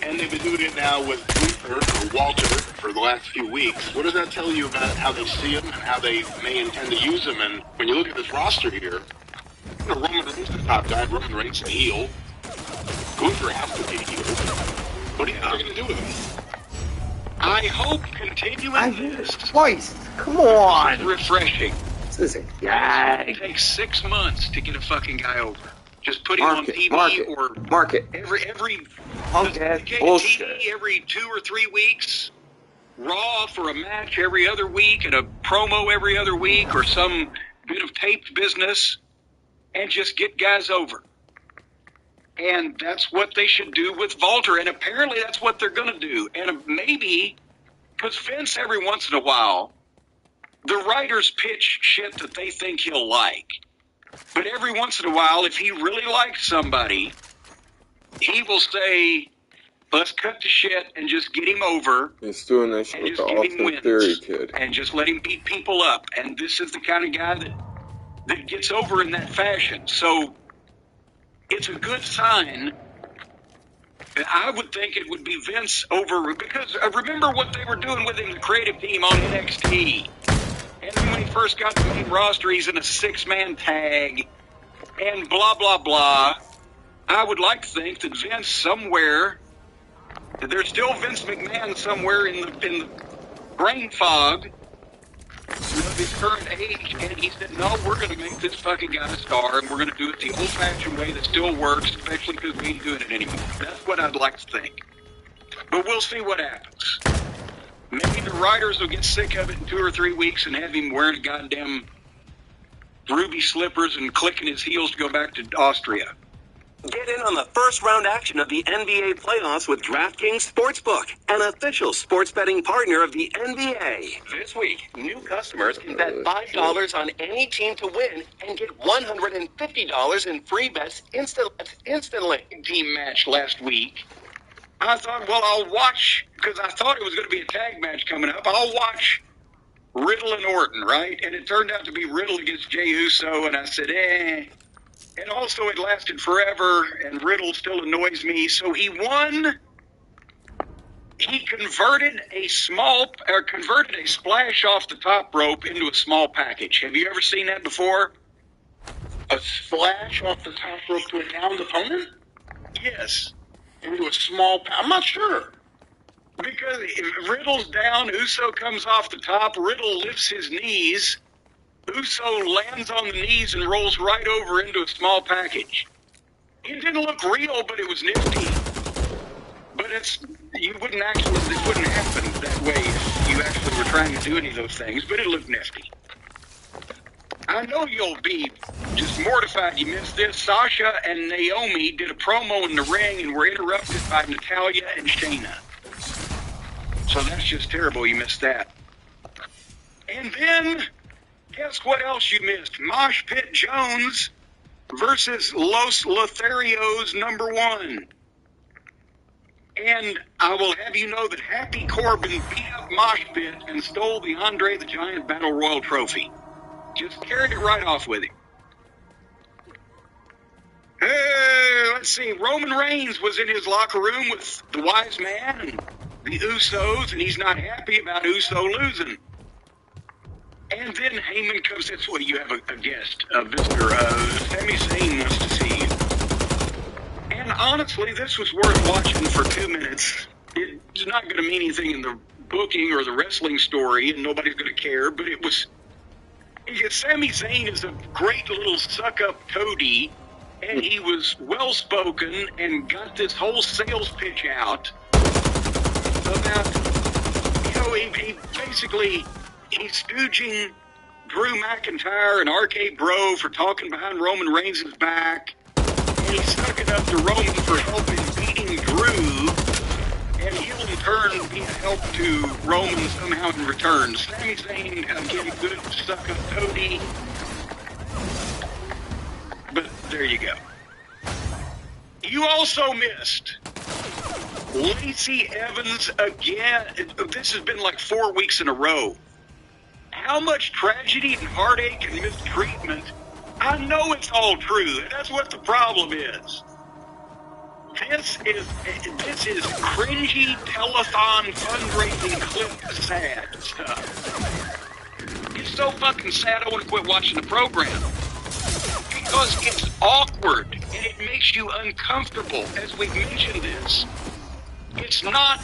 And they've been doing it now with Gunther or Walter for the last few weeks. What does that tell you about how they see him and how they may intend to use him? And when you look at this roster here, Roman Reigns is the top guy. Roman Reigns is a heel. Gunther has to be a heel. What are you going to do with him? I hope continuing this Twice. Come on. is refreshing. This is a It gag. takes 6 months to get a fucking guy over. Just put him on TV or every punk ass TV bullshit. every 2 or 3 weeks, Raw for a match every other week, and a promo every other week, or some bit of taped business, and just get guys over. And that's what they should do with Walter, and apparently that's what they're going to do. And maybe, because Vince every once in a while, the writers pitch shit that they think he'll like. But every once in a while, if he really likes somebody, he will say, let's cut the shit and just get him over. He's doing this and with just the give him Austin wins. Theory kid. And just let him beat people up. And this is the kind of guy that gets over in that fashion. So it's a good sign. I would think it would be Vince over, because remember what they were doing with him, the creative team on NXT. And then when he first got to the main roster, he's in a 6-man tag, and blah, blah, blah. I would like to think that Vince somewhere, there's still Vince McMahon somewhere in the brain fog of his current age, and he said, no, we're going to make this fucking guy a star, and we're going to do it the old-fashioned way that still works, especially because we ain't doing it anymore. That's what I'd like to think. But we'll see what happens. Maybe the writers will get sick of it in 2 or 3 weeks and have him wearing goddamn ruby slippers and clicking his heels to go back to Austria. Get in on the first round action of the NBA playoffs with DraftKings Sportsbook, an official sports betting partner of the NBA. This week, new customers can bet $5 on any team to win and get $150 in free bets instantly. Team match last week. I thought, well, I'll watch, because I thought it was going to be a tag match coming up. I'll watch Riddle and Orton, right? And it turned out to be Riddle against Jey Uso, and I said, And also it lasted forever, and Riddle still annoys me. So he won. He converted a splash off the top rope into a small package. Have you ever seen that before? A splash off the top rope to a downed opponent? Yes. Into a small... I'm not sure. Because if Riddle's down, Uso comes off the top, Riddle lifts his knees, Uso lands on the knees and rolls right over into a small package. It didn't look real, but it was nifty. But this wouldn't happen that way if you actually were trying to do any of those things, but it looked nifty. I know you'll be just mortified you missed this. Sasha and Naomi did a promo in the ring and were interrupted by Natalya and Shayna. So that's just terrible you missed that. And then, guess what else you missed? Mosh Pit Jones versus Los Lotharios #1. And I will have you know that Happy Corbin beat up Mosh Pit and stole the Andre the Giant Battle Royal trophy. Just carried it right off with him. Let's see. Roman Reigns was in his locker room with the Wise Man and the Usos, and he's not happy about Uso losing. And then Heyman comes in. Well, you have a guest, Mr. Sami Zayn wants to see you. And honestly, this was worth watching for 2 minutes. It's not going to mean anything in the booking or the wrestling story, and nobody's going to care, but it was... Sami Zayn is a great little suck-up toady, and he was well-spoken and got this whole sales pitch out about, he basically, he's stooging Drew McIntyre and RK Bro for talking behind Roman Reigns' back, and he stuck it up to Roman for helping beating Drew, and he'll in turn be a help to Roman somehow in return. Sami Zayn, again, good stuck-up toady. But there you go. You also missed Lacey Evans again. This has been like 4 weeks in a row. How much tragedy and heartache and mistreatment? I know it's all true. That's what the problem is. This is cringy telethon fundraising clip sad stuff. It's so fucking sad I want to quit watching the program. Because it's awkward and it makes you uncomfortable, as we've mentioned this. It's not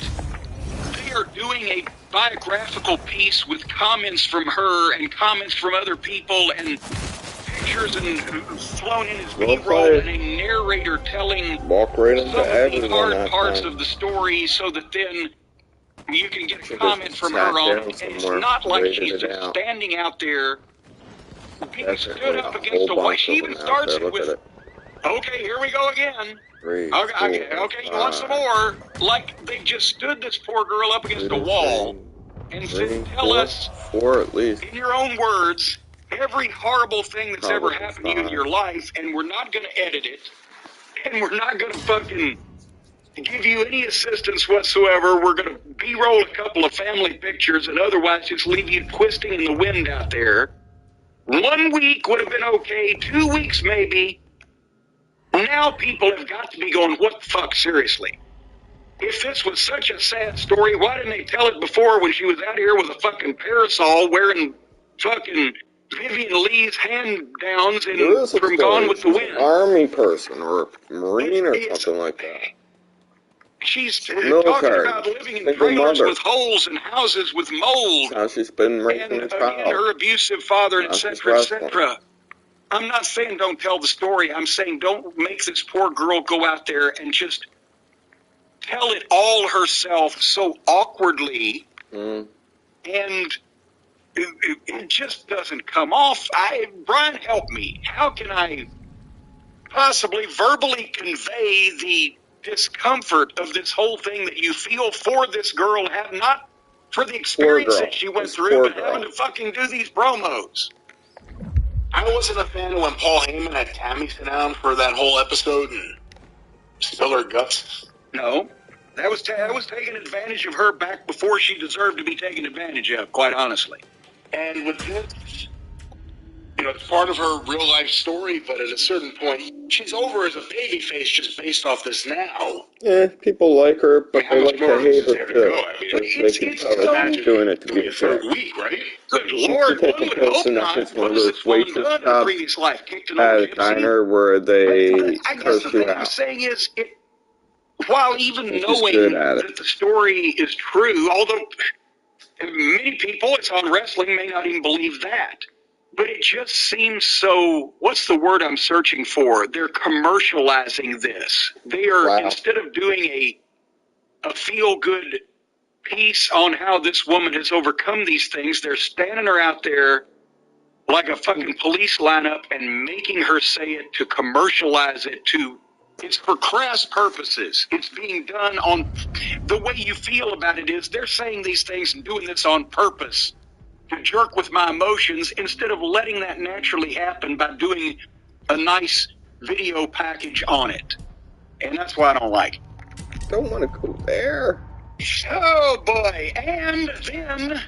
they are doing a biographical piece with comments from her and comments from other people and pictures and thrown in as B-roll and a narrator telling some of the hard parts of the story so that then you can get a comment from her on it. And it's not like she's just standing out there being stood up against a wall. She even starts it with, okay, here we go again. Okay, you want some more? Like, they just stood this poor girl up against a wall and said, tell us, in your own words, every horrible thing that's ever happened to you in your life, and we're not going to edit it, and we're not going to fucking give you any assistance whatsoever. We're going to B-roll a couple of family pictures and otherwise just leave you twisting in the wind out there. 1 week would have been okay, 2 weeks maybe. Now people have got to be going, what the fuck, seriously? If this was such a sad story, why didn't they tell it before when she was out here with a fucking parasol wearing fucking Vivian Lee's hand-downs from Gone with the Wind? Army person or Marine or something like that. She's talking about living in trailers with holes and houses with mold. How she's been raising a child. And her abusive father, etc., etc. I'm not saying don't tell the story. I'm saying don't make this poor girl go out there and just tell it all herself so awkwardly. And it just doesn't come off. Brian, help me. How can I possibly verbally convey the discomfort of this whole thing that you feel for this girl, not for the experience that she went through, but having to fucking do these promos? I wasn't a fan of when Paul Heyman had Tammy sit down for that whole episode and spill her guts. No, that was taking advantage of her back before she deserved to be taken advantage of, quite honestly. And with this, it's part of her real life story, but at a certain point, she's over as a babyface just based off this now. Yeah, people like her, but they like to hate her too. It's doing it to be a third week, right? Good Lord, one would hope not. What has this woman done in her previous life? Kicked an old gypsy? Diner where they I guess the thing I'm saying is, while even He's knowing good at it. that the story is true, although many people, it's on wrestling, may not even believe that. But it just seems so, what's the word I'm searching for? They're commercializing this. They are, Wow. instead of doing a feel-good piece on how this woman has overcome these things, they're standing her out there like a fucking police lineup and making her say it to commercialize it to, it's for crass purposes. It's being done on, the way you feel about it is they're saying these things and doing this on purpose to jerk with my emotions instead of letting that naturally happen by doing a nice video package on it. And that's why I don't like it. Don't want to go there. Oh boy, and then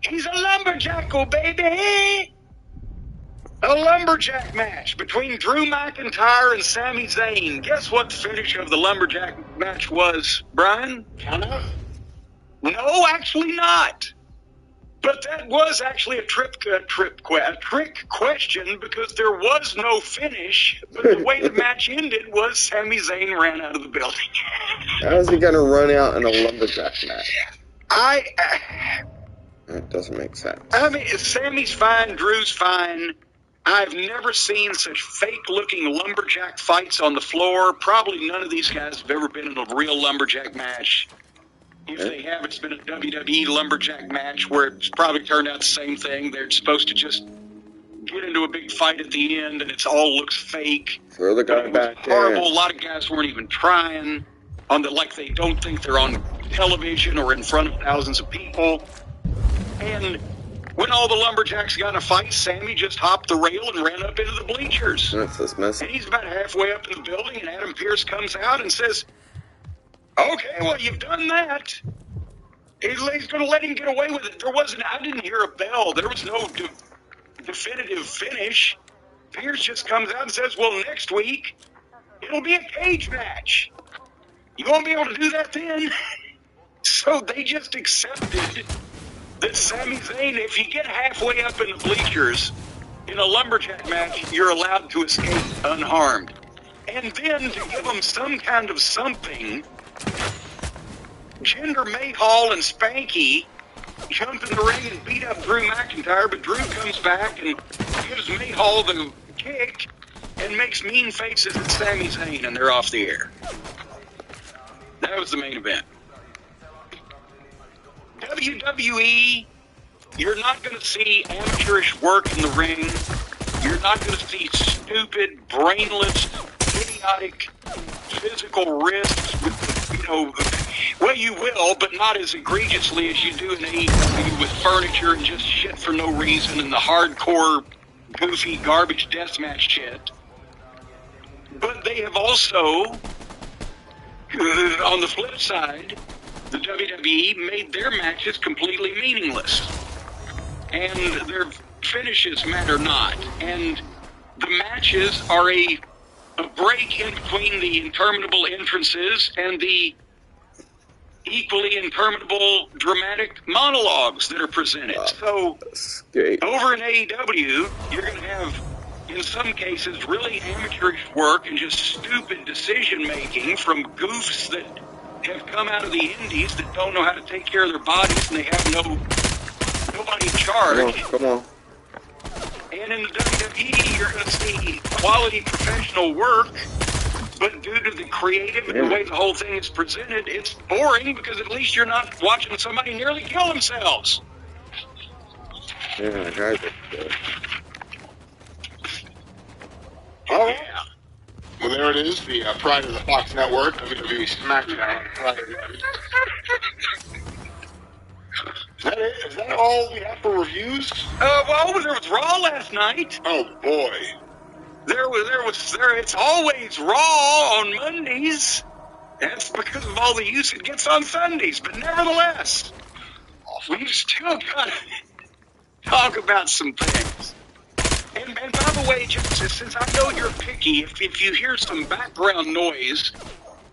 he's a lumberjack, oh baby! A lumberjack match between Drew McIntyre and Sami Zayn. Guess what the finish of the lumberjack match was, Brian? Count out? No, actually not. But that was actually a trick question because there was no finish. But the way the match ended was Sami Zayn ran out of the building. How is he going to run out in a lumberjack match? That doesn't make sense. I mean, Sammy's fine, Drew's fine. I've never seen such fake-looking lumberjack fights on the floor. Probably none of these guys have ever been in a real lumberjack match. If they have, it's been a WWE lumberjack match where it's probably turned out the same thing. They're supposed to just get into a big fight at the end, and it all looks fake. Throw the guy It was back horrible. there. A lot of guys weren't even trying. Like they don't think they're on television or in front of thousands of people. And when all the lumberjacks got in a fight, Sammy just hopped the rail and ran up into the bleachers. That's this mess. And he's about halfway up in the building, and Adam Pearce comes out and says, okay, well, you've done that. He's going to let him get away with it. I didn't hear a bell. There was no definitive finish. Pearce just comes out and says, well, next week, it'll be a cage match. You won't be able to do that then? So they just accepted that Sami Zayn, if you get halfway up in the bleachers in a lumberjack match, you're allowed to escape unharmed. And then to give them some kind of something, Jinder Mahal and Spanky jump in the ring and beat up Drew McIntyre, but Drew comes back and gives Mahal the kick and makes mean faces at Sami Zayn, and they're off the air. That was the main event. WWE, you're not going to see amateurish work in the ring. You're not going to see stupid, brainless, idiotic physical risks with, well, you will, but not as egregiously as you do in AEW with furniture and just shit for no reason and the hardcore, goofy, garbage deathmatch shit. But they have also, on the flip side, the WWE made their matches completely meaningless. And their finishes matter not. And the matches are a break in between the interminable entrances and the equally interminable dramatic monologues that are presented. So, over in AEW, you're going to have, in some cases, really amateurish work and just stupid decision-making from goofs that have come out of the indies that don't know how to take care of their bodies and they have nobody in charge. Come on. And in the WWE, you're going to see quality professional work, but due to the creative and the way the whole thing is presented, it's boring because at least you're not watching somebody nearly kill themselves. Yeah, guys are good. All right. Yeah. Well, there it is, the pride of the Fox Network, WWE SmackDown. Is that it? Is that all we have for reviews? Well, there was Raw last night. Oh boy. It's always Raw on Mondays. That's because of all the use it gets on Sundays. But nevertheless, we've still got to talk about some things. And by the way, just since I know you're picky, if you hear some background noise,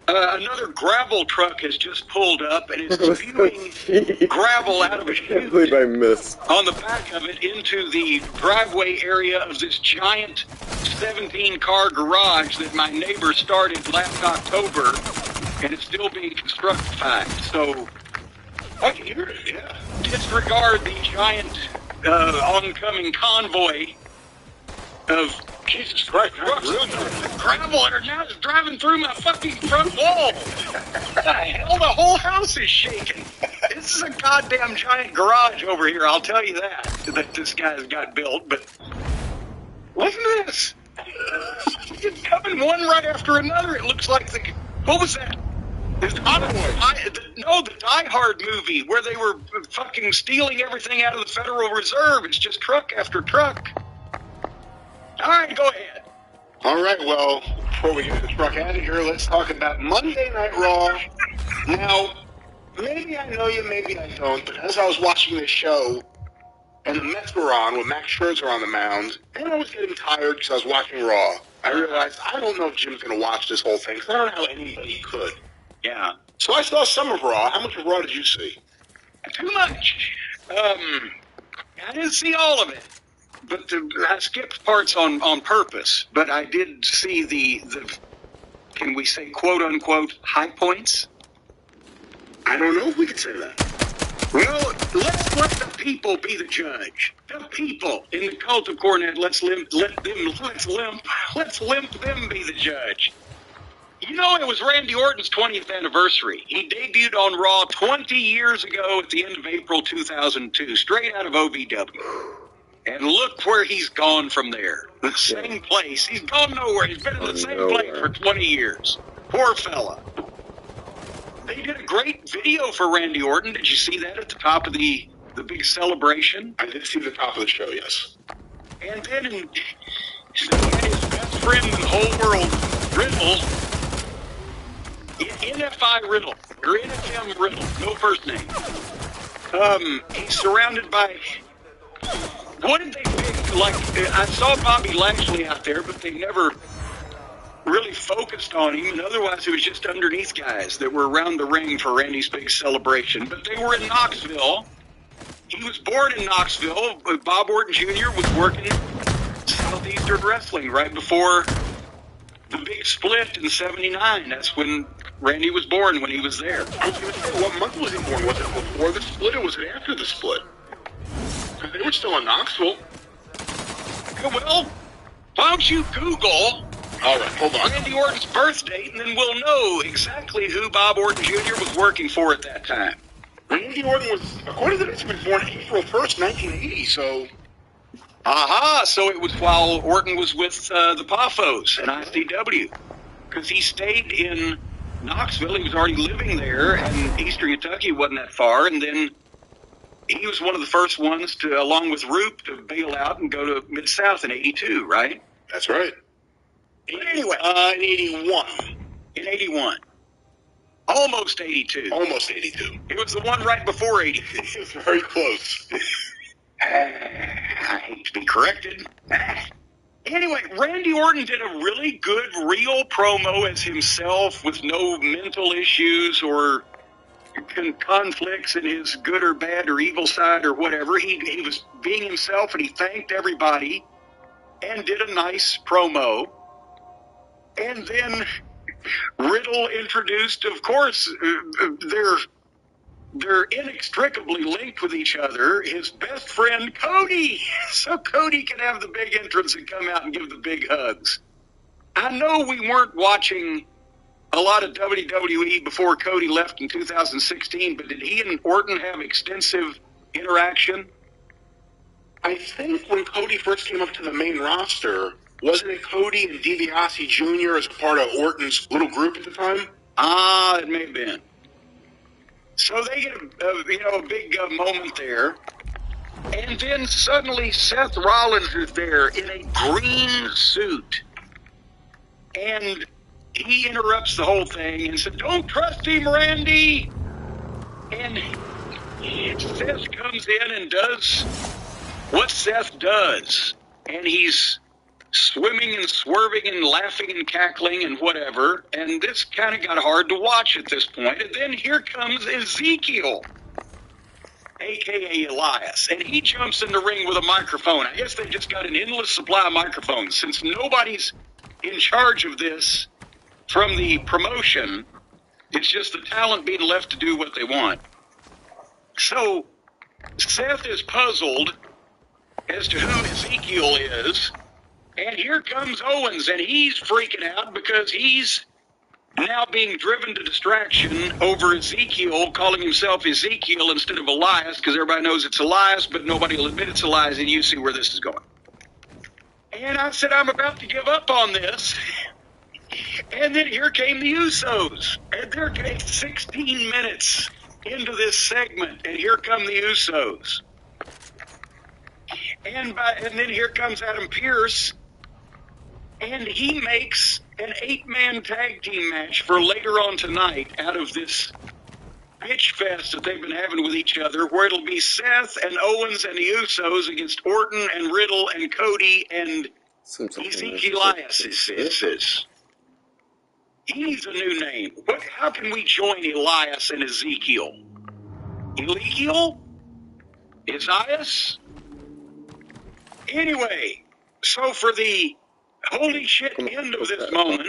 Another gravel truck has just pulled up and is spewing gravel out of a I can't believe chute I missed. on the back of it into the driveway area of this giant 17-car garage that my neighbor started last October, and it's still being constructified. So I can hear it, yeah. disregard the giant oncoming convoy of Jesus Christ, trucks really? with gravel and now it's driving through my fucking front wall. What the hell? The whole house is shaking. This is a goddamn giant garage over here, I'll tell you that this guy's got built, but listen to this. It's coming one right after another. It looks like what was that? The Die Hard movie where they were fucking stealing everything out of the Federal Reserve. It's just truck after truck. All right, go ahead. All right, well, before we get the truck out of here, let's talk about Monday Night Raw. Now, maybe I know you, maybe I don't, but as I was watching this show, and the Mets were on with Max Scherzer on the mound, and I was getting tired because I was watching Raw, I realized I don't know if Jim's going to watch this whole thing, because I don't know how anybody could. Yeah. So I saw some of Raw. How much of Raw did you see? Too much. I didn't see all of it. But I skipped parts on purpose. But I did see the can we say quote-unquote high points? I don't know if we could say that. Well, let's let the people be the judge. The people in the cult of Cornette, let's limp them be the judge. You know, it was Randy Orton's 20th anniversary. He debuted on Raw 20 years ago at the end of April 2002, straight out of OVW. And look where he's gone from there. The same place. He's gone nowhere. He's been in the same place for 20 years. Poor fella. They did a great video for Randy Orton. Did you see that at the top of the big celebration? I did see the top of the show, yes. And then he had his best friend in the whole world, Riddle, NFI Riddle, or NFM Riddle, no first name. He's surrounded by... What did they pick? Like, I saw Bobby Lashley out there, but they never really focused on him, and otherwise it was just underneath guys that were around the ring for Randy's big celebration. But they were in Knoxville. He was born in Knoxville. Bob Orton Jr. was working Southeastern Wrestling right before the big split in '79. That's when Randy was born, when he was there. I was going to say, what month was he born? Was it before the split or was it after the split? They were still in Knoxville. Well, why don't you Google all right, hold on. Randy Orton's birth date, and then we'll know exactly who Bob Orton Jr. was working for at that time. Randy Orton was, according to this, he was born April 1st, 1980, so... Aha, so it was while Orton was with the Poffos and ICW. Because he stayed in Knoxville. He was already living there, and Eastern Kentucky wasn't that far, and then... He was one of the first ones to, along with Roop, to bail out and go to Mid-South in '82, right? That's right. But anyway. In 81. In 81. Almost 82. Almost 82. It was the one right before 82. It was very close. I hate to be corrected. Anyway, Randy Orton did a really good, real promo as himself with no mental issues or... conflicts in his good or bad or evil side or whatever. He was being himself, and he thanked everybody and did a nice promo. And then Riddle introduced, of course, they're inextricably linked with each other, his best friend Cody. So Cody can have the big entrance and come out and give the big hugs. I know we weren't watching a lot of WWE before Cody left in 2016, but did he and Orton have extensive interaction? I think when Cody first came up to the main roster, wasn't it Cody and DiBiase Jr. as part of Orton's little group at the time? Ah, it may have been. So they get a big moment there. And then suddenly Seth Rollins is there in a green suit. And he interrupts the whole thing and said, "Don't trust him, Randy." And Seth comes in and does what Seth does. And he's swimming and swerving and laughing and cackling and whatever, and this kind of got hard to watch at this point. And then here comes Ezekiel, a.k.a. Elias, and he jumps in the ring with a microphone. I guess they just got an endless supply of microphones. Since nobody's in charge of this from the promotion, it's just the talent being left to do what they want. So Seth is puzzled as to who Ezekiel is, and here comes Owens, and he's freaking out because he's now being driven to distraction over Ezekiel, calling himself Ezekiel instead of Elias, because everybody knows it's Elias, but nobody will admit it's Elias, and you see where this is going. And I said, I'm about to give up on this. And then here came the Usos, and they're getting 16 minutes into this segment, and here come the Usos. And then here comes Adam Pearce, and he makes an 8-man tag team match for later on tonight out of this bitch fest that they've been having with each other, where it'll be Seth and Owens and the Usos against Orton and Riddle and Cody and Ezekiel Elias. He needs a new name. How can we join Elias and Ezekiel? Ezekiel? Isaias? Anyway, so for the holy shit end of this moment,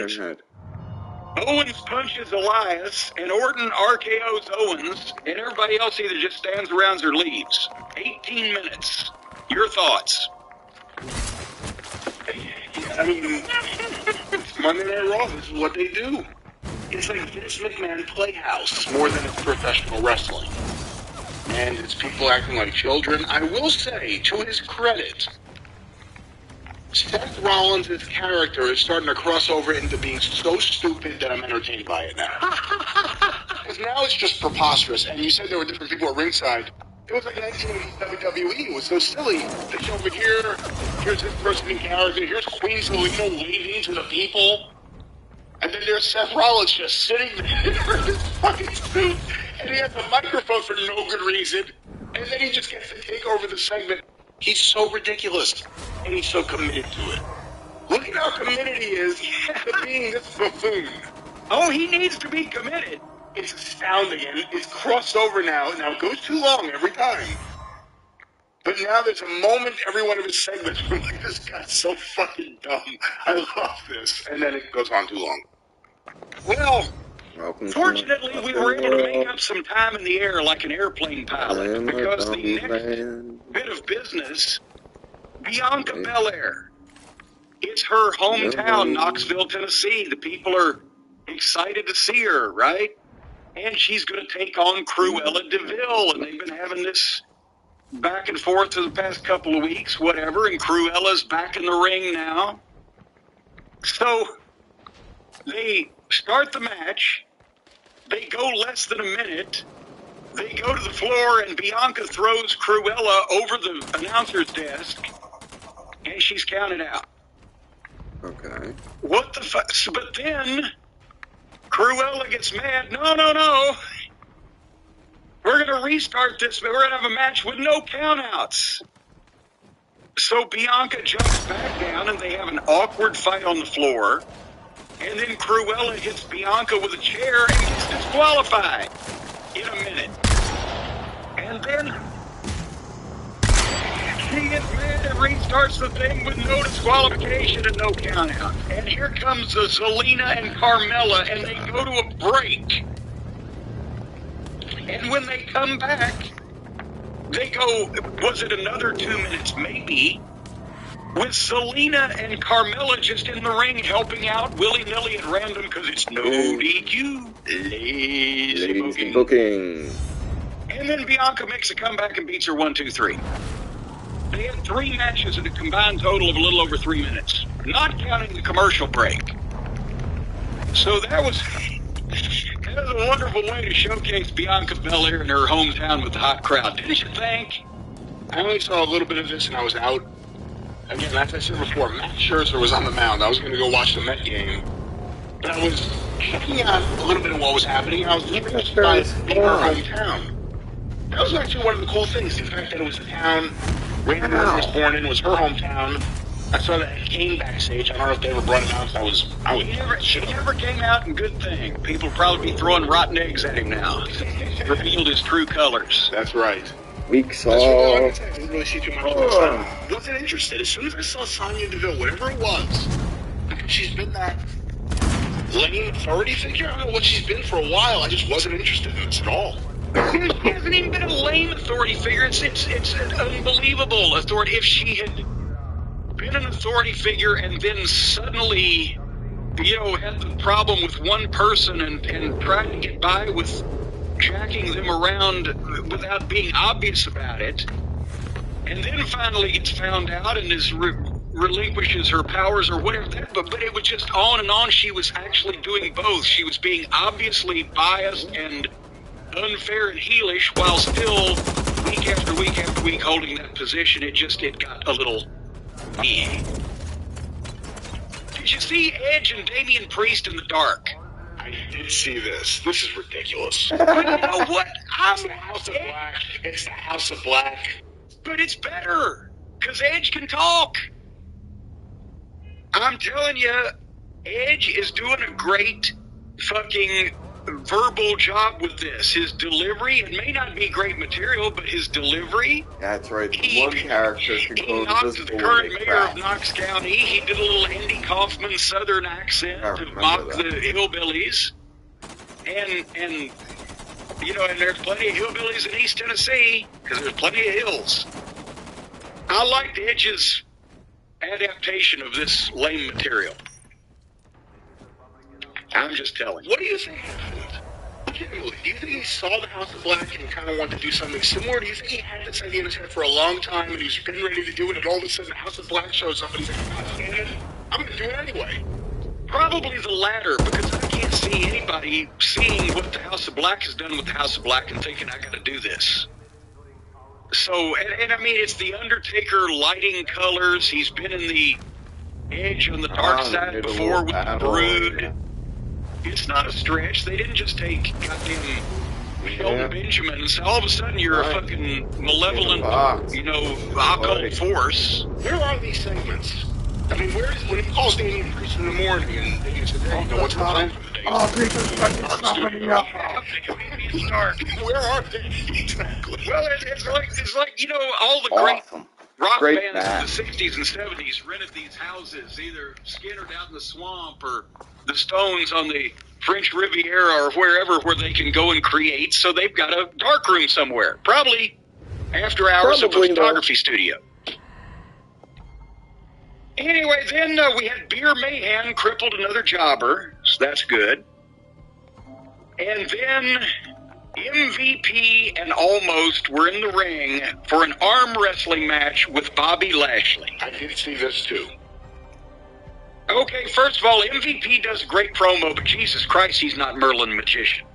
Owens punches Elias, and Orton RKO's Owens, and everybody else either just stands around or leaves. 18 minutes. Your thoughts? I mean, Monday Night Raw, this is what they do. It's like Vince McMahon Playhouse more than it's professional wrestling. And it's people acting like children. I will say, to his credit, Seth Rollins' character is starting to cross over into being so stupid that I'm entertained by it now. Because now it's just preposterous. And you said there were different people at ringside. It was like 1980s WWE. It was so silly. They show over here, here's this person in character, here's Queen Selena waving to the people. And then there's Seth Rollins just sitting there in his fucking suit, and he has a microphone for no good reason. And then he just gets to take over the segment. He's so ridiculous, and he's so committed to it. Look at how committed he is to being this buffoon. Oh, he needs to be committed. It's astounding, and it's crossed over now. Now, it goes too long every time. But now there's a moment every one of his segments where I'm like, this guy's so fucking dumb. I love this. And then it goes on too long. Well, fortunately, we were able to make up some time in the air like an airplane pilot, because the next bit of business, Bianca Belair. It's her hometown, Knoxville, Tennessee. The people are excited to see her, right? And she's going to take on Cruella DeVille, and they've been having this back and forth for the past couple of weeks, whatever, and Cruella's back in the ring now. So they start the match. They go less than a minute. They go to the floor, and Bianca throws Cruella over the announcer's desk, and she's counted out. Okay. What the fuck? But then Cruella gets mad. No. We're going to restart this, but we're going to have a match with no countouts. So Bianca jumps back down, and they have an awkward fight on the floor. And then Cruella hits Bianca with a chair and gets disqualified in a minute. And then she gets mad and restarts the thing with no disqualification and no countout. And here comes the Zelina and Carmella, and they go to a break. And when they come back, they go, was it another 2 minutes? Maybe. With Zelina and Carmella just in the ring helping out willy-nilly at random because it's no DQ. Lazy booking. And then Bianca makes a comeback and beats her 1, 2, 3. They had 3 matches at a combined total of a little over 3 minutes, not counting the commercial break. So that was a wonderful way to showcase Bianca Belair in her hometown with the hot crowd, didn't you think? I only saw a little bit of this and I was out. Again, as I said before, Matt Scherzer was on the mound. I was going to go watch the Met game. And I was checking out a little bit of what was happening. I was impressed by being her hometown. That was actually one of the cool things. The fact that it was the town Randy Orton was born in, was her hometown. I saw that he came backstage. I don't know if they ever brought it out. He never came out in good thing. People probably be throwing rotten eggs at him now. Revealed his true colors. That's right. Weak I sauce. didn't really see too much. Wasn't interested. As soon as I saw Sonya Deville, whatever it was, because she's been that lame authority figure. I don't know what she's been for a while. I just wasn't interested in this at all. She hasn't even been a lame authority figure. It's an unbelievable authority. If she had been an authority figure and then suddenly, had the problem with one person and tried to get by with jacking them around without being obvious about it, and then finally gets found out and relinquishes her powers or whatever that, but it was just on and on. She was actually doing both. She was being obviously biased and unfair and heelish while still week after week after week holding that position. It got a little meh. Did you see Edge and Damien Priest in the dark? I did see this. This is ridiculous. But you know what? It's the House of Black. It's the House of Black. But it's better, because Edge can talk. I'm telling you, Edge is doing a great fucking verbal job with this. His delivery, it may not be great material, but his delivery. That's right. One character can He go knocked invisible the current when they mayor of crash. Knox County. He did a little Andy Kaufman Southern accent to mock the hillbillies. And and there's plenty of hillbillies in East Tennessee, because there's plenty of hills. I liked Edge's adaptation of this lame material. I'm just telling you. What do you think happened? Legitimately, do you think he saw the House of Black and kind of wanted to do something similar? Do you think he had this idea in his head for a long time and he was getting ready to do it, and all of a sudden the House of Black shows up and he's like, I'm going to do it anyway? Probably the latter, because I can't see anybody seeing what the House of Black has done with the House of Black and thinking, I got to do this. So, and I mean, it's the Undertaker lighting colors. He's been in the Edge on the dark side before with the Brood. Yeah. It's not a stretch. They didn't just take goddamn Shelton Benjamin and say, all of a sudden you're a fucking malevolent, occult force. Where are these segments? I mean, when he calls Damien Priest in the morning and Damien says, hey, what's the plan for the day? Oh, Priest is fucking stopping me up. Where are they? Exactly. Well, it's like all the Awesome. rock Great bands match. of the 60s and 70s rented these houses, either Skinner out in the swamp or the Stones on the French Riviera or wherever where they can go and create. So they've got a dark room somewhere, probably after hours of a photography studio. Anyway, then we had Beer Mayhem crippled another jobber, so that's good. And then MVP and Almost were in the ring for an arm wrestling match with Bobby Lashley. I did see this too. Okay, first of all, MVP does a great promo, but Jesus Christ, he's not Merlin Magician.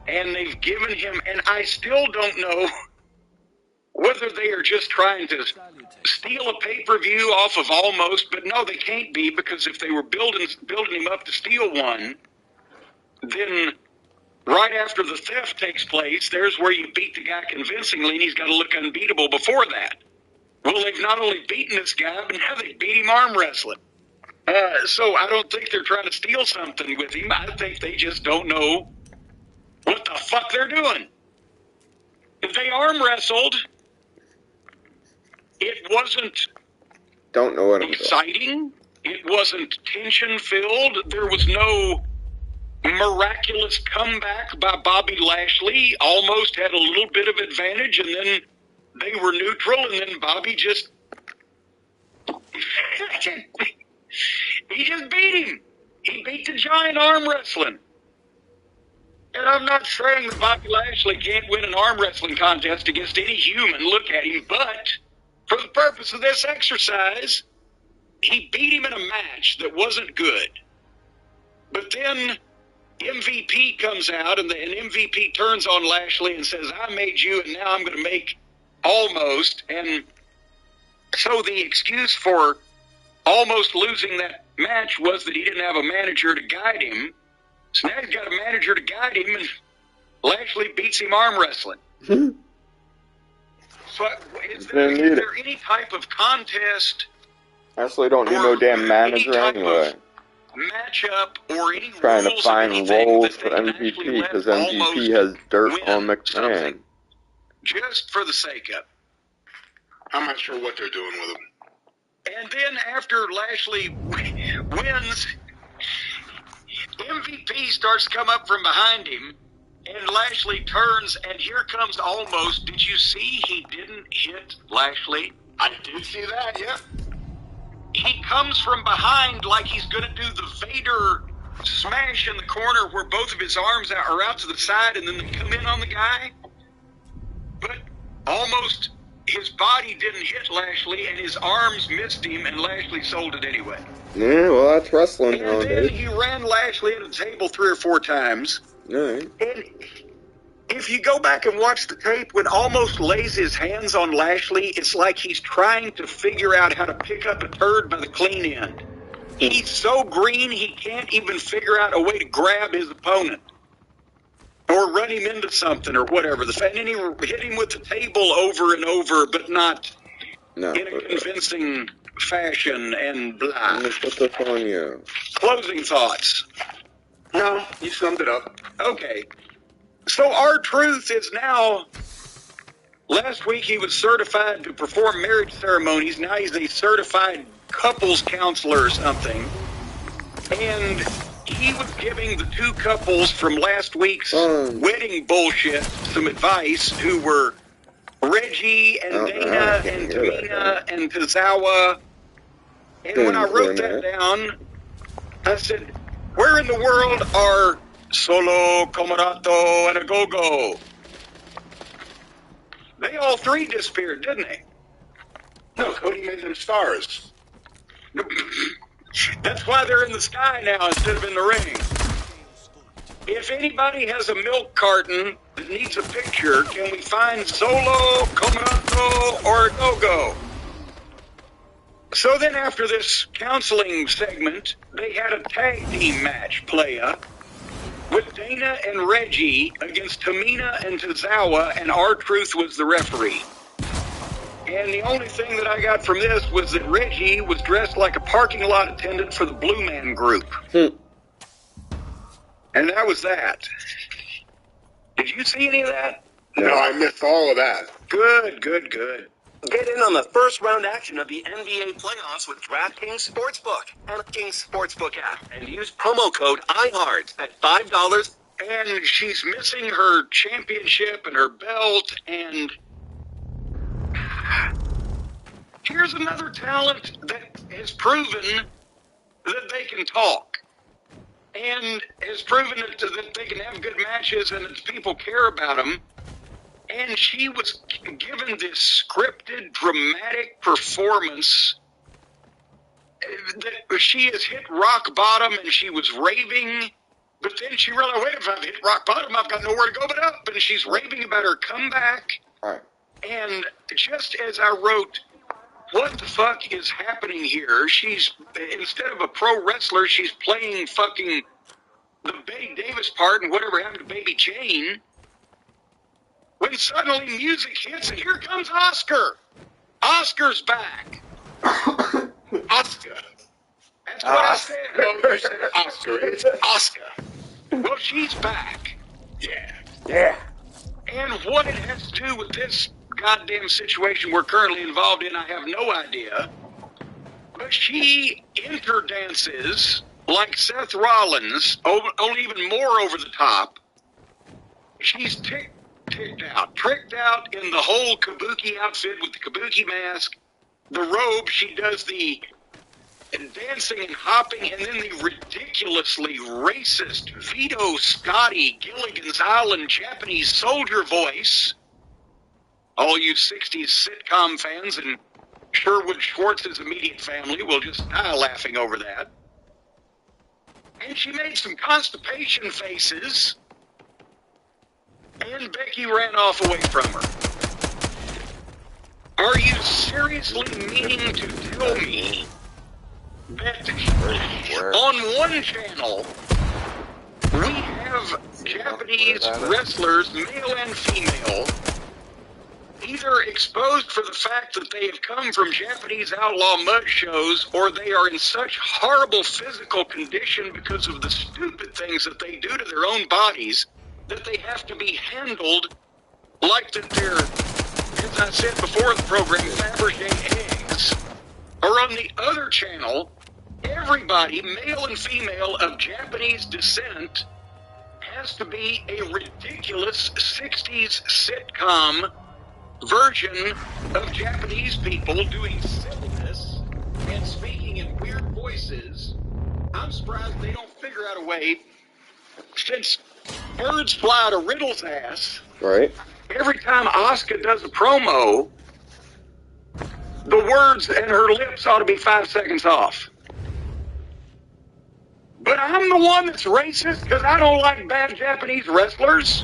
And they've given him, and I still don't know whether they are just trying to steal a pay-per-view off of Almost, but no, they can't be, because if they were building him up to steal one, then right after the theft takes place, there's where you beat the guy convincingly, and he's got to look unbeatable before that. Well, they've not only beaten this guy, but now they beat him arm wrestling. So I don't think they're trying to steal something with him. I think they just don't know what the fuck they're doing. If they arm wrestled, it wasn't Don't know what I'm doing. exciting. It wasn't tension-filled. There was no miraculous comeback by Bobby Lashley. Almost had a little bit of advantage, and then they were neutral, and then Bobby just... he just beat him. He beat the giant arm wrestling. And I'm not saying that Bobby Lashley can't win an arm wrestling contest against any human. Look at him. But for the purpose of this exercise, he beat him in a match that wasn't good. But then MVP comes out, and MVP turns on Lashley and says, I made you, and now I'm going to make Almost. And so the excuse for Almost losing that match was that he didn't have a manager to guide him. So now he's got a manager to guide him, and Lashley beats him arm wrestling. So is there any type of contest Ashley don't need no damn manager anyway. Matchup or any Trying to rules find of anything roles that for they can MVP actually let because MVP almost has dirt win on McMahon. something. Just for the sake of it. I'm not sure what they're doing with him. And then after Lashley wins, MVP starts to come up from behind him, and Lashley turns, and here comes Almost. Did you see he didn't hit Lashley? I did see that, yeah. He comes from behind like he's going to do the Vader smash in the corner where both of his arms are out to the side, and then they come in on the guy. But Almost his body didn't hit Lashley, and his arms missed him, and Lashley sold it anyway. Yeah, well, that's wrestling And then nowadays. he ran Lashley at a table 3 or 4 times. Alright. And if you go back and watch the tape, when Almost lays his hands on Lashley, it's like he's trying to figure out how to pick up a turd by the clean end. He's so green, he can't even figure out a way to grab his opponent. Or run him into something or whatever. And then he hit him with the table over and over, but not in a convincing fashion and blah. I'm gonna put this on you. Closing thoughts. No, you summed it up. Okay. So R-Truth is now, last week he was certified to perform marriage ceremonies. Now he's a certified couples counselor or something. And he was giving the 2 couples from last week's wedding bullshit some advice, who were Reggie and Dana and Tamina and Tozawa. And when I wrote that down, I said, where in the world are Solo, Comarato, and Agogo? They all 3 disappeared, didn't they? No, Cody made them stars. That's why they're in the sky now instead of in the ring. If anybody has a milk carton that needs a picture, can we find Solo, Comarato, or Agogo? So then after this counseling segment, they had a tag team match, playa, with Dana and Reggie against Tamina and Tozawa, and R-Truth was the referee. And the only thing that I got from this was that Reggie was dressed like a parking lot attendant for the Blue Man Group. And that was that. Did you see any of that? No, I missed all of that. Good, good, good. Get in on the first round action of the NBA playoffs with DraftKings Sportsbook and the Kings Sportsbook app, and use promo code IHEART at $5. And she's missing her championship and her belt, and here's another talent that has proven that they can talk and has proven that they can have good matches and that people care about them. And she was given this scripted, dramatic performance that she has hit rock bottom, and she was raving. But then she realized, wait, if I've hit rock bottom, I've got nowhere to go but up. And she's raving about her comeback. Alright. And just as I wrote, what the fuck is happening here? She's, instead of a pro wrestler, she's playing fucking the Betty Davis part and whatever happened to Baby Jane. When suddenly music hits, and here comes Oscar. Oscar's back. Oscar. That's what I said. No, you said Oscar. It's Oscar. Well, she's back. Yeah. And what it has to do with this goddamn situation we're currently involved in, I have no idea. But she interdances like Seth Rollins, only even more over the top. She's tricked out in the whole kabuki outfit with the kabuki mask, the robe. She does the dancing and hopping, and then the ridiculously racist Vito Scotti Gilligan's Island Japanese soldier voice. All you 60s sitcom fans and Sherwood Schwartz's immediate family will just die laughing over that. And she made some constipation faces, and Becky ran off away from her. Are you seriously meaning to tell me that on one channel we have Japanese wrestlers, male and female, either exposed for the fact that they have come from Japanese outlaw mud shows, or they are in such horrible physical condition because of the stupid things that they do to their own bodies that they have to be handled like that they're, as I said before in the program, Fabergé eggs. Or on the other channel, everybody, male and female of Japanese descent, has to be a ridiculous 60s sitcom version of Japanese people doing silliness and speaking in weird voices. I'm surprised they don't figure out a way, since birds fly out of Riddle's ass. Right. Every time Asuka does a promo, the words and her lips ought to be 5 seconds off. But I'm the one that's racist because I don't like bad Japanese wrestlers.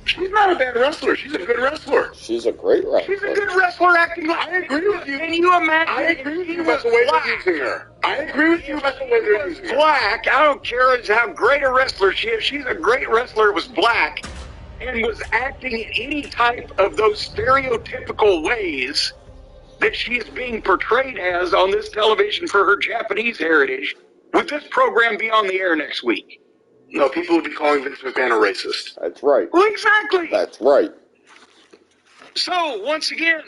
She's not a bad wrestler. She's a good wrestler. She's a great wrestler. She's a good wrestler acting like... I agree with you. Can you imagine? I agree with you about the way they're using her. I agree with you about the way they're using her. Black, I don't care how great a wrestler she is. She's a great wrestler. Was black and was acting in any type of those stereotypical ways that she is being portrayed as on this television for her Japanese heritage. Would this program be on the air next week? No, people would be calling Vince McMahon a racist. That's right. Well, exactly. That's right. So, once again,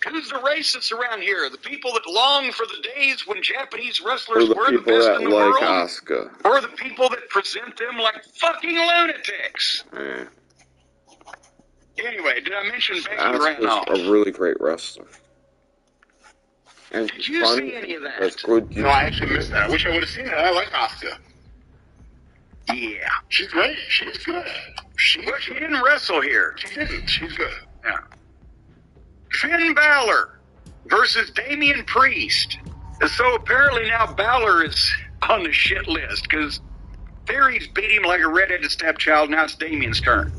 who's the racists around here? The people that long for the days when Japanese wrestlers were the best in the world? Asuka. Or the people that present them like fucking lunatics? Anyway, did I mention Becky Randolph? Asuka's a really great wrestler. And did you see any of that? That's good. No, I actually missed that. I wish I would have seen it. I like Asuka. Yeah. She's great. She's good. She didn't wrestle here. She didn't. She's good. Yeah. Finn Balor versus Damien Priest. So apparently now Balor is on the shit list because Theory's beat him like a redheaded stepchild. Now it's Damien's turn.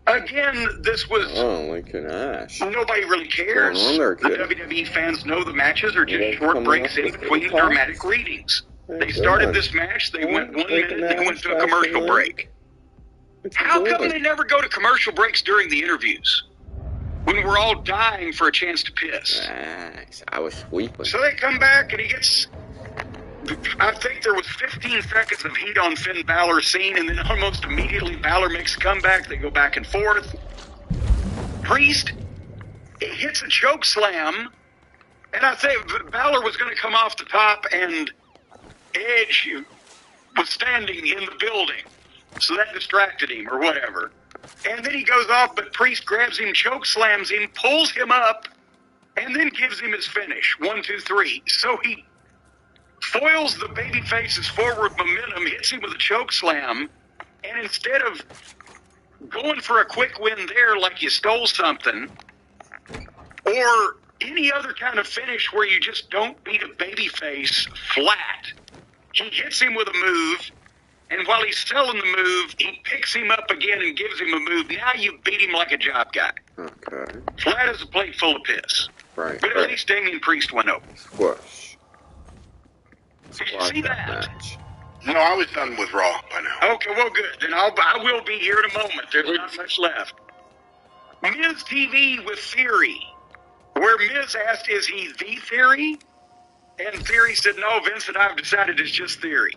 Again, this was... Oh, like an ash. Nobody really cares. What's going on there, The kid? WWE fans know the matches are just Yeah, short breaks in between dramatic readings. They started this match, they went 1 minute, they went to a commercial break. How come they never go to commercial breaks during the interviews? When we're all dying for a chance to piss. Nice. I was sweeping. So they come back and he gets... I think there was 15 seconds of heat on Finn Balor's scene, and then almost immediately Balor makes a comeback. They go back and forth. Priest hits a choke slam, and I think Balor was going to come off the top, and Edge was standing in the building, so that distracted him or whatever. And then he goes off, but Priest grabs him, choke slams him, pulls him up, and then gives him his finish. 1, 2, 3. So he foils the babyface's forward momentum, hits him with a choke slam, and instead of going for a quick win there like you stole something, or any other kind of finish where you just don't beat a babyface flat, he hits him with a move, and while he's selling the move, he picks him up again and gives him a move. Now you beat him like a job guy. Okay. Flat as a plate full of piss. Right. But at least Damien Priest went over. Squash. Did you see that? Match. No, I was done with Raw by now. Okay, well, good. Then I will be here in a moment. There's not much left. Miz TV with Theory, where Miz asked, is he the Theory? And Theory said, no, Vince and I have decided it's just Theory.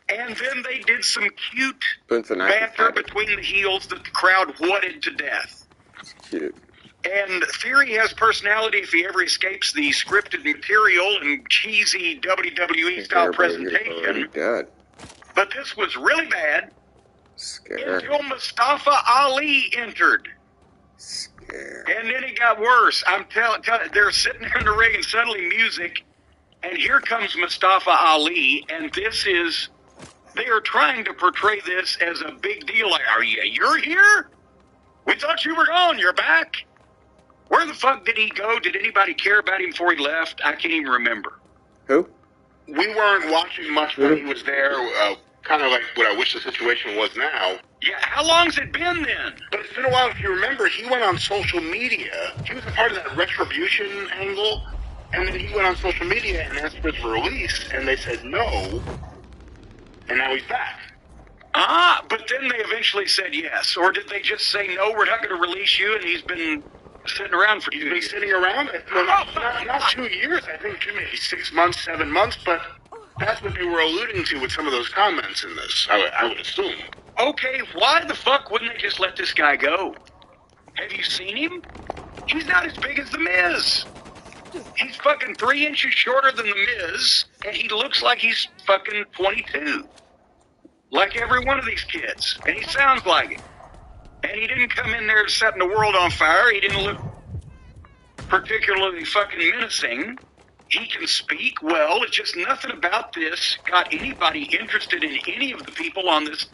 And then they did some cute banter between the heels that the crowd wanted to death. It's cute. And Theory has personality if he ever escapes the scripted material and cheesy WWE-style presentation. But this was really bad. Scare. Until Mustafa Ali entered. Scare. And then it got worse. I'm telling they're sitting there in the ring and suddenly music. And here comes Mustafa Ali. And this is... They are trying to portray this as a big deal. Like, you're here? We thought you were gone. You're back? Where the fuck did he go? Did anybody care about him before he left? I can't even remember. Who? We weren't watching much when he was there, kind of like what I wish the situation was now. Yeah, how long's it been then? But it's been a while. If you remember, he went on social media. He was a part of that retribution angle, and then he went on social media and asked for his release, and they said no, and now he's back. But then they eventually said yes. Or did they just say, no, we're not going to release you, and he's been sitting around for 2 years? He's been sitting around? Well, not 2 years. I think maybe 6 months, 7 months, but that's what they were alluding to with some of those comments in this, I would assume. Okay, why the fuck wouldn't they just let this guy go? Have you seen him? He's not as big as The Miz. He's fucking 3 inches shorter than The Miz, and he looks like he's fucking 22. Like every one of these kids. And he sounds like it. And he didn't come in there setting the world on fire. He didn't look particularly fucking menacing. He can speak well. It's just nothing about this got anybody interested in any of the people on this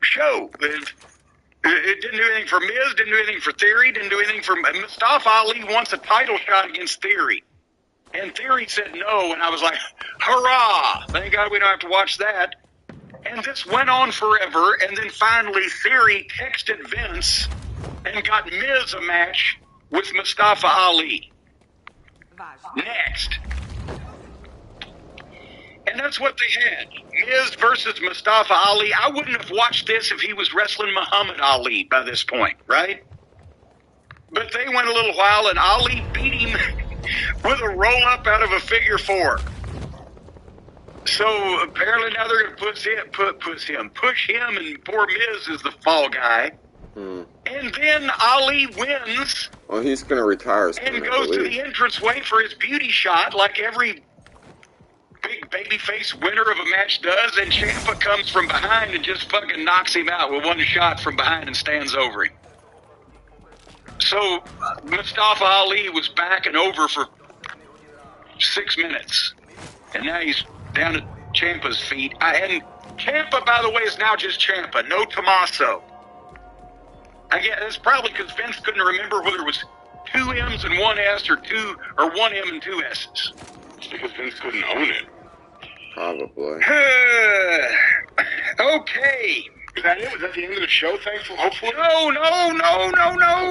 show. It didn't do anything for Miz, didn't do anything for Theory, didn't do anything for... Mustafa Ali wants a title shot against Theory. And Theory said no, and I was like, hurrah! Thank God we don't have to watch that. And this went on forever, and then finally Theory texted Vince and got Miz a match with Mustafa Ali. Next. And that's what they had. Miz versus Mustafa Ali. I wouldn't have watched this if he was wrestling Muhammad Ali by this point, right? But they went a little while, and Ali beat him with a roll-up out of a figure 4. So apparently now they're going to push him, and poor Miz is the fall guy. And then Ali wins. Well, he's going to retire soon, and goes to the entranceway for his beauty shot, like every big babyface winner of a match does. And Ciampa comes from behind and just fucking knocks him out with one shot from behind and stands over him. So Mustafa Ali was back and over for 6 minutes, and now he's down at Ciampa's feet. And Ciampa, by the way, is now just Ciampa, no Tommaso. I guess it's probably because Vince couldn't remember whether it was 2 M's and 1 S or 1 M and 2 S's. It's because Vince couldn't own it. Probably. Okay. Is that it? Was that the end of the show, thankfully? Hopefully? No.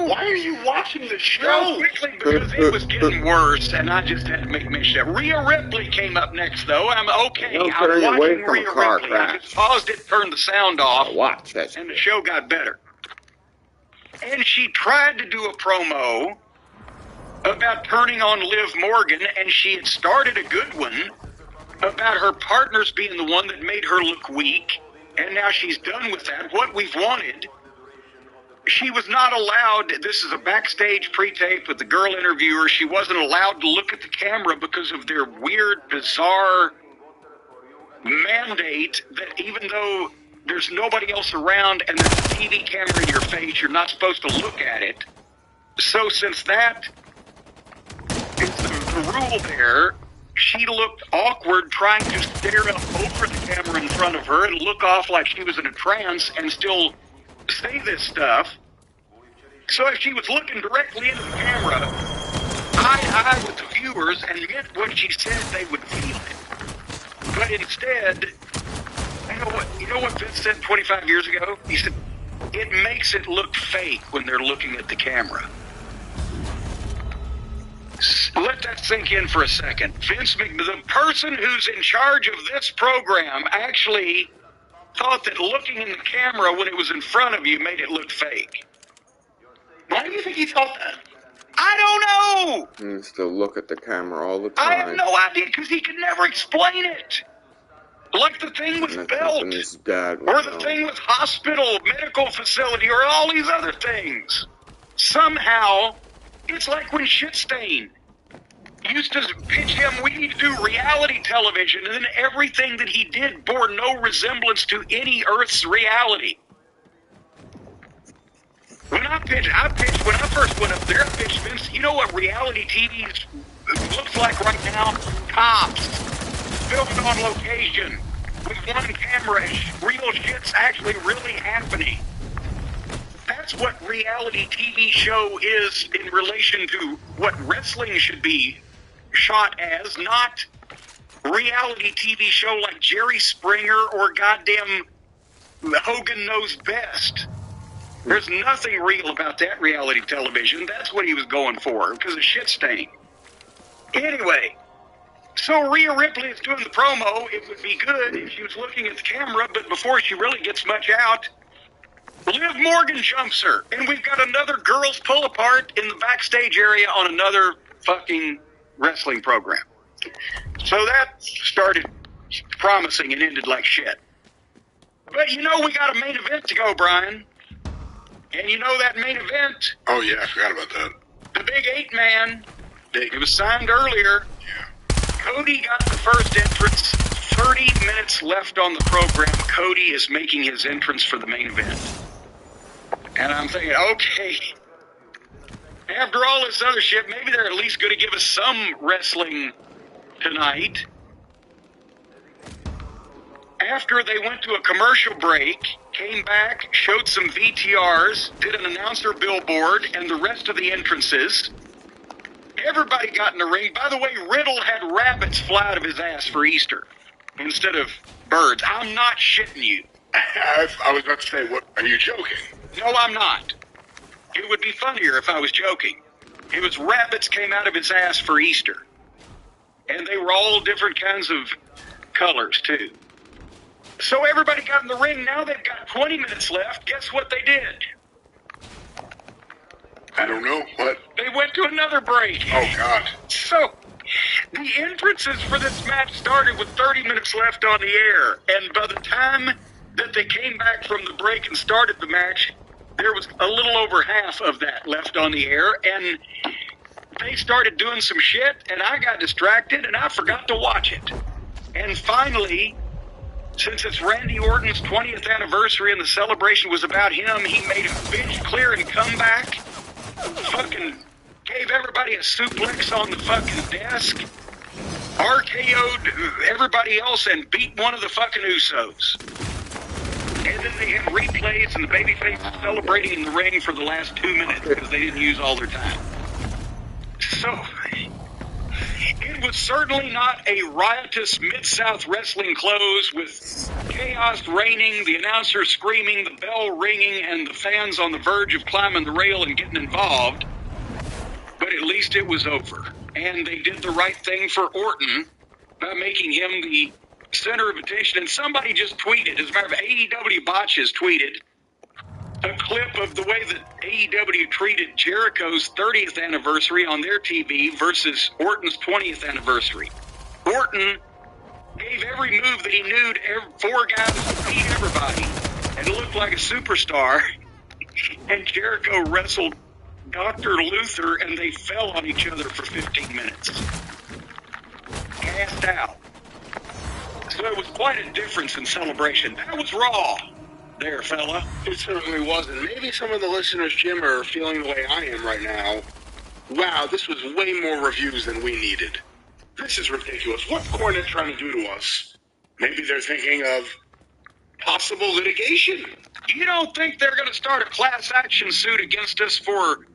Why are you watching the So show? quickly, because it was getting worse, and I just had to make mention of it. Rhea Ripley came up next, though. I'm okay. Don't I'm turn away watching from a Rhea car Ripley. I crash. just paused it, turned the sound off, Watch that. and the show got better. And she tried to do a promo about turning on Liv Morgan, and she had started a good one about her partners being the one that made her look weak, and now she's done with that. What we've wanted, she was not allowed, this is a backstage pre-tape with the girl interviewer, she wasn't allowed to look at the camera because of their weird, bizarre mandate that even though there's nobody else around and there's a TV camera in your face, you're not supposed to look at it. So since that is the rule there, she looked awkward trying to stare up over the camera in front of her and look off like she was in a trance and still say this stuff. So if she was looking directly into the camera, eye to eye with the viewers, and meant what she said, they would feel it. But instead, you know what Vince said 25 years ago? He said, it makes it look fake when they're looking at the camera. Let that sink in for a second. Vince McMahon, the person who's in charge of this program, actually thought that looking in the camera when it was in front of you made it look fake. Why do you think he thought that? I don't know! He needs to look at the camera all the time. I have no idea, because he could never explain it. Like the thing with Belt, his dad or the thing with hospital, medical facility, or all these other things. Somehow, it's like when Shitstain used to pitch him, we need to do reality television, and then everything that he did bore no resemblance to any Earth's reality. When I first went up there, I pitched Vince, you know what reality TV looks like right now? Cops, filmed on location, with one camera, real shit's actually really happening. That's what reality TV show is in relation to what wrestling should be shot as, not reality TV show like Jerry Springer or goddamn Hogan Knows Best. There's nothing real about that reality television. That's what he was going for, because of Shitstain. Anyway, So Rhea Ripley is doing the promo. It would be good if she was looking at the camera, but before she really gets much out, Liv Morgan jumps her, and we've got another girls pull apart in the backstage area on another fucking wrestling program. So that started promising and ended like shit. But you know we got a main event to go, Brian. And you know that main event? Oh, yeah, I forgot about that. The big 8-man. It was signed earlier. Yeah. Cody got the first entrance. 30 minutes left on the program. Cody is making his entrance for the main event. And I'm thinking, okay, after all this other shit, maybe they're at least going to give us some wrestling tonight. After they went to a commercial break, came back, showed some VTRs, did an announcer billboard, and the rest of the entrances. Everybody got in the ring. By the way, Riddle had rabbits fly out of his ass for Easter instead of birds. I'm not shitting you. I was about to say, what? Are you joking? No, I'm not. It would be funnier if I was joking. It was rabbits came out of his ass for Easter. And they were all different kinds of colors, too. So everybody got in the ring. Now they've got 20 minutes left. Guess what they did? I don't know. What? They went to another break. Oh, God. So, the entrances for this match started with 30 minutes left on the air. And by the time that they came back from the break and started the match, there was a little over half of that left on the air. And they started doing some shit, and I got distracted, and I forgot to watch it. And finally, since it's Randy Orton's 20th anniversary and the celebration was about him, he made a bench clear and comeback. Fucking gave everybody a suplex on the fucking desk. RKO'd everybody else and beat one of the fucking Usos. And then they had replays and the babyface celebrating in the ring for the last 2 minutes because they didn't use all their time. So, it was certainly not a riotous Mid-South wrestling close with chaos reigning, the announcer screaming, the bell ringing, and the fans on the verge of climbing the rail and getting involved. But at least it was over. And they did the right thing for Orton by making him the center of attention. And somebody just tweeted, as a matter of AEW Botches tweeted, a clip of the way that AEW treated Jericho's 30th anniversary on their TV versus Orton's 20th anniversary. Orton gave every move that he knew to four guys to beat everybody and looked like a superstar. And Jericho wrestled Dr. Luther and they fell on each other for 15 minutes. Cast out. So it was quite a difference in celebration. That was Raw. There, fella. It certainly wasn't. Maybe some of the listeners, Jim, are feeling the way I am right now. Wow, this was way more reviews than we needed. This is ridiculous. What's Cornette trying to do to us? Maybe they're thinking of possible litigation. You don't think they're going to start a class action suit against us for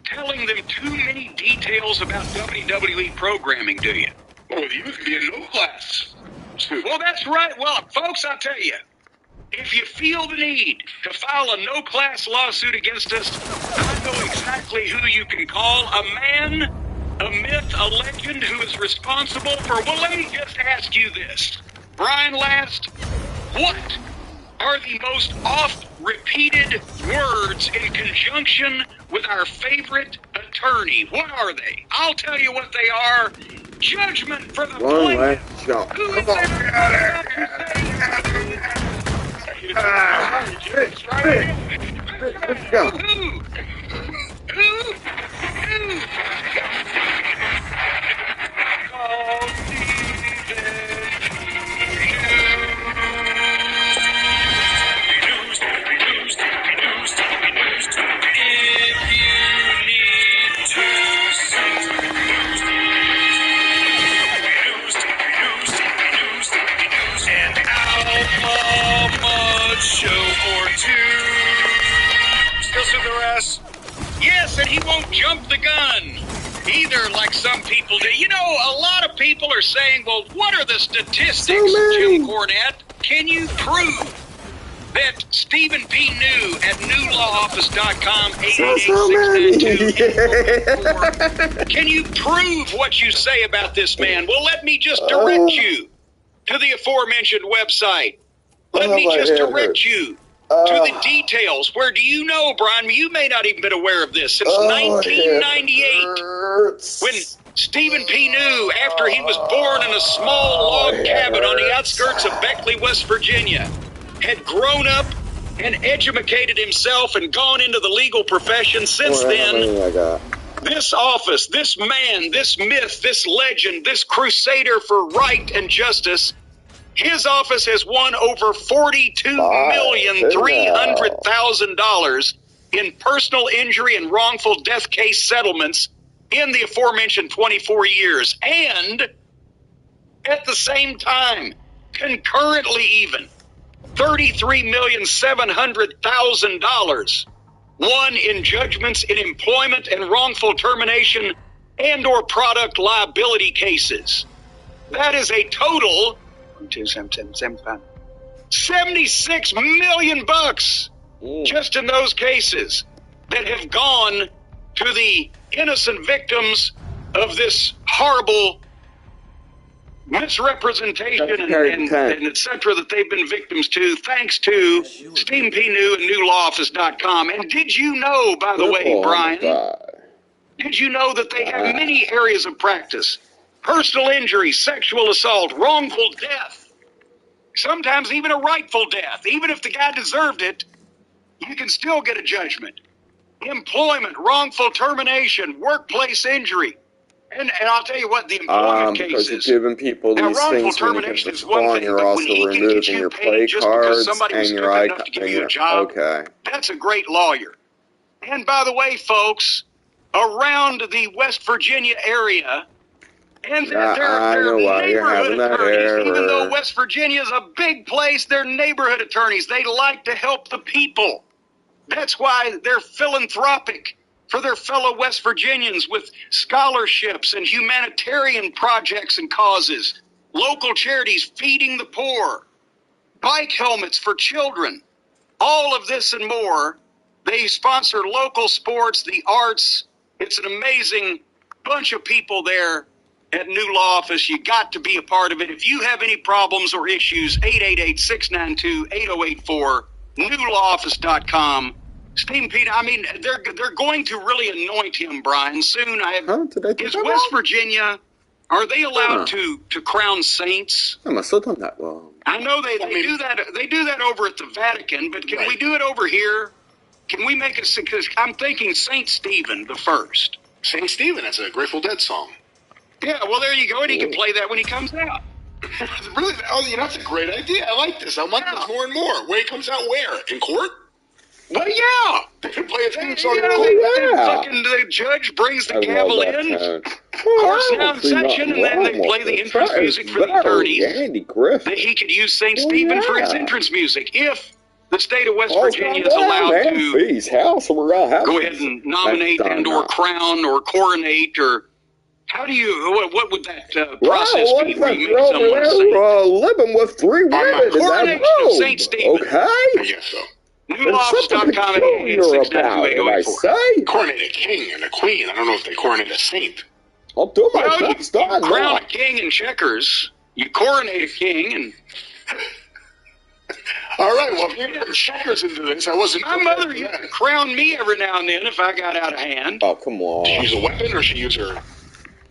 telling them too many details about WWE programming, do you? Well, with you, it could be a no-class suit. Well, that's right. Well, folks, I'll tell you. If you feel the need to file a no-class lawsuit against us, I know exactly who you can call. A man, a myth, a legend who is responsible for... Well, let me just ask you this. Brian Last, what are the most oft-repeated words in conjunction with our favorite attorney? What are they? I'll tell you what they are. Judgment for the plaintiff. Who is Let's go. Show or two. Still sue the rest? Yes, and he won't jump the gun either, like some people do. You know, a lot of people are saying, well, what are the statistics, Jim Cornette? Can you prove that Stephen P. New at newlawoffice.com, Yeah. 888-692-8484. Can you prove what you say about this man? Well, let me just direct you to the aforementioned website. Let me just direct you to the details. Where do you know, Brian? You may not even been aware of this. Since 1998, when Stephen P. New, after he was born in a small log cabin on the outskirts of Beckley, West Virginia, had grown up and educated himself and gone into the legal profession. Since then, this office, this man, this myth, this legend, this crusader for right and justice, his office has won over $42,300,000 in personal injury and wrongful death case settlements in the aforementioned 24 years. And at the same time, concurrently even, $33,700,000 won in judgments in employment and wrongful termination and or product liability cases. That is a total 76 million bucks just in those cases that have gone to the innocent victims of this horrible misrepresentation and et cetera that they've been victims to, thanks to Stephen P. New and newlawoffice.com. And did you know, by the way, Brian, did you know that they have many areas of practice? Personal injury, sexual assault, wrongful death, sometimes even a rightful death. Even if the guy deserved it, you can still get a judgment. Employment, wrongful termination, workplace injury. And I'll tell you what, the employment because cases. you're giving people Now, these wrongful things when you termination get the is one phone, thing, you're but also when he can get removing you your paid play just because cards somebody was and your stupid enough to give you a job, that's a great lawyer. And by the way, folks, around the West Virginia area, and they're neighborhood attorneys. Even though West Virginia is a big place, they're neighborhood attorneys. They like to help the people. That's why they're philanthropic for their fellow West Virginians with scholarships and humanitarian projects and causes, local charities feeding the poor, bike helmets for children, all of this and more. They sponsor local sports, the arts. It's an amazing bunch of people there at New Law Office. You got to be a part of it. If you have any problems or issues, 888-692-8084, newlawoffice.com. Stephen Peter, I mean, they're going to really anoint him, Brian, soon. Is West Virginia, are they allowed to crown saints? I must have done that wrong. I know they do that. They do that over at the Vatican, but can we do it over here? Can we make it? Because I'm thinking Saint Stephen the First. Saint Stephen, that's a Grateful Dead song. Yeah, well, there you go, and he can play that when he comes out. Really? Oh, that's a great idea. I like this. I want this more and more. When it comes out, where? In court? Well, yeah. They can play a theme song. Fucking the judge brings the gavel in, course now section, and then they play the entrance music for the attorneys. That he could use St. Stephen for his entrance music if the state of West Virginia is allowed to go ahead and nominate and or crown or coronate or. How do you? What would that process be? Living with three women. Coronation of St. Stephen. Okay. I guess so. Newlawoffice.com at 888-692-8084. Coronate a king and a queen. I don't know if they coronate a saint. I'll do my best. You crown a king in checkers. You coronate a king and. All right, well, if you're getting checkers into this, I wasn't. My mother used to crown me every now and then if I got out of hand. Oh, come on. Did she use a weapon or she use her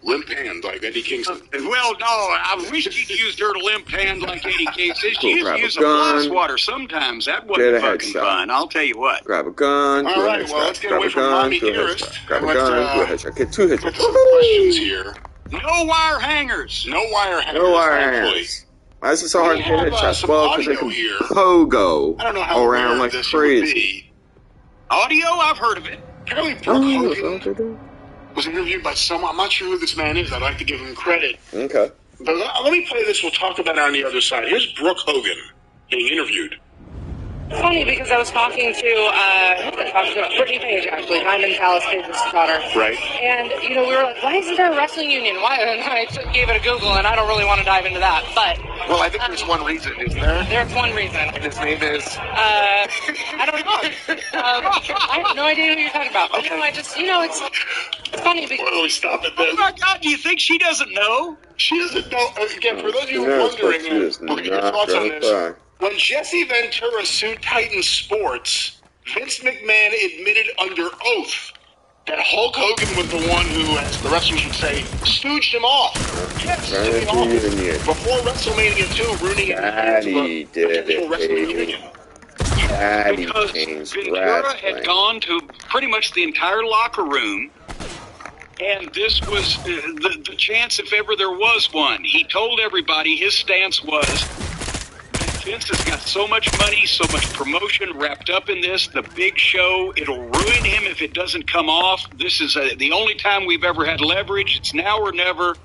limp hand like Eddie Kingston? Well, no, I wish she'd used her limp hand like Eddie Kingston. She used to use a fly swatter sometimes. That wasn't fucking fun, I'll tell you what. Grab a gun. All right, well, let's get away from Mommy Dearest. Grab a gun. Get two hits. Put some questions here. No wire hangers. No wire hangers. No wire hangers. Why is it so hard to hit headshots? Well, because they can pogo around like crazy. Audio? I've heard of it. Apparently, Brooke Hogan was interviewed by someone. I'm not sure who this man is. I'd like to give him credit. Okay. But let me play this. We'll talk about it on the other side. Here's Brooke Hogan being interviewed. Funny because I was talking to Brittany Page, actually, Diamond Dallas Page's daughter. Right. And, we were like, why isn't there a wrestling union? Why? And I gave it a Google, and I don't really want to dive into that. But Well, I think there's one reason, isn't there? there's one reason. And his name is... I don't know. I have no idea who you're talking about. Okay. No, I just, it's funny because... Why don't we stop at Oh this? my God, do you think she doesn't know? She doesn't know. Again, for those of you She knows, wondering, but she is we'll get your not thoughts on gonna this. cry. When Jesse Ventura sued Titan Sports, Vince McMahon admitted under oath that Hulk Hogan was the one who, as the wrestlers would say, stooged him off. Yes, Right took him off. into the union. Before WrestleMania 2, ruining the hands of Daddy a did potential it, wrestling baby. union. Daddy Because changed Ventura wrestling. had gone to pretty much the entire locker room, and this was the chance if ever there was one. He told everybody his stance was, Vince has got so much money, so much promotion wrapped up in this, the big show, it'll ruin him if it doesn't come off. This is the only time we've ever had leverage. It's now or never.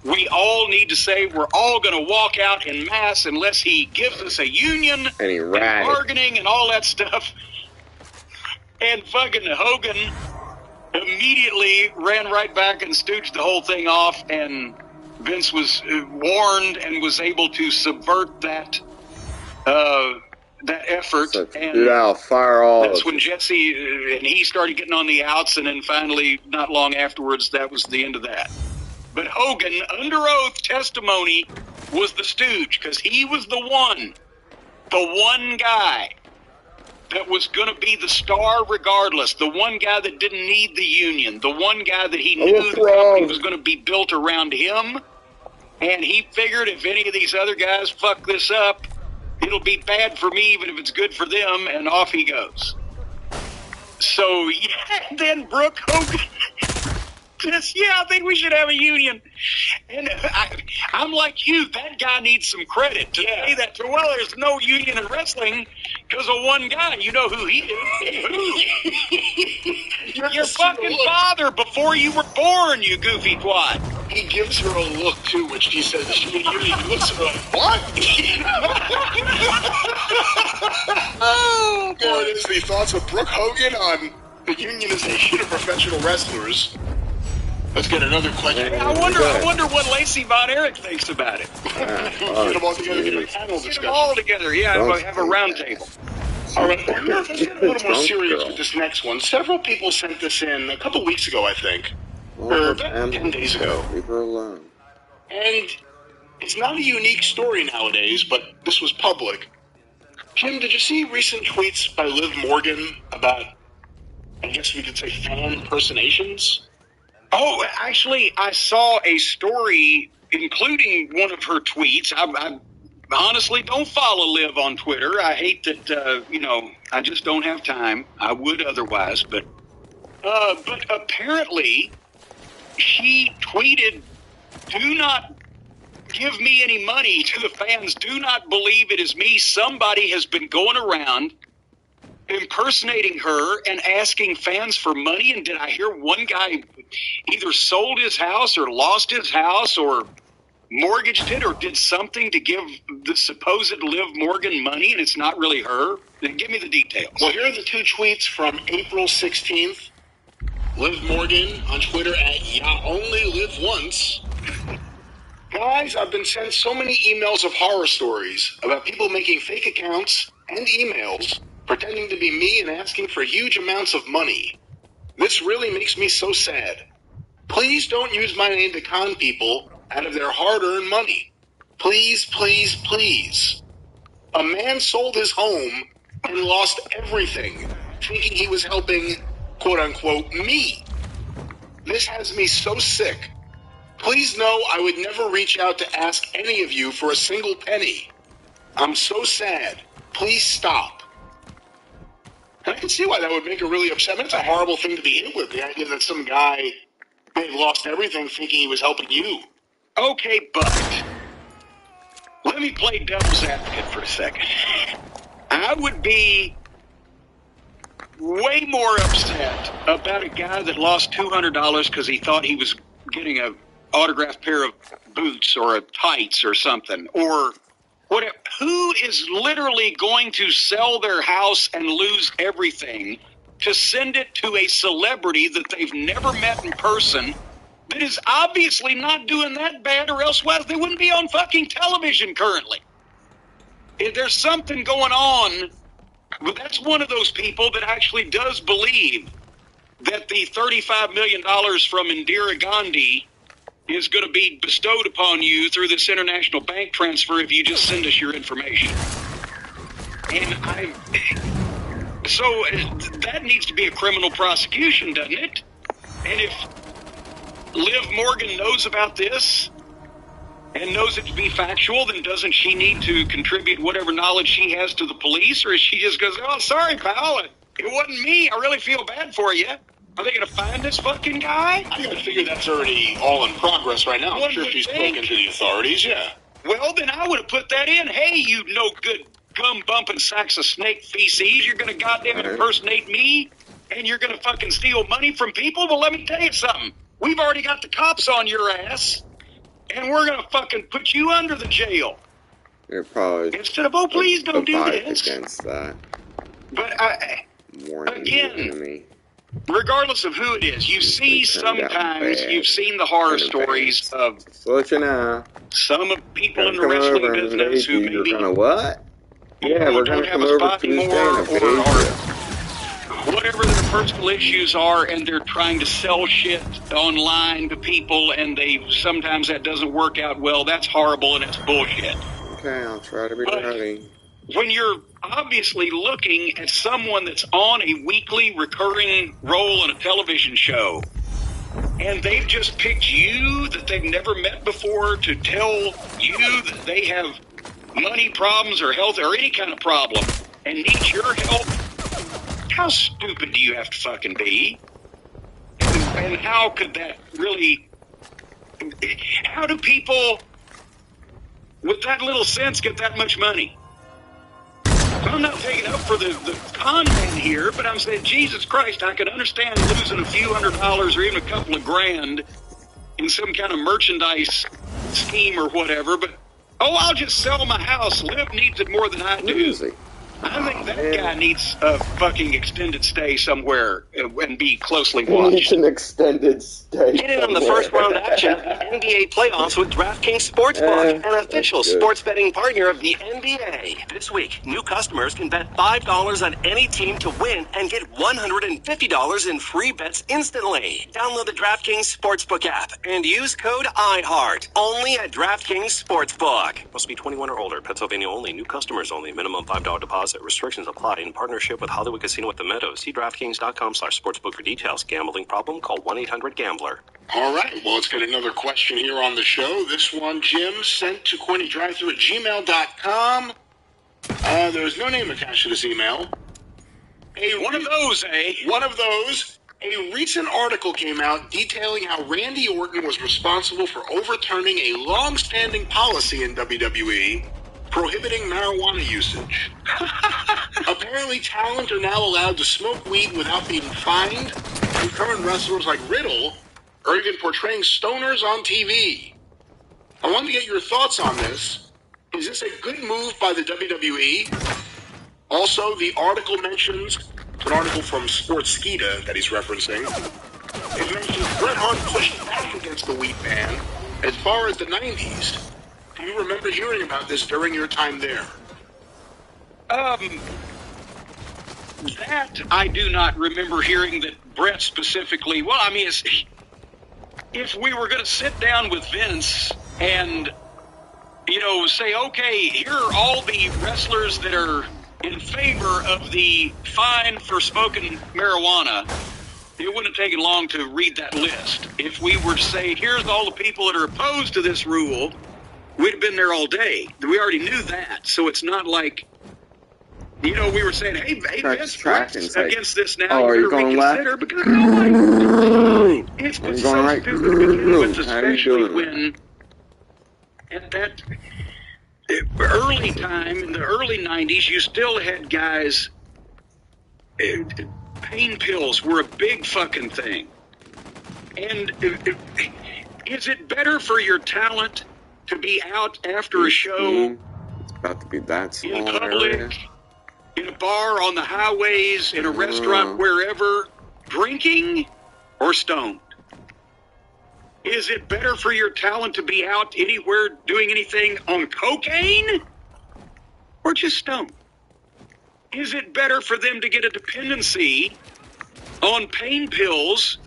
We all need to say we're all going to walk out in mass unless he gives us a union And he and ratted. bargaining and all that stuff. And fucking Hogan immediately ran right back and stooged the whole thing off, and Vince was warned and was able to subvert that effort. So, and dude, I'll fire all that's of when you. Jesse and he started getting on the outs, and then finally, not long afterwards, that was the end of that. But Hogan, under oath testimony, was the stooge, because he was the one guy that was going to be the star regardless, the one guy that didn't need the union, the one guy that he knew the company was going to be built around him, and he figured if any of these other guys fuck this up, it'll be bad for me even if it's good for them, and off he goes. So, yeah, then Brooke Hogan says, I think we should have a union. And I'm like you, that guy needs some credit to say that. Well, there's no union in wrestling because of one guy. You know who he is. Your fucking father before you were born, you goofy twat. He gives her a look, too, which he says she he looks at her like, what? Oh, boy. It is the thoughts of Brooke Hogan on the unionization of professional wrestlers. Let's get another question. I wonder what Lacey Von Erich thinks about it. Get them all together, get a panel Get discussion. them all together, have a round table. All right, let's get a little more serious with this next one. Several people sent this in a couple weeks ago, I think. Or about 10 days ago. Leave her alone. And it's not a unique story nowadays, but this was public. Jim, did you see recent tweets by Liv Morgan about, I guess we could say, fan impersonations? Oh, actually, I saw a story including one of her tweets. I honestly don't follow Liv on Twitter. I hate that, I just don't have time. I would otherwise, but apparently she tweeted, "Do not give me any money," to the fans. "Do not believe it is me. Somebody has been going around impersonating her and asking fans for money." And did I hear one guy either sold his house or lost his house or mortgaged it or did something to give the supposed Liv Morgan money, and it's not really her? Then give me the details. Well, here are the two tweets from April 16th. Liv Morgan on Twitter at "Ya Only Live Once." Guys, I've been sent so many emails of horror stories about people making fake accounts and emails pretending to be me and asking for huge amounts of money. This really makes me so sad. Please don't use my name to con people out of their hard-earned money. Please, please, please. A man sold his home and lost everything, thinking he was helping, quote-unquote, me. This has me so sick. Please know I would never reach out to ask any of you for a single penny. I'm so sad. Please stop. And I can see why that would make her really upset. I mean, it's a horrible thing to be hit with, the idea that some guy may have lost everything thinking he was helping you. Okay, but let me play devil's advocate for a second. I would be way more upset about a guy that lost $200 because he thought he was getting a autographed pair of boots or a tights or something, or Who is literally going to sell their house and lose everything to send it to a celebrity that they've never met in person that is obviously not doing that bad, or else they wouldn't be on fucking television currently? If there's something going on, but that's one of those people that actually does believe that the $35 million from Indira Gandhi is going to be bestowed upon you through this international bank transfer if you just send us your information. And so that needs to be a criminal prosecution, doesn't it? And if Liv Morgan knows about this and knows it to be factual, then doesn't she need to contribute whatever knowledge she has to the police? Or is she just goes, oh, sorry, pal, it wasn't me. I really feel bad for you. Are they going to find this fucking guy? I gotta figure that's already all in progress right now. I'm sure she's spoken to the authorities, yeah. Well, then I would have put that in. Hey, you no good gum-bumping sacks of snake feces, you're going to goddamn impersonate me, and you're going to fucking steal money from people? Well, let me tell you something. We've already got the cops on your ass, and we're going to fucking put you under the jail. You're probably instead of, oh, please don't do this. Against that. But, again, regardless of who it is, you see sometimes, you've seen the horror stories of some of people in the wrestling business who maybe what? Yeah, we're going to come over Tuesday or whatever their personal issues are, and they're trying to sell shit online to people, and sometimes that doesn't work out well. That's horrible, and it's bullshit. Okay, I'll try to be ready. When you're obviously looking at someone that's on a weekly recurring role in a television show, and they've just picked you that they've never met before to tell you that they have money problems or health or any kind of problem and need your help, how stupid do you have to fucking be? And how could that really... How do people with that little sense get that much money? I'm not taking up for the con man here, but I'm saying, Jesus Christ, I can understand losing a few $100s or even a couple of grand in some kind of merchandise scheme or whatever, but, oh, I'll just sell my house. Liv needs it more than I do. I think that guy needs a fucking extended stay somewhere and be closely watched. Needs an extended stay. Get in on the first round action of the NBA playoffs with DraftKings Sportsbook, an official sports betting partner of the NBA. This week, new customers can bet $5 on any team to win and get $150 in free bets instantly. Download the DraftKings Sportsbook app and use code IHEART only at DraftKings Sportsbook. Must be 21 or older. Pennsylvania only. New customers only. Minimum $5 deposit. Restrictions apply. In partnership with Hollywood Casino at the Meadows. See DraftKings.com/sportsbook for details. Gambling problem? Call 1-800-GAMBLER. All right. Well, let's get another question here on the show. This one, Jim, sent to CornyDriveThru@gmail.com. There's no name attached to this email. One of those, eh? One of those. A recent article came out detailing how Randy Orton was responsible for overturning a long-standing policy in WWE prohibiting marijuana usage. Apparently, talent are now allowed to smoke weed without being fined, and current wrestlers like Riddle are even portraying stoners on TV. I want to get your thoughts on this. Is this a good move by the WWE? Also, the article mentions, an article from Sportskeeda that he's referencing, it mentions Bret Hart pushed back against the weed ban as far as the 90s. Do you remember hearing about this during your time there? That I do not remember hearing that Brett specifically. Well, I mean, if we were going to sit down with Vince and, say, okay, here are all the wrestlers that are in favor of the fine for smoking marijuana, it wouldn't have taken long to read that list. If we were to say, here's all the people that are opposed to this rule, we'd have been there all day. We already knew that, so it's not like, we were saying, hey Vince, Brett's against this now. Oh, are you going left? Because it's been so stupid to begin with, especially when at that early time, in the early 90s, you still had guys, pain pills were a big fucking thing. And is it better for your talent to be out after a show It's about to be that small in public, area. in a bar, on the highways, in a restaurant, wherever, drinking or stoned? Is it better for your talent to be out anywhere doing anything on cocaine or just stoned? Is it better for them to get a dependency on pain pills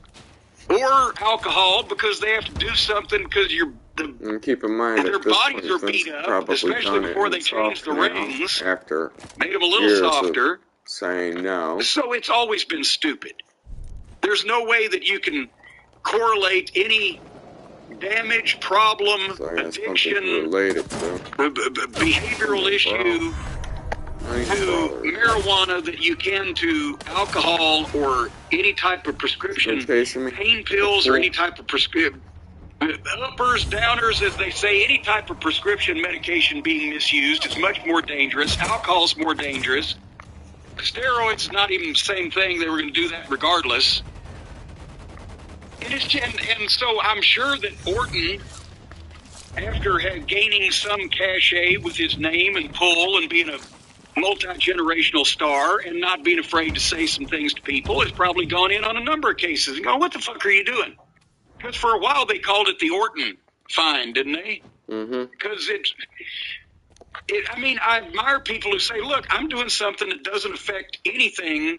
or alcohol because they have to do something because and keep in mind, their at this bodies point, are beat Vince up, probably especially done before it they changed the himself now, rings, after made them a little years softer. of saying no. So it's always been stupid. There's no way that you can correlate any damage, problem, So I guess addiction, something related to behavioral issue to marijuana that you can to alcohol or any type of prescription pain pills or any type of prescription uppers, downers, as they say, any type of prescription medication being misused is much more dangerous. Alcohol's more dangerous. Steroids, not even the same thing. They were going to do that regardless. And so I'm sure that Orton, after gaining some cachet with his name and pull and being a multi-generational star and not being afraid to say some things to people, has probably gone in on a number of cases and go, what the fuck are you doing? Because for a while they called it the Orton fine, didn't they? Because I mean, I admire people who say, look, I'm doing something that doesn't affect anything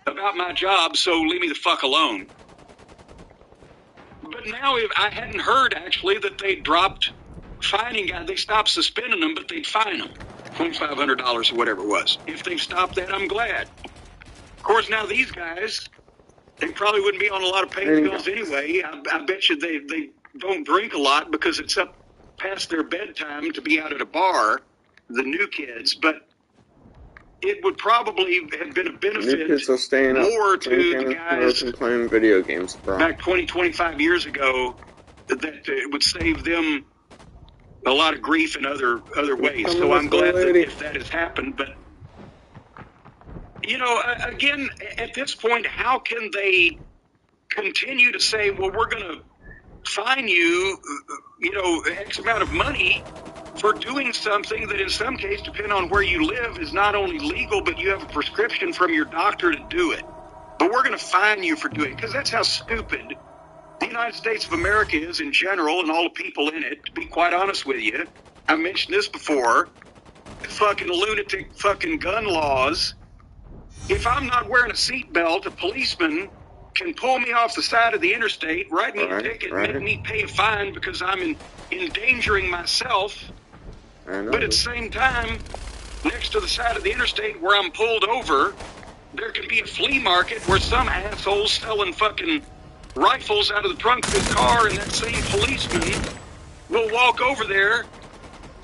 about my job, so leave me the fuck alone. But now I hadn't heard, actually, that they dropped fining guys. They stopped suspending them, but they'd fine them $2,500 or whatever it was. If they stopped that, I'm glad. Of course, now these guys, they probably wouldn't be on a lot of pain pills anyway. I bet you they don't drink a lot because it's up past their bedtime to be out at a bar, the new kids, but it would probably have been a benefit more to the guys and playing video games back 20, 25 years ago, that it would save them a lot of grief in other ways. So I'm glad that if that has happened. But, you know, again, at this point, how can they continue to say, well, we're going to fine you, you know, X amount of money for doing something that in some case, depending on where you live, is not only legal, but you have a prescription from your doctor to do it. But we're going to fine you for doing it, because that's how stupid the United States of America is in general and all the people in it, to be quite honest with you. I mentioned this before. Fucking lunatic fucking gun laws. If I'm not wearing a seatbelt, a policeman can pull me off the side of the interstate, write me a ticket, make me pay a fine because I'm endangering myself. But at the same time, next to the side of the interstate where I'm pulled over, there can be a flea market where some asshole's selling fucking rifles out of the trunk of his car, and that same policeman will walk over there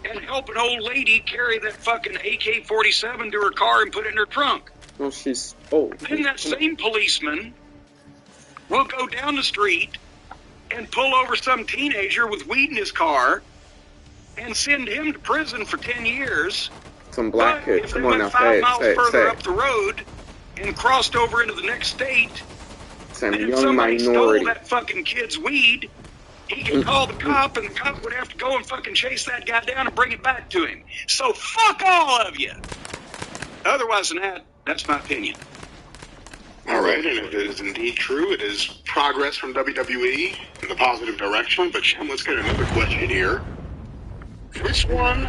and help an old lady carry that fucking AK-47 to her car and put it in her trunk. Well, she's old. Then that same policeman will go down the street and pull over some teenager with weed in his car and send him to prison for 10 years. Some black kid. If they went 5 miles further up the road and crossed over into the next state, some and if young somebody minority. stole that fucking kid's weed, he can call the cop, and the cop would have to go and fucking chase that guy down and bring it back to him. So fuck all of you. Otherwise than that, that's my opinion. All right, and if it is indeed true, it is progress from WWE in the positive direction. But Jim, let's get another question here. This one,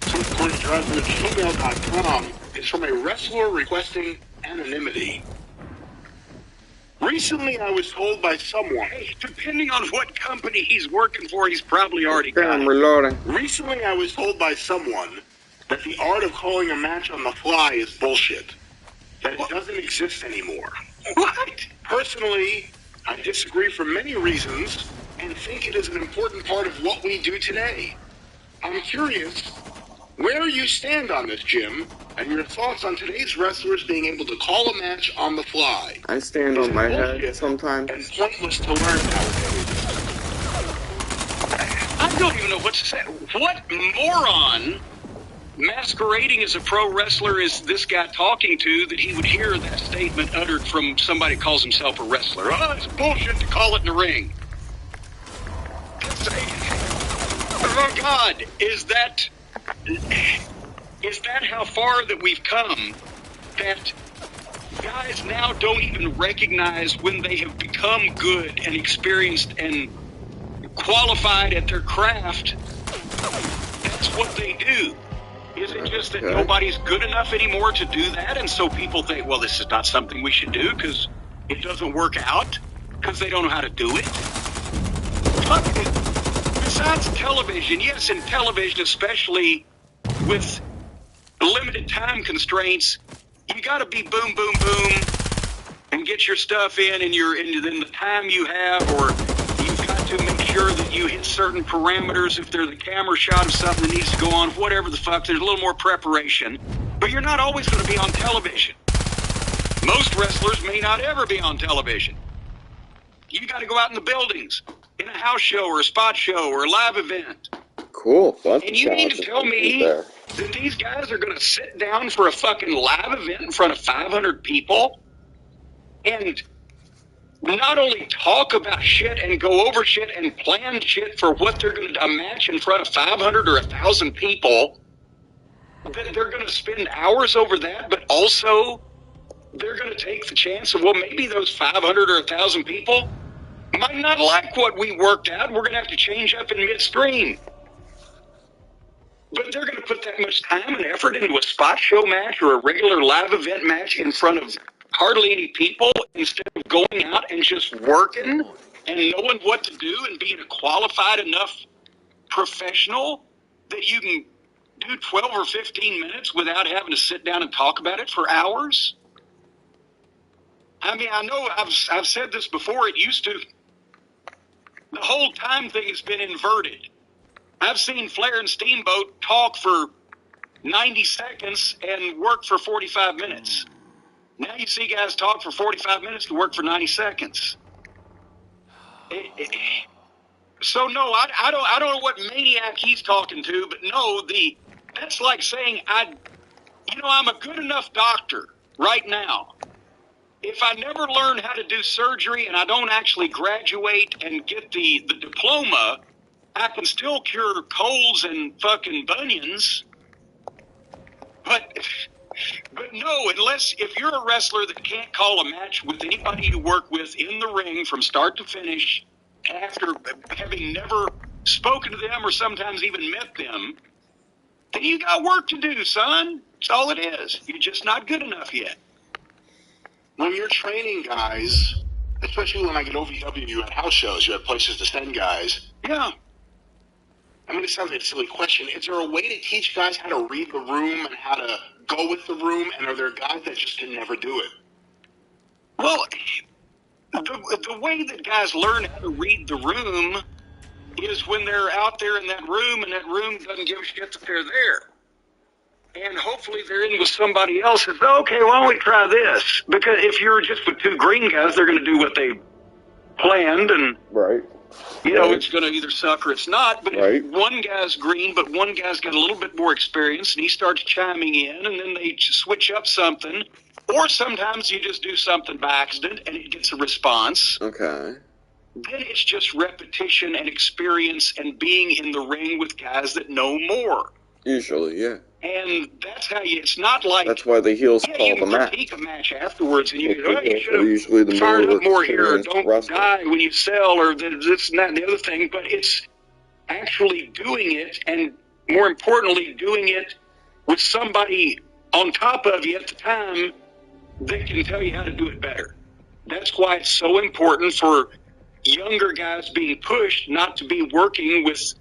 according to gmail.com, is from a wrestler requesting anonymity. Recently, I was told by someone. Hey, depending on what company he's working for, he's probably already got it. Reloading. Recently, I was told by someone that the art of calling a match on the fly is bullshit. That it doesn't exist anymore. What? Personally, I disagree for many reasons and think it is an important part of what we do today. I'm curious where you stand on this, Jim, and your thoughts on today's wrestlers being able to call a match on the fly. I stand on my head sometimes. And pointless to learn nowadays. I don't even know what to say. What moron masquerading as a pro wrestler is this guy talking to that he would hear that statement uttered from somebody who calls himself a wrestler? Oh, it's bullshit to call it in the ring. Oh, God, is that is that how far that we've come? That guys now don't even recognize when they have become good and experienced and qualified at their craft. That's what they do. Is it just that nobody's good enough anymore to do that, and so people think, well, this is not something we should do because it doesn't work out, because they don't know how to do it? Fuck it. Besides television, yes, in television, especially with limited time constraints, you got to be boom, boom, boom, and get your stuff in in the time you have, or you've got to make sure that you hit certain parameters. If there's a camera shot of something that needs to go on, whatever the fuck, there's a little more preparation. But you're not always going to be on television. Most wrestlers may not ever be on television. You got to go out in the buildings, in a house show or a spot show or a live event. Cool. And you mean to tell me that these guys are going to sit down for a fucking live event in front of 500 people and not only talk about shit and go over shit and plan shit for what they're going to match in front of 500 or 1,000 people, that they're going to spend hours over that, but also they're going to take the chance of, well, maybe those 500 or 1,000 people might not like what we worked out. We're going to have to change up in midstream. But they're going to put that much time and effort into a spot show match or a regular live event match in front of hardly any people instead of going out and just working and knowing what to do and being a qualified enough professional that you can do 12 or 15 minutes without having to sit down and talk about it for hours. I mean, I know I've said this before. It used to. The whole time thing has been inverted. I've seen Flair and Steamboat talk for 90 seconds and work for 45 minutes. Now you see guys talk for 45 minutes and work for 90 seconds. So no, I don't know what maniac he's talking to, but no, that's like saying I'm a good enough doctor right now. If I never learn how to do surgery and I don't actually graduate and get the diploma, I can still cure colds and fucking bunions. But no, if you're a wrestler that can't call a match with anybody you work with in the ring from start to finish after having never spoken to them or sometimes even met them, then you got work to do, son. That's all it is. You're just not good enough yet. When you're training guys, especially when I get OVW at house shows, you have places to send guys. Yeah. I mean, it sounds like a silly question. Is there a way to teach guys how to read the room and how to go with the room? And are there guys that just can never do it? Well, the way that guys learn how to read the room is when they're out there in that room and that room doesn't give a shit that they're there. And hopefully they're in with somebody else and says, okay, why don't we try this? Because if you're just with two green guys, they're going to do what they planned. And, it's going to either suck or it's not. But if one guy's green, but one guy's got a little bit more experience, and he starts chiming in, and then they switch up something. Or sometimes you just do something by accident, and it gets a response. Okay. Then it's just repetition and experience and being in the ring with guys that know more. Usually, yeah. And that's how it's not like... That's why the heels call the match. You can critique a match afterwards, and you go, you should have fired up more here, or don't die when you sell, or this and that and the other thing, but it's actually doing it, and more importantly, doing it with somebody on top of you at the time that can tell you how to do it better. That's why it's so important for younger guys being pushed not to be working with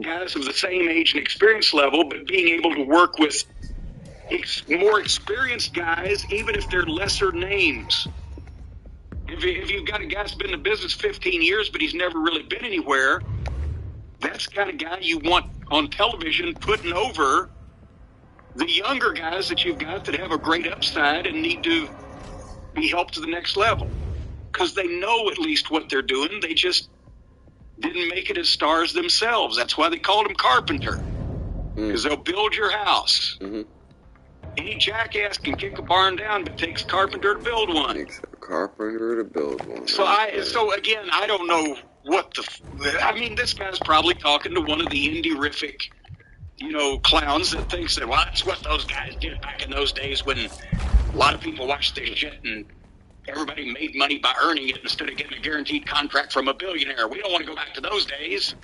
guys of the same age and experience level, but being able to work with more experienced guys, even if they're lesser names. If you've got a guy that's been in the business 15 years, but he's never really been anywhere, that's the kind of guy you want on television putting over the younger guys that you've got that have a great upside and need to be helped to the next level. Because they know at least what they're doing. They just didn't make it as stars themselves. That's why they called him Carpenter. Because they'll build your house. Mm-hmm. Any jackass can kick a barn down, but it takes a carpenter to build one. It takes a carpenter to build one. So again, I don't know what I mean, this guy's probably talking to one of the indie-rific, clowns that thinks that, well, that's what those guys did back in those days when a lot of people watched this shit and everybody made money by earning it instead of getting a guaranteed contract from a billionaire. We don't want to go back to those days.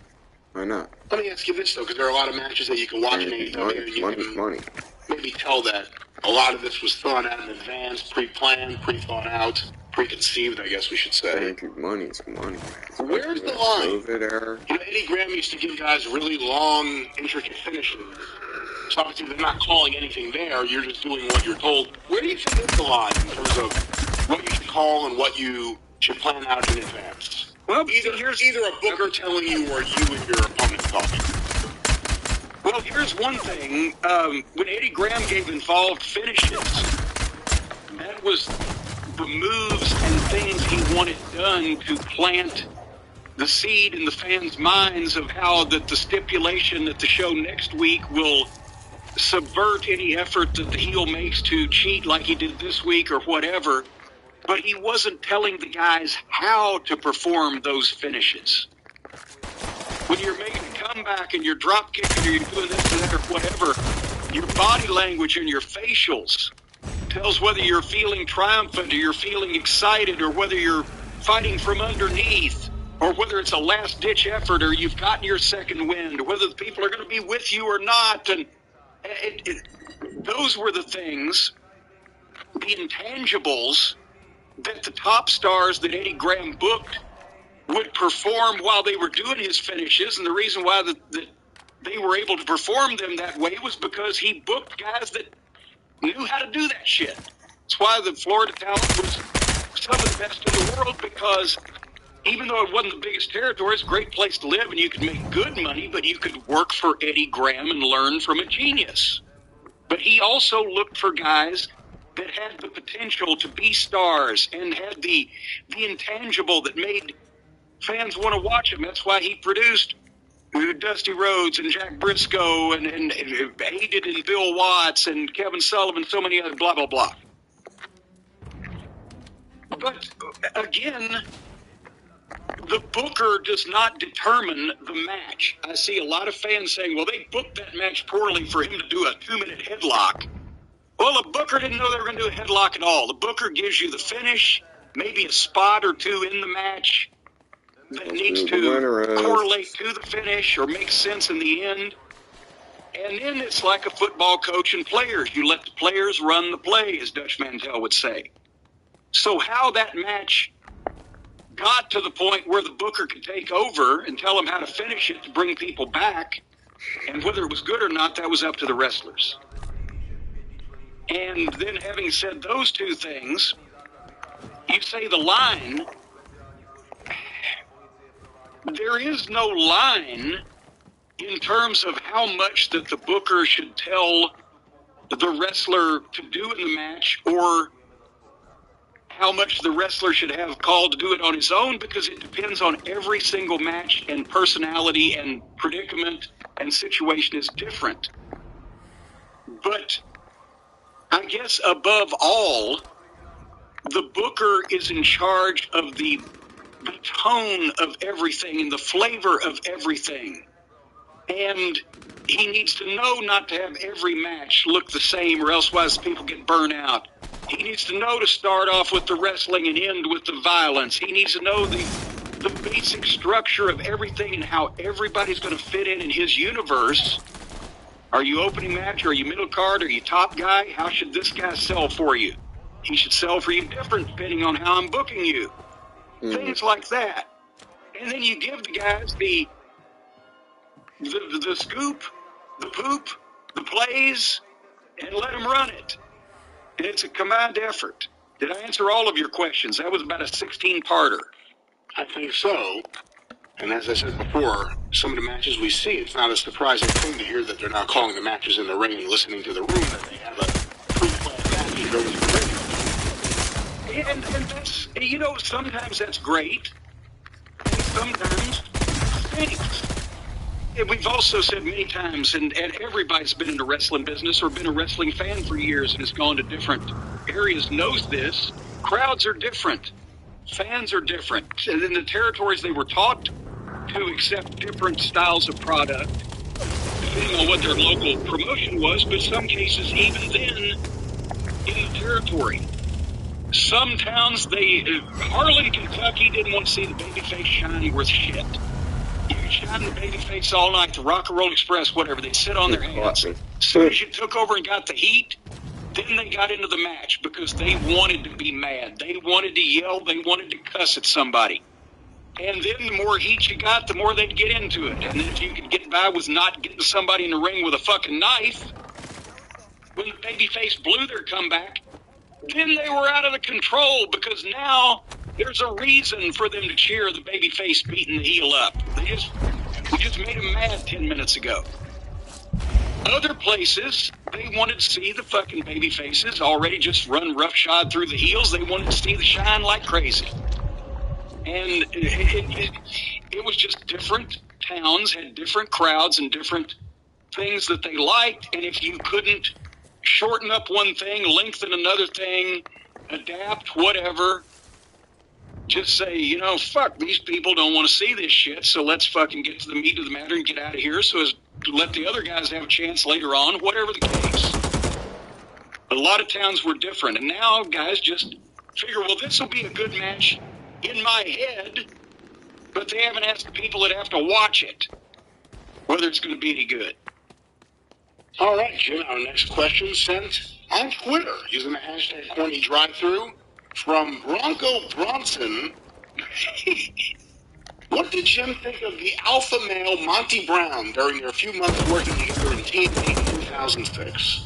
Why not? Let me ask you this, though, because there are a lot of matches that you can watch in AEW, and you can maybe tell that a lot of this was thought out in advance, pre-planned, pre-thought out, preconceived, I guess we should say. Money's money. Where's the line? Error. Eddie Graham used to give guys really long, intricate finishes. So obviously they're not calling anything there, you're just doing what you're told. Where do you think is the line in terms of what you should call and what you should plan out in advance? Well, either a booker telling you or you and your opponent talking. Well, here's one thing. When Eddie Graham gave involved finishes, that was the moves and things he wanted done to plant the seed in the fans' minds of how that the stipulation that the show next week will subvert any effort that the heel makes to cheat like he did this week or whatever. But he wasn't telling the guys how to perform those finishes. When you're making a comeback and you're drop kicking or you're doing this and that or whatever, your body language and your facials tells whether you're feeling triumphant or you're feeling excited or whether you're fighting from underneath or whether it's a last-ditch effort or you've gotten your second wind or whether the people are going to be with you or not. And those were the things, the intangibles, that the top stars that Eddie Graham booked would perform while they were doing his finishes. And the reason why that they were able to perform them that way was because he booked guys that knew how to do that shit. That's why the Florida talent was some of the best in the world, because even though it wasn't the biggest territory, it's a great place to live and you could make good money, but you could work for Eddie Graham and learn from a genius. But he also looked for guys that had the potential to be stars and had the intangible that made fans want to watch him. That's why he produced Dusty Rhodes and Jack Briscoe and aided in Bill Watts and Kevin Sullivan, so many other blah, blah, blah. But again, the booker does not determine the match. I see a lot of fans saying, well, they booked that match poorly for him to do a 2-minute headlock. Well, the booker didn't know they were going to do a headlock at all. The booker gives you the finish, maybe a spot or two in the match that needs to correlate to the finish or make sense in the end. And then it's like a football coach and players. You let the players run the play, as Dutch Mantel would say. So how that match got to the point where the booker could take over and tell them how to finish it to bring people back, and whether it was good or not, that was up to the wrestlers. And then having said those two things, you say the line. There is no line in terms of how much that the booker should tell the wrestler to do in the match or how much the wrestler should have called to do it on his own, because it depends on every single match, and personality and predicament and situation is different. But I guess above all, the booker is in charge of the tone of everything and the flavor of everything. And he needs to know not to have every match look the same, or else people get burnt out. He needs to know to start off with the wrestling and end with the violence. He needs to know the basic structure of everything and how everybody's going to fit in his universe. Are you opening match? Are you middle card? Are you top guy? How should this guy sell for you? He should sell for you different depending on how I'm booking you. Things like that. And then you give the guys the scoop, the poop, the plays, and let them run it. And it's a combined effort. Did I answer all of your questions? That was about a 16-parter. I think so. And as I said before, some of the matches we see, it's not a surprising thing to hear that they're not calling the matches in the ring and listening to the room, that they have a pre-planned match to go to the ring. And that's, sometimes that's great, and sometimes stinks. And we've also said many times, and everybody's been in the wrestling business or been a wrestling fan for years and has gone to different areas, knows this. Crowds are different. Fans are different. And in the territories they were taught to accept different styles of product, depending on what their local promotion was, but some cases even then in the territory. Some towns, Harlan, Kentucky didn't want to see the babyface shine worth shit. You could shine the babyface all night, the Rock and Roll Express, whatever. They'd sit on their hands. As soon as you took over and got the heat, then they got into the match because they wanted to be mad. They wanted to yell. They wanted to cuss at somebody. And then the more heat you got, the more they'd get into it. And if you could get by with not getting somebody in the ring with a fucking knife, when the babyface blew their comeback, then they were out of the control because now there's a reason for them to cheer the babyface beating the heel up. We just made them mad 10 minutes ago. Other places, they wanted to see the fucking babyfaces already just run roughshod through the heels. They wanted to see the shine like crazy. And it was just different towns had different crowds and different things that they liked. And if you couldn't shorten up one thing, lengthen another thing, adapt, whatever, just say, fuck, these people don't want to see this shit, so let's fucking get to the meat of the matter and get out of here so as to let the other guys have a chance later on, whatever the case. A lot of towns were different, and now guys just figure, well, this will be a good match in my head, but they haven't asked the people that have to watch it whether it's going to be any good. All right, Jim, our next question sent on Twitter using the hashtag #CornyDriveThru from Bronco Bronson. What did Jim think of the alpha male Monty Brown during their few months working together in TNT in 2006?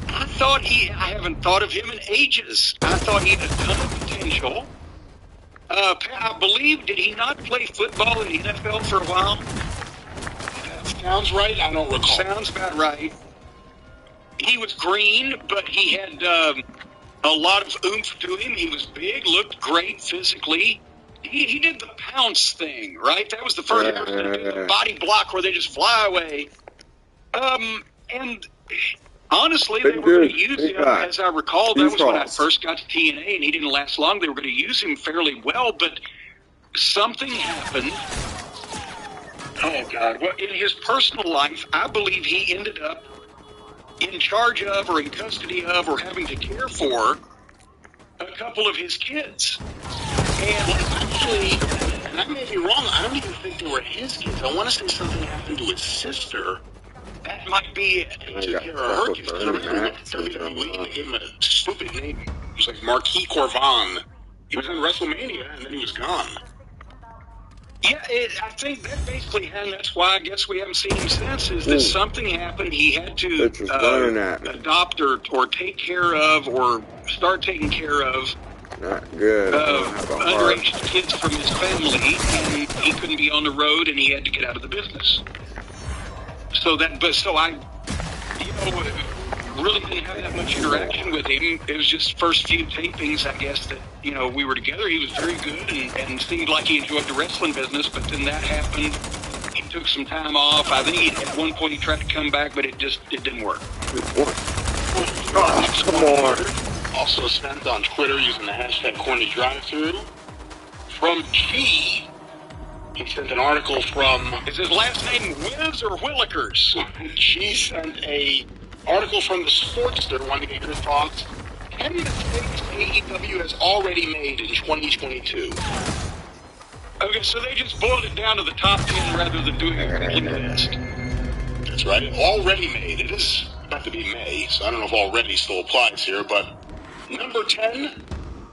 I haven't thought of him in ages. I thought he had a ton of potential. I believe, did he not play football in the NFL for a while? That sounds right. I don't recall. Sounds about right. He was green, but he had a lot of oomph to him. He was big, looked great physically. He did the pounce thing, right? That was the first person to do the body block where they just fly away. And honestly, they were going to use him, as I recall, that was when I first got to TNA, and he didn't last long. They were going to use him fairly well, but something happened. Oh, God. Well, in his personal life, I believe he ended up in charge of or in custody of or having to care for a couple of his kids. And actually, and I may be wrong, I don't even think they were his kids. I want to say something happened to his sister. That might be to care of her kids. I remember WWE, they gave him a stupid name. It was like Marquis Corvan. He was in WrestleMania, and then he was gone. Yeah, I think that basically happened. That's why I guess we haven't seen him since, is that something happened. He had to adopt or take care of or start taking care of underage kids from his family, and he couldn't be on the road, and he had to get out of the business. So I really didn't have that much interaction with him. It was just first few tapings, I guess, that, we were together. He was very good and seemed like he enjoyed the wrestling business, but then that happened. He took some time off. I think at one point he tried to come back, but it didn't work. Oh, come on. Also sent on Twitter using the hashtag #CornyDriveThru from G. He sent an article from... Is his last name Wiz or Willikers? She sent a article from the Sportster wanting to get your thoughts. 10 mistakes AEW has already made in 2022. Okay, so they just boiled it down to the top 10 rather than doing a complete list. That's right. Already made. It is about to be May, so I don't know if already still applies here, but number 10...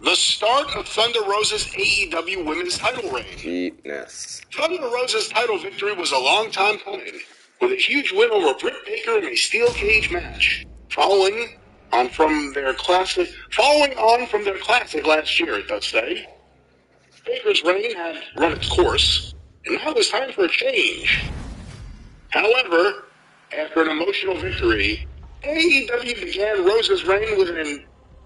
the start of Thunder Rosa's AEW women's title reign. Thunder Rosa's title victory was a long time coming, with a huge win over Britt Baker in a steel cage match, following on from their classic last year, it does say. Baker's reign had run its course, and now it was time for a change. However, after an emotional victory, AEW began Rosa's reign with an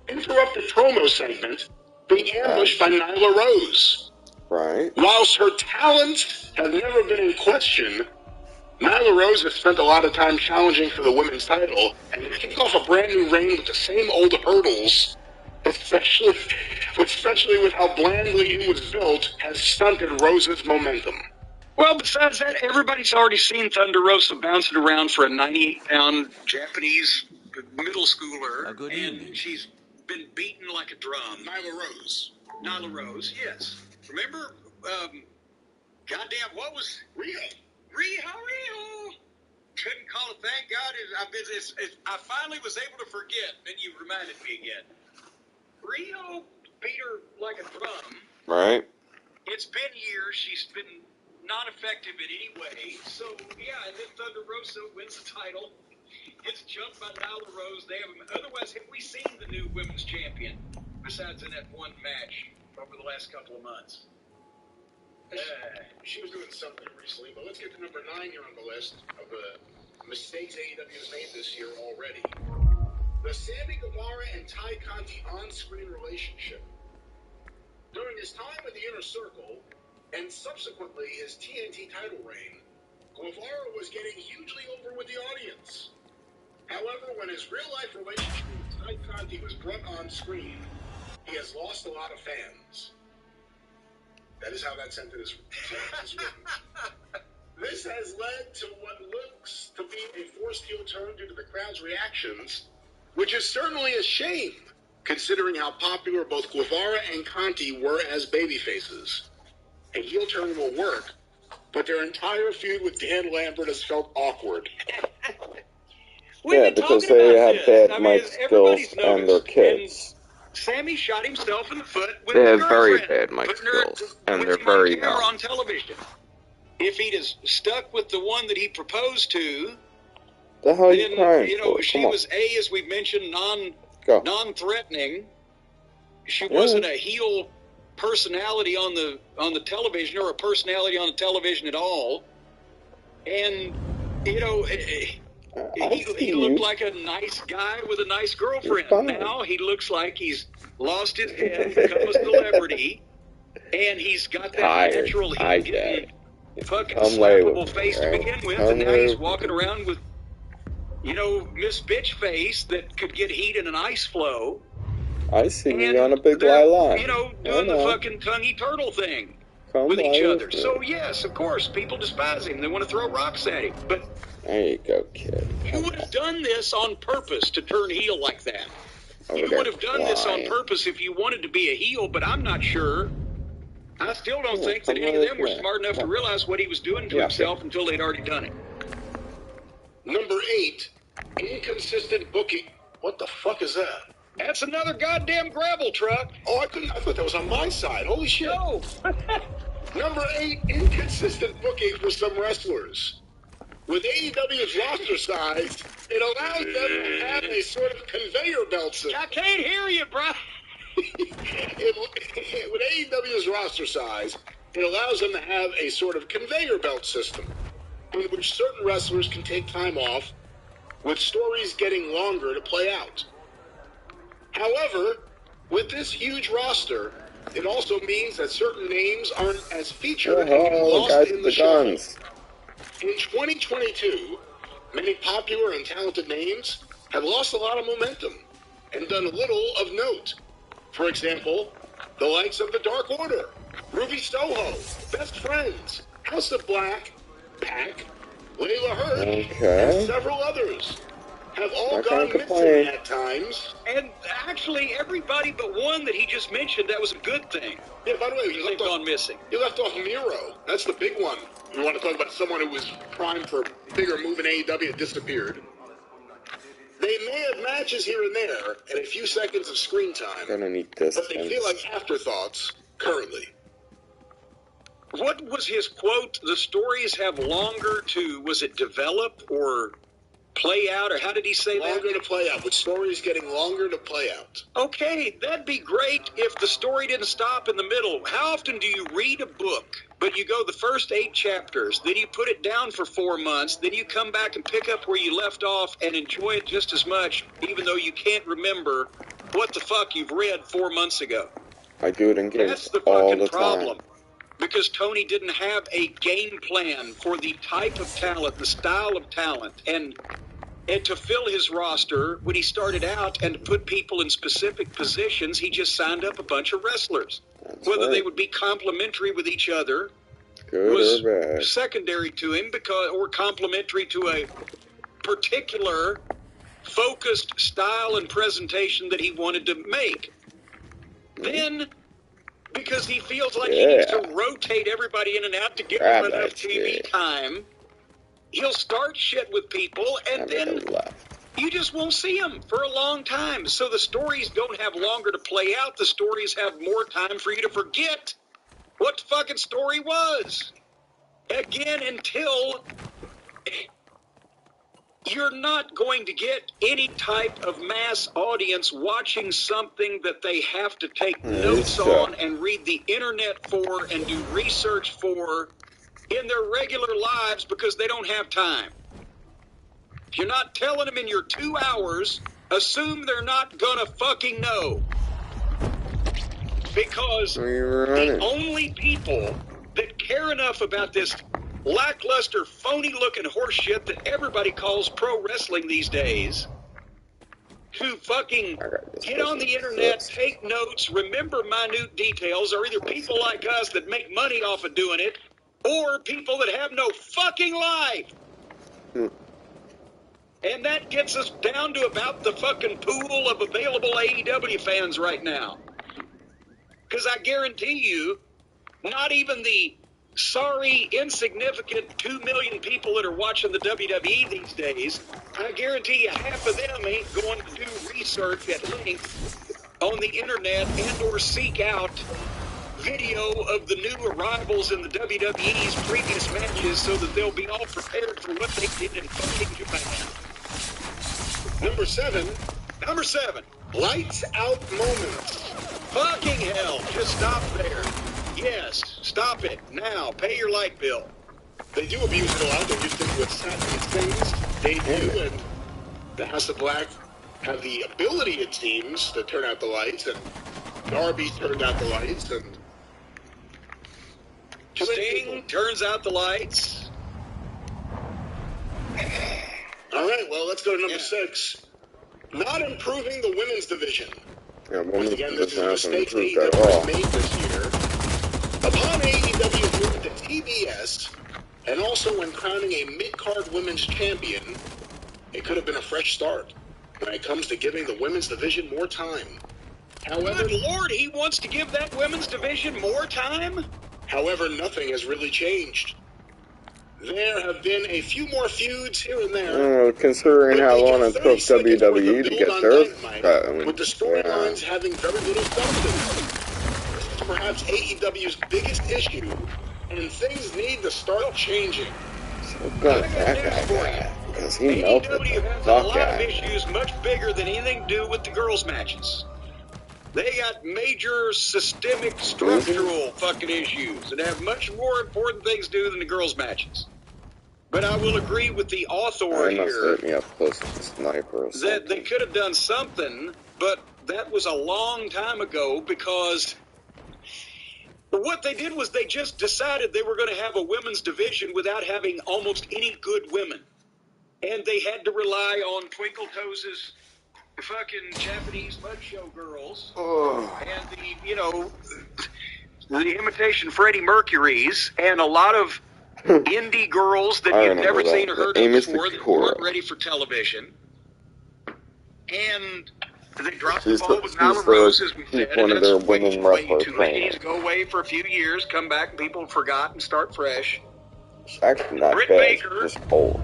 interrupted promo segment being ambushed by Nyla Rose. Right. Whilst her talent has never been in question, Nyla Rose has spent a lot of time challenging for the women's title, and to kick off a brand new reign with the same old hurdles, especially with how blandly it was built, has stunted Rose's momentum. Well, besides that, everybody's already seen Thunder Rosa bouncing around for a 98-pound Japanese middle schooler. A good and evening. She's been beaten like a drum. Nyla Rose, yes. Remember, goddamn, what was... Rio. Couldn't call it, thank God. I finally was able to forget, then you reminded me again. Rio beat her like a drum. Right. It's been years. She's been not effective in any way. So, yeah, and then Thunder Rosa wins the title. Gets jumped by Nyla Rose. Otherwise, have we seen the new women's champion besides in that one match over the last couple of months? She was doing something recently, but let's get to number 9 here on the list of the mistakes AEW has made this year already. The Sammy Guevara and Ty Conti on-screen relationship. During his time with the Inner Circle, and subsequently his TNT title reign, Guevara was getting hugely over with the audience. However, when his real-life relationship with Ty Conti was brought on screen, he has lost a lot of fans. That is how that sentence is written. This has led to what looks to be a forced heel turn due to the crowd's reactions, which is certainly a shame, considering how popular both Guevara and Conti were as babyfaces. A heel turn will work, but their entire feud with Dan Lambert has felt awkward. Yeah, because they have bad mic skills and their kids. Sammy shot himself in the foot with They his have very girlfriend, bad mic putting her skills, and with they're him on very camera young. on television. If he'd have stuck with the one that he proposed to, The hell are you then, crying you know, for? she Come on. was, as we've mentioned, Go. non-threatening. She wasn't a heel personality on the television, or a personality on the television at all. And, you know, he looked like a nice guy with a nice girlfriend. Now he looks like he's lost his head, become a celebrity, and he's got that natural heat fucking slappable face to begin with, and now he's walking around with, you know, Miss Bitch face that could get heat in an ice flow. I see me on a big lie. You know, doing the fucking tonguey turtle thing with each other. So, yes, of course, people despise him. They want to throw rocks at him. But there you go, kid. You would have done this on purpose to turn heel like that. You would have done this on purpose if you wanted to be a heel, but I'm not sure. I still don't think that any of them were smart enough to realize what he was doing to himself until they'd already done it. Number 8, inconsistent booking. What the fuck is that? That's another goddamn gravel truck. Oh, I thought that was on my side. Holy shit. No. Number 8, inconsistent booking for some wrestlers. With AEW's roster size, it allows them to have a sort of conveyor belt system. I can't hear you, bro. With AEW's roster size, it allows them to have a sort of conveyor belt system in which certain wrestlers can take time off, with stories getting longer to play out. However, with this huge roster, it also means that certain names aren't as featured and get lost in the shuffle. In 2022, many popular and talented names have lost a lot of momentum and done little of note. For example, the likes of the Dark Order, Ruby Soho, Best Friends, House of Black, Pac, Layla Hirsch, and several others have all gone missing at times. And actually, everybody but one that he just mentioned, that was a good thing. Yeah, by the way, they've gone missing. You left off Miro. That's the big one. You want to talk about someone who was primed for a bigger move in AEW and disappeared. They may have matches here and there and a few seconds of screen time, Gonna need this. but they feel like afterthoughts currently. What was his quote? The stories have longer to, was it develop or play out, or how did he say that? Longer to play out, with stories getting longer to play out. Okay, that'd be great if the story didn't stop in the middle. How often do you read a book, but you go the first 8 chapters, then you put it down for 4 months, then you come back and pick up where you left off and enjoy it just as much, even though you can't remember what the fuck you've read 4 months ago? I do it in games That's the all fucking the problem. time. Because Tony didn't have a game plan for the type of talent, the style of talent, and to fill his roster when he started out and to put people in specific positions, he just signed up a bunch of wrestlers. Whether they would be complementary with each other Good was or bad. secondary to him or complementary to a particular focused style and presentation that he wanted to make. Then, because he feels like he needs to rotate everybody in and out to give him enough TV time, he'll start shit with people, and then you just won't see him for a long time. So the stories don't have longer to play out. The stories have more time for you to forget what the fucking story was. Again, until you're not going to get any type of mass audience watching something that they have to take notes on and read the internet for and do research for in their regular lives because they don't have time. If you're not telling them in your 2 hours, assume they're not gonna fucking know. Because the only people that care enough about this lackluster, phony-looking horseshit that everybody calls pro wrestling these days, who fucking get on the internet, take notes, remember minute details, are either people like us that make money off of doing it, or people that have no fucking life. And that gets us down to about the fucking pool of available AEW fans right now. Because I guarantee you, not even the sorry, insignificant 2 million people that are watching the WWE these days, I guarantee you half of them ain't going to do research at length on the internet and or seek out video of the new arrivals in the WWE's previous matches so that they'll be all prepared for what they did in fucking Japan. Number seven. Lights out moments. Fucking hell, just stop there. Yes, stop it. Now, pay your light bill. They do abuse it a lot. They're used to it with things. They do, and the House of Black have the ability, it seems, to turn out the lights, and Darby turned out the lights, and Sting turns out the lights. All right, well, let's go to number 6. Not improving the women's division. Once again, this is a mistake AEW has made this year. Upon AEW's move to TBS, and also when crowning a mid-card women's champion, it could have been a fresh start when it comes to giving the women's division more time. However, good Lord, he wants to give that women's division more time? However, nothing has really changed. There have been a few more feuds here and there. Considering how long it took WWE to get theirs, with the storylines having very little substance. This is perhaps AEW's biggest issue, and things need to start changing. So good that guy, because he melted AEW has a lot of issues much bigger than anything to do with the girls' matches. They got major systemic structural fucking issues that have much more important things to do than the girls' matches. But I will agree with the author here that they could have done something, but that was a long time ago because what they did was they just decided they were going to have a women's division without having almost any good women. And they had to rely on Twinkle Toes' fucking Japanese mud show girls and the imitation Freddie Mercury's and a lot of indie girls that you've never seen or heard of before that weren't ready for television. And they dropped the ball with Nyla Rose, as we said, and that's way too late. Go away for a few years, come back, and people forgot and start fresh. It's actually not Britt bad, Baker it's just old.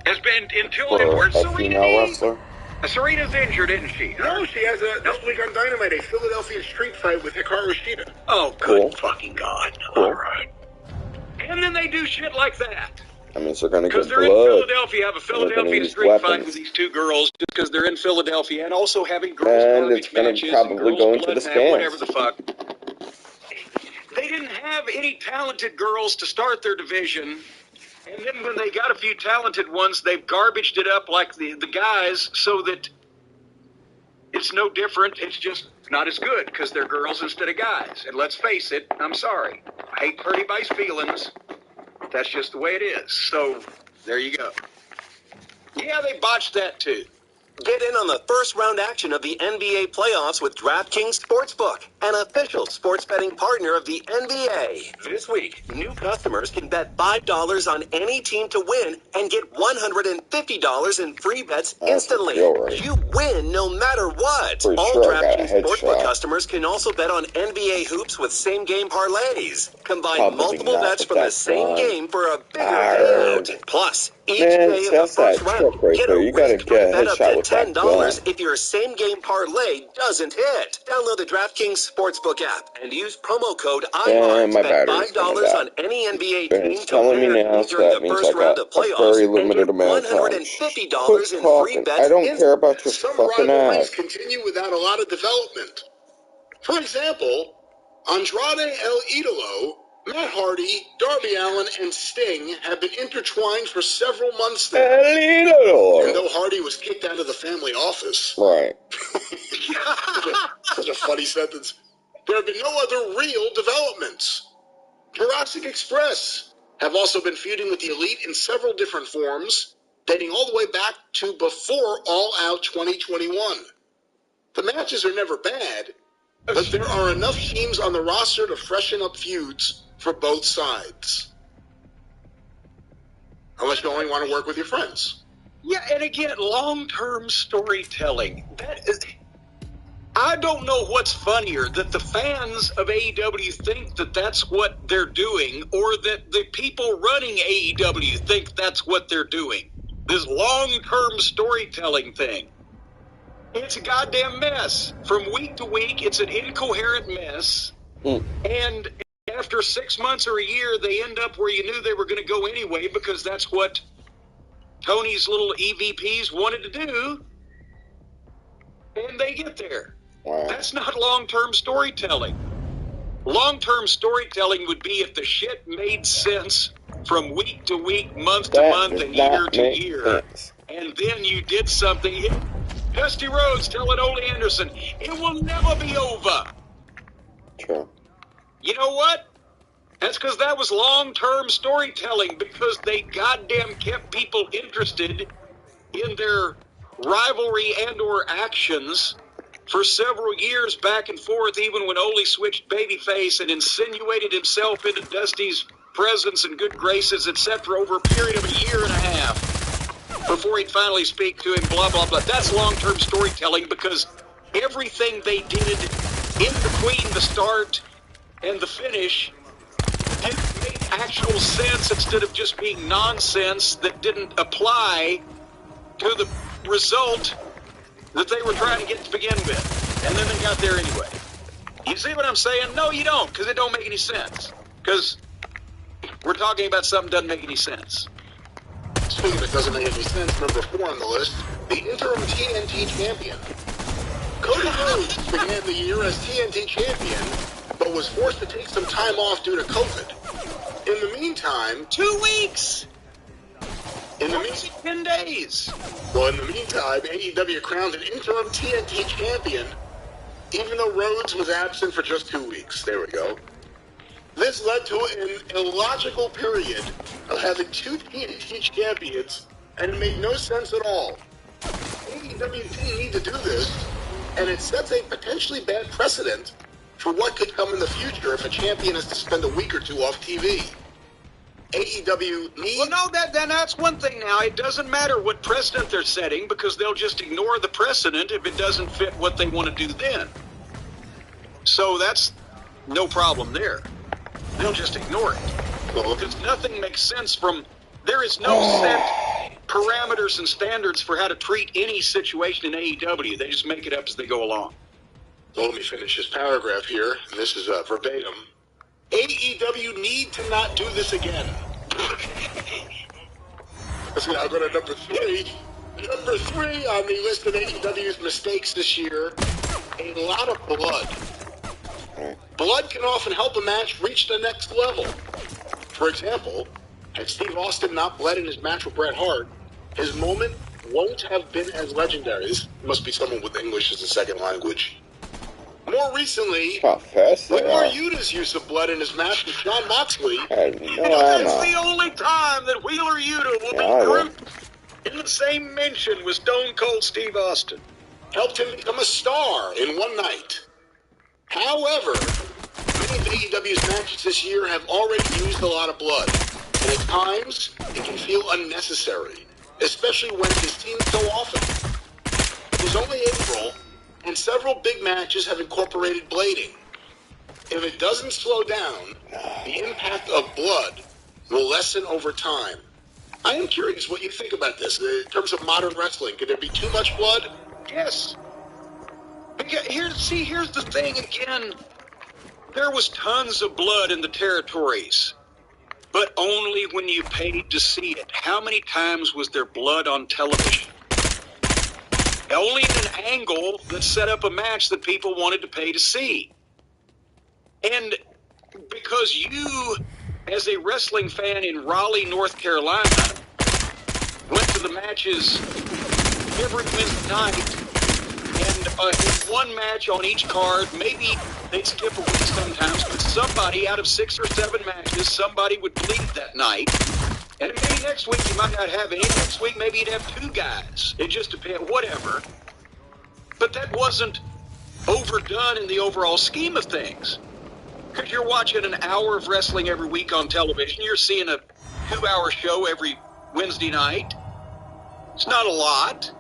Has been until it where's Serena? Wrestler? Serena's injured, isn't she? No, she has this week on Dynamite, a Philadelphia street fight with Hikaru Shida. Oh, good fucking God. All right. And then they do shit like that. I mean, so they're going to get blood. Because they're in Philadelphia, have a Philadelphia street fight with these two girls just because they're in Philadelphia and also having girls' garbage matches and girls' blood match, whatever the fuck. They didn't have any talented girls to start their division. And then when they got a few talented ones, they've garbaged it up like the guys so that it's no different. It's just not as good because they're girls instead of guys. And let's face it, I'm sorry. I hate hurt anybody's feelings. That's just the way it is. So there you go. Yeah, they botched that too. Get in on the first round action of the NBA playoffs with DraftKings Sportsbook, an official sports betting partner of the NBA. This week, new customers can bet $5 on any team to win and get $150 in free bets instantly. Right. You win no matter what. All DraftKings Sportsbook customers can also bet on NBA hoops with same-game parlays. Combine multiple bets from the same game for a bigger payout. Plus, each day of the first round, get a risk-free bet up to $10 if your same-game parlay doesn't hit. Download the DraftKings Sportsbook app and use promo code IMARS. Bet $5 on any NBA team to win during the first round of playoffs and get $150 in free bets. I don't care about your Some fucking rivalries ass. continue without a lot of development. For example, Andrade El Idolo, Matt Hardy, Darby Allin, and Sting have been intertwined for several months now. And though Hardy was kicked out of the family office, right? such a funny sentence. There have been no other real developments. Jurassic Express have also been feuding with the Elite in several different forms, dating all the way back to before All Out 2021. The matches are never bad, but there are enough teams on the roster to freshen up feuds for both sides. Unless you only want to work with your friends. Yeah, and again, long-term storytelling. I don't know what's funnier, that the fans of AEW think that that's what they're doing, or that the people running AEW think that's what they're doing. This long-term storytelling thing. It's a goddamn mess. From week to week, it's an incoherent mess. And after 6 months or a year, they end up where you knew they were going to go anyway, because that's what Tony's little EVPs wanted to do. And they get there. Wow. That's not long-term storytelling. Long-term storytelling would be if the shit made sense from week to week, month to month, and year to year. And then you did something. Dusty Rhodes telling Ole Anderson, it will never be over. True. You know what? That's because that was long-term storytelling, because they goddamn kept people interested in their rivalry and or actions for several years back and forth, even when Ole switched babyface and insinuated himself into Dusty's presence and good graces, etc., over a period of a year and a half before he'd finally speak to him, blah, blah, blah. That's long-term storytelling, because everything they did in between the start and the finish didn't make actual sense, instead of just being nonsense that didn't apply to the result that they were trying to get to begin with. And then they got there anyway. You see what I'm saying? No, you don't, because it don't make any sense. Because we're talking about something that doesn't make any sense. Speaking of it doesn't make any sense, number 4 on the list, the interim TNT champion. Cody Rhodes began the year as TNT champion, but was forced to take some time off due to COVID. In the meantime... 2 weeks! In the meantime, 10 days. Well, in the meantime, AEW crowned an interim TNT champion, even though Rhodes was absent for just 2 weeks. There we go. This led to an illogical period of having 2 TNT champions, and it made no sense at all. AEW didn't need to do this, and it sets a potentially bad precedent for what could come in the future if a champion has to spend a week or 2 off TV. AEW needs... Well, no, that's one thing now. It doesn't matter what precedent they're setting, because they'll just ignore the precedent if it doesn't fit what they want to do then. So that's no problem there. They'll just ignore it. Because nothing makes sense from... There is no set parameters and standards for how to treat any situation in AEW. They just make it up as they go along. Well, let me finish this paragraph here, and this is verbatim. AEW need to not do this again. So now go to number 3. Number 3 on the list of AEW's mistakes this year, a lot of blood. Blood can often help a match reach the next level. For example, had Steve Austin not bled in his match with Bret Hart, his moment won't have been as legendary. This must be someone with English as a second language. More recently, Wheeler Yuta's use of blood in his match with Jon Moxley. That's the only time that Wheeler Yuta will be grouped in the same mention with Stone Cold Steve Austin. Helped him become a star in one night. However, many of AEW's matches this year have already used a lot of blood, and at times it can feel unnecessary, especially when it is seen so often. It is only April, and several big matches have incorporated blading. If it doesn't slow down, the impact of blood will lessen over time. I am curious what you think about this. In terms of modern wrestling, could there be too much blood? Yes. Here's the thing again. There was tons of blood in the territories, but only when you paid to see it. How many times was there blood on television? Only in an angle that set up a match that people wanted to pay to see. And because you, as a wrestling fan in Raleigh, North Carolina, went to the matches every Wednesday night, and one match on each card, maybe they'd skip a week sometimes, but somebody out of 6 or 7 matches, somebody would bleed that night. And maybe next week you might not have any. Next week maybe you'd have 2 guys. It just depends, whatever. But that wasn't overdone in the overall scheme of things. Because you're watching an hour of wrestling every week on television. You're seeing a 2-hour show every Wednesday night. It's not a lot.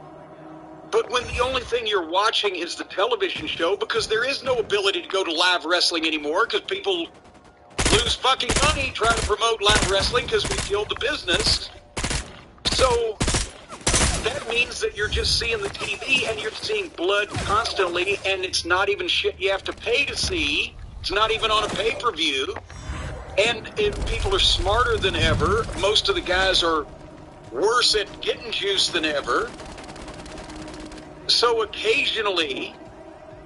But when the only thing you're watching is the television show, because there is no ability to go to live wrestling anymore, because people lose fucking money trying to promote live wrestling because we killed the business. So that means that you're just seeing the TV and you're seeing blood constantly, and it's not even shit you have to pay to see. It's not even on a pay-per-view. And people are smarter than ever. Most of the guys are worse at getting juice than ever. So occasionally,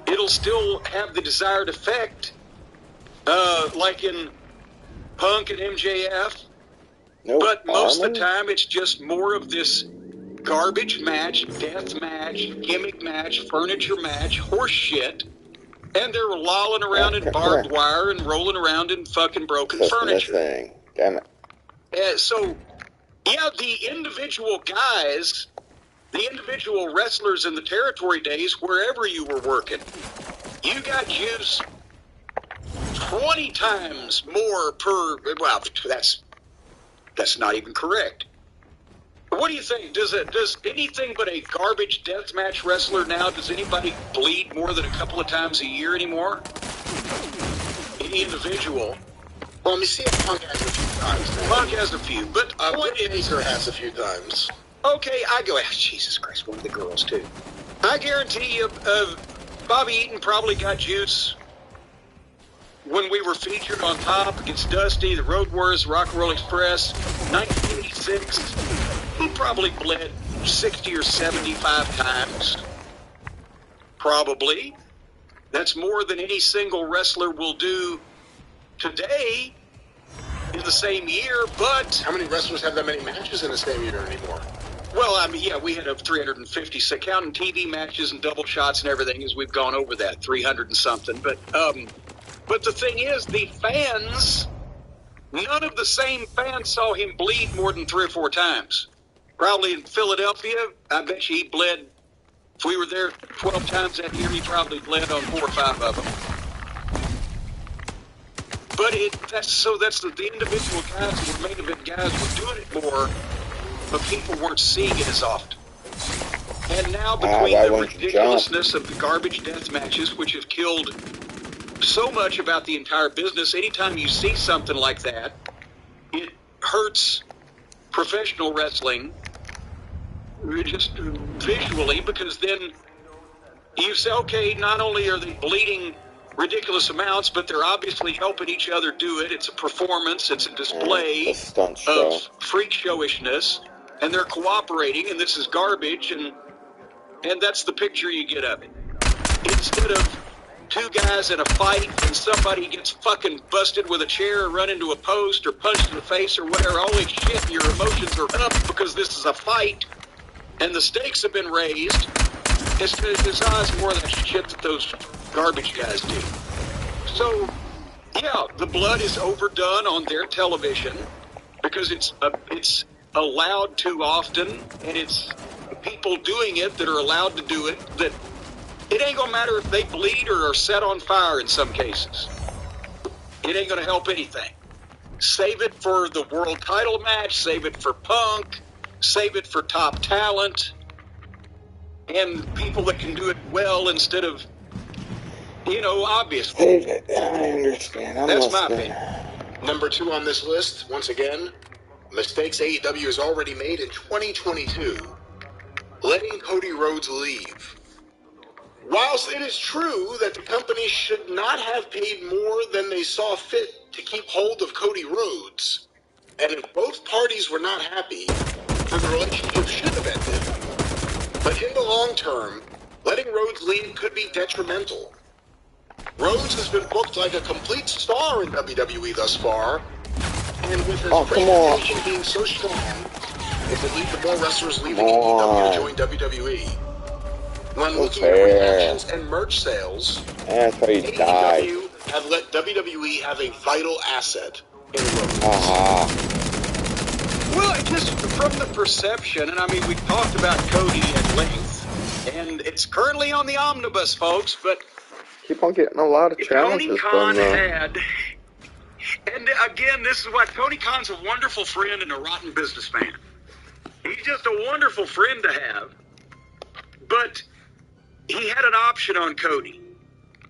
it'll still have the desired effect, like in Punk and MJF. Nope. But most of the time, it's just more of this garbage match, death match, gimmick match, furniture match, horse shit. And they're lolling around in barbed wire and rolling around in fucking broken furniture. Thing. Damn it. So, yeah, the individual guys, the individual wrestlers in the territory days, wherever you were working, you got juice 20 times more per, well, that's not even correct. What do you think? Does anything but a garbage deathmatch wrestler now, does anybody bleed more than a couple of times a year anymore? Any individual? Well, let me see if Punk has a few times. Punk has a few, but Baker has a few times. Okay, I go, Jesus Christ, one of the girls too. I guarantee you, Bobby Eaton probably got juice when we were featured on top against Dusty, the Road Warriors, Rock and Roll Express, 1986. He probably bled 60 or 75 times. Probably. That's more than any single wrestler will do today in the same year, but... How many wrestlers have that many matches in the same year anymore? Well, I mean, yeah, we had 350, so counting TV matches and double shots and everything, as we've gone over that, 300 and something. But the thing is, the fans, none of the same fans saw him bleed more than 3 or 4 times. Probably in Philadelphia, I bet you he bled, if we were there 12 times that year, he probably bled on 4 or 5 of them. But that's the individual guys who were main event guys were doing it more, but people weren't seeing it as often. And now between the ridiculousness of the garbage death matches, which have killed so much about the entire business, anytime you see something like that, it hurts professional wrestling just visually, because then you say, okay, not only are they bleeding ridiculous amounts, but they're obviously helping each other do it. It's a performance, it's a display of freak showishness, and they're cooperating, and this is garbage, and that's the picture you get of it. Instead of 2 guys in a fight and somebody gets fucking busted with a chair or run into a post or punched in the face or whatever, holy shit, your emotions are up because this is a fight and the stakes have been raised. There's always more of that shit that those garbage guys do. So, yeah, the blood is overdone on their television because it's allowed too often, and it's people doing it that are allowed to do it, that it ain't gonna matter if they bleed or are set on fire in some cases. It ain't gonna help anything. Save it for the world title match, save it for Punk, save it for top talent, and people that can do it well instead of, obviously. Save it. I understand. That's my opinion. Number 2 on this list, once again, mistakes AEW has already made in 2022. Letting Cody Rhodes leave. Whilst it is true that the company should not have paid more than they saw fit to keep hold of Cody Rhodes, and if both parties were not happy, then the relationship should have ended. But in the long term, letting Rhodes leave could be detrimental. Rhodes has been booked like a complete star in WWE thus far, and with his reputation being so strong, it could lead to more wrestlers leaving AEW to join WWE. When looking at reactions and merch sales, AEW have let WWE have a vital asset in Rhodes. Well, just from the perception, and I mean, we've talked about Cody at length, and it's currently on the omnibus, folks, but keep on getting a lot of challenges Tony Khan had, and again, this is why Tony Khan's a wonderful friend and a rotten businessman. He's just a wonderful friend to have, but he had an option on Cody.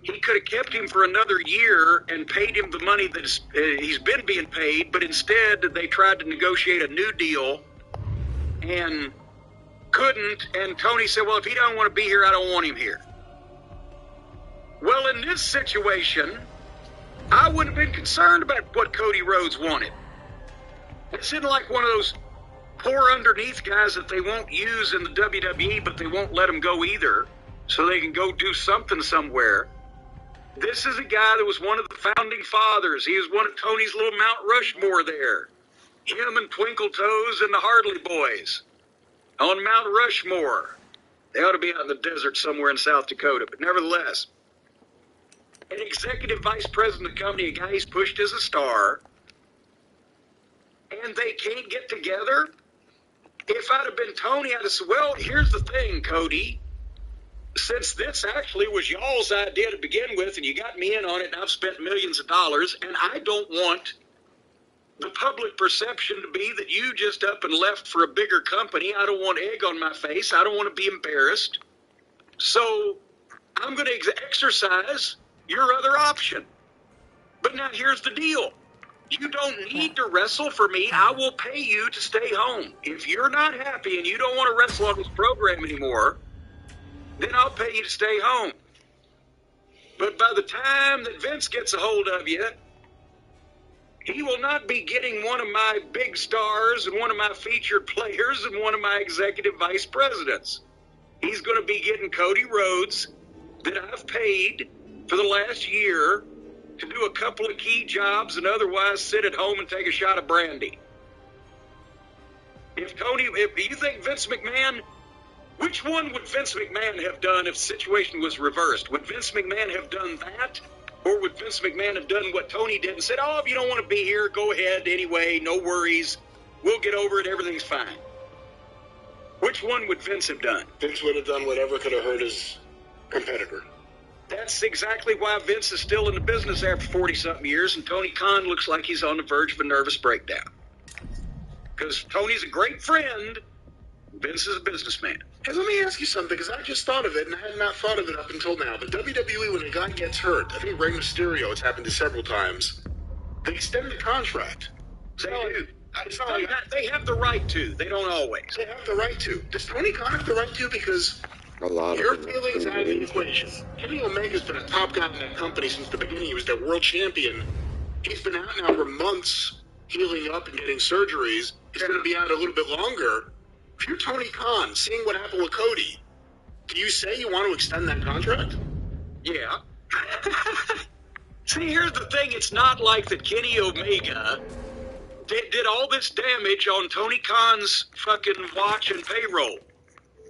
He could have kept him for another year and paid him the money that he's been being paid, but instead they tried to negotiate a new deal and couldn't, and Tony said, well, if he don't want to be here, I don't want him here. Well, in this situation, I wouldn't have been concerned about what Cody Rhodes wanted. This isn't like one of those poor underneath guys that they won't use in the WWE, but they won't let him go either, so they can go do something somewhere. This is a guy that was one of the founding fathers. He was one of Tony's little Mount Rushmore there. Him and Twinkle Toes and the Hardley Boys on Mount Rushmore. They ought to be out in the desert somewhere in South Dakota, but nevertheless, an executive vice president of the company, a guy he's pushed as a star, and they can't get together? If I'd have been Tony, I'd have said, well, here's the thing, Cody. Since this actually was y'all's idea to begin with, and you got me in on it, and I've spent millions of dollars, and I don't want the public perception to be that you just up and left for a bigger company. I don't want egg on my face. I don't want to be embarrassed. So I'm going to exercise your other option. But now here's the deal. You don't need to wrestle for me. I will pay you to stay home. If you're not happy and you don't want to wrestle on this program anymore, then I'll pay you to stay home. But by the time that Vince gets a hold of you, he will not be getting one of my big stars and one of my featured players and one of my executive vice presidents. He's going to be getting Cody Rhodes that I've paid for the last year to do a couple of key jobs and otherwise sit at home and take a shot of brandy. If you think Vince McMahon, which one would Vince McMahon have done if the situation was reversed? Would Vince McMahon have done that? Or would Vince McMahon have done what Tony did and said, oh, if you don't want to be here, go ahead anyway, no worries. We'll get over it, everything's fine. Which one would Vince have done? Vince would have done whatever could have hurt his competitor. That's exactly why Vince is still in the business after 40-something years, and Tony Khan looks like he's on the verge of a nervous breakdown. Because Tony's a great friend, Vince is a businessman. Hey, let me ask you something, because I just thought of it, and I had not thought of it up until now. But WWE, when a guy gets hurt, I think Rey Mysterio, it's happened to several times, they extend the contract. They do. They have the right to. They don't always. They have the right to. Does Tony Khan have the right to? Because your feelings out of the equation. Kenny Omega's been a top guy in that company since the beginning. He was their world champion. He's been out now for months, healing up and getting surgeries. He's going to be out a little bit longer. If you're Tony Khan, seeing what happened with Cody, do you say you want to extend that contract? Yeah. See, here's the thing. It's not like that Kenny Omega did all this damage on Tony Khan's fucking watch and payroll.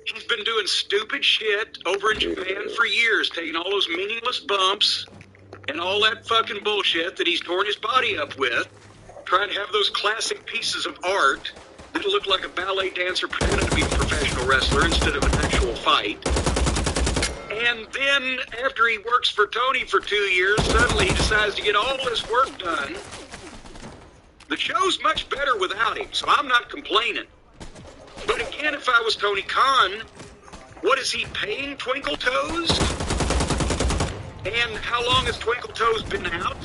He's been doing stupid shit over in Japan for years, taking all those meaningless bumps and all that fucking bullshit that he's torn his body up with, trying to have those classic pieces of art that looked like a ballet dancer pretending to be a professional wrestler instead of an actual fight. And then, after he works for Tony for 2 years, suddenly he decides to get all this work done. The show's much better without him, so I'm not complaining. But again, if I was Tony Khan, what is he paying Twinkle Toes? And how long has Twinkle Toes been out?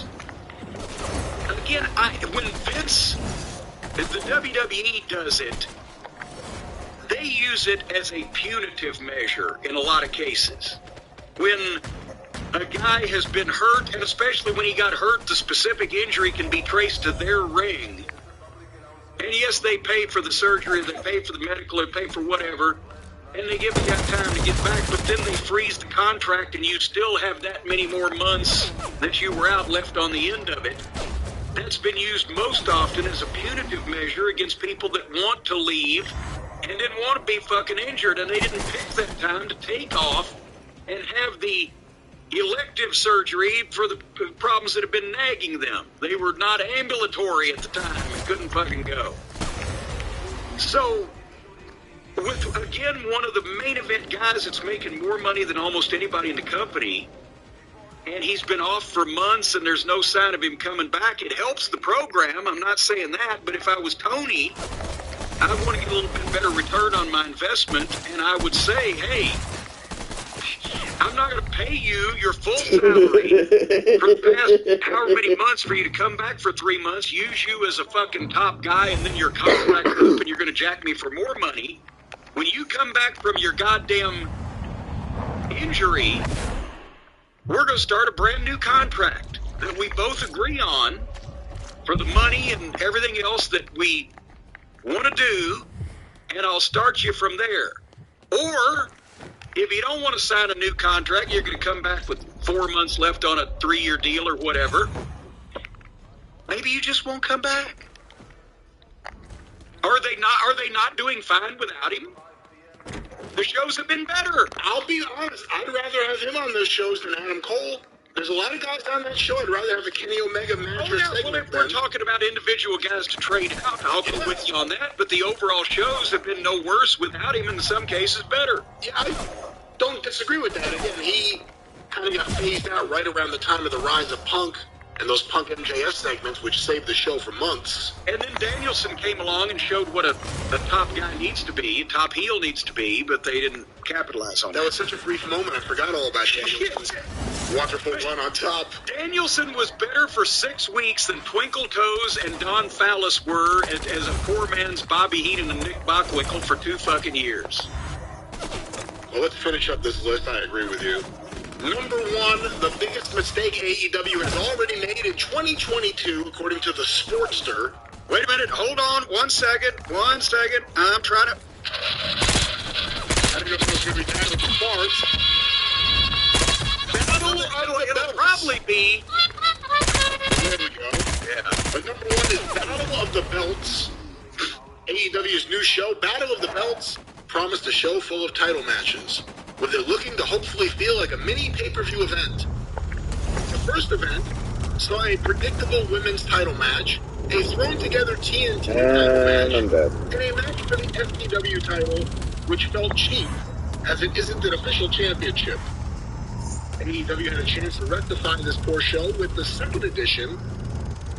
Again, when Vince, the WWE does it, they use it as a punitive measure in a lot of cases. When a guy has been hurt, and especially when he got hurt, the specific injury can be traced to their ring. And yes, they pay for the surgery, they pay for the medical, they pay for whatever, and they give you that time to get back, but then they freeze the contract and you still have that many more months that you were out left on the end of it. That's been used most often as a punitive measure against people that want to leave and didn't want to be fucking injured, and they didn't pick that time to take off and have the elective surgery for the problems that have been nagging them. They were not ambulatory at the time and couldn't fucking go. So, with, again, one of the main event guys that's making more money than almost anybody in the company, and he's been off for months and there's no sign of him coming back, it helps the program. I'm not saying that, but if I was Tony, I want to get a little bit better return on my investment, and I would say, hey, I'm not going to pay you your full salary for the past however many months for you to come back for 3 months, use you as a fucking top guy, and then your contract up and you're going to jack me for more money. When you come back from your goddamn injury, we're going to start a brand new contract that we both agree on for the money and everything else that we want to do, and I'll start you from there. Or, if you don't want to sign a new contract, you're going to come back with 4 months left on a 3-year deal or whatever. Maybe you just won't come back. Are they not doing fine without him? The shows have been better. I'll be honest, I'd rather have him on those shows than Adam Cole. There's a lot of guys on that show. I'd rather have a Kenny Omega match or segment. Well, if we're talking about individual guys to trade out, I'll go with you on that. But the overall shows have been no worse without him, in some cases better. Yeah, I don't disagree with that. Again, he kind of got phased out right around the time of the rise of Punk and those Punk MJF segments, which saved the show for months. And then Danielson came along and showed what a top guy needs to be, a top heel needs to be, but they didn't capitalize on that. That was such a brief moment. I forgot all about Danielson's wonderful run on top. Danielson was better for 6 weeks than Twinkle Toes and Don Fallis were as a poor man's Bobby Heenan and Nick Bockwinkel for 2 fucking years. Well, let's finish up this list. I agree with you. Number 1, the biggest mistake AEW has already made in 2022, according to the Sportster. Wait a minute, hold on, 1 second. I'm trying to... I don't know if it's going to be time with the farts. It'll probably be... There we go. Yeah. But number 1 is Battle of the Belts. AEW's new show, Battle of the Belts, promised a show full of title matches, with it looking to hopefully feel like a mini pay-per-view event. The first event saw a predictable women's title match, a thrown-together TNT title match, and a match for the FTW title, which felt cheap, as it isn't an official championship. AEW had a chance to rectify this poor show with the second edition,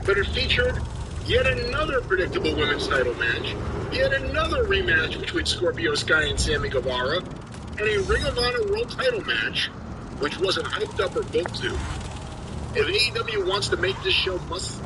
but it featured yet another predictable women's title match, yet another rematch between Scorpio Sky and Sammy Guevara, and a Ring of Honor World title match, which wasn't hyped up or booked to. If AEW wants to make this show must...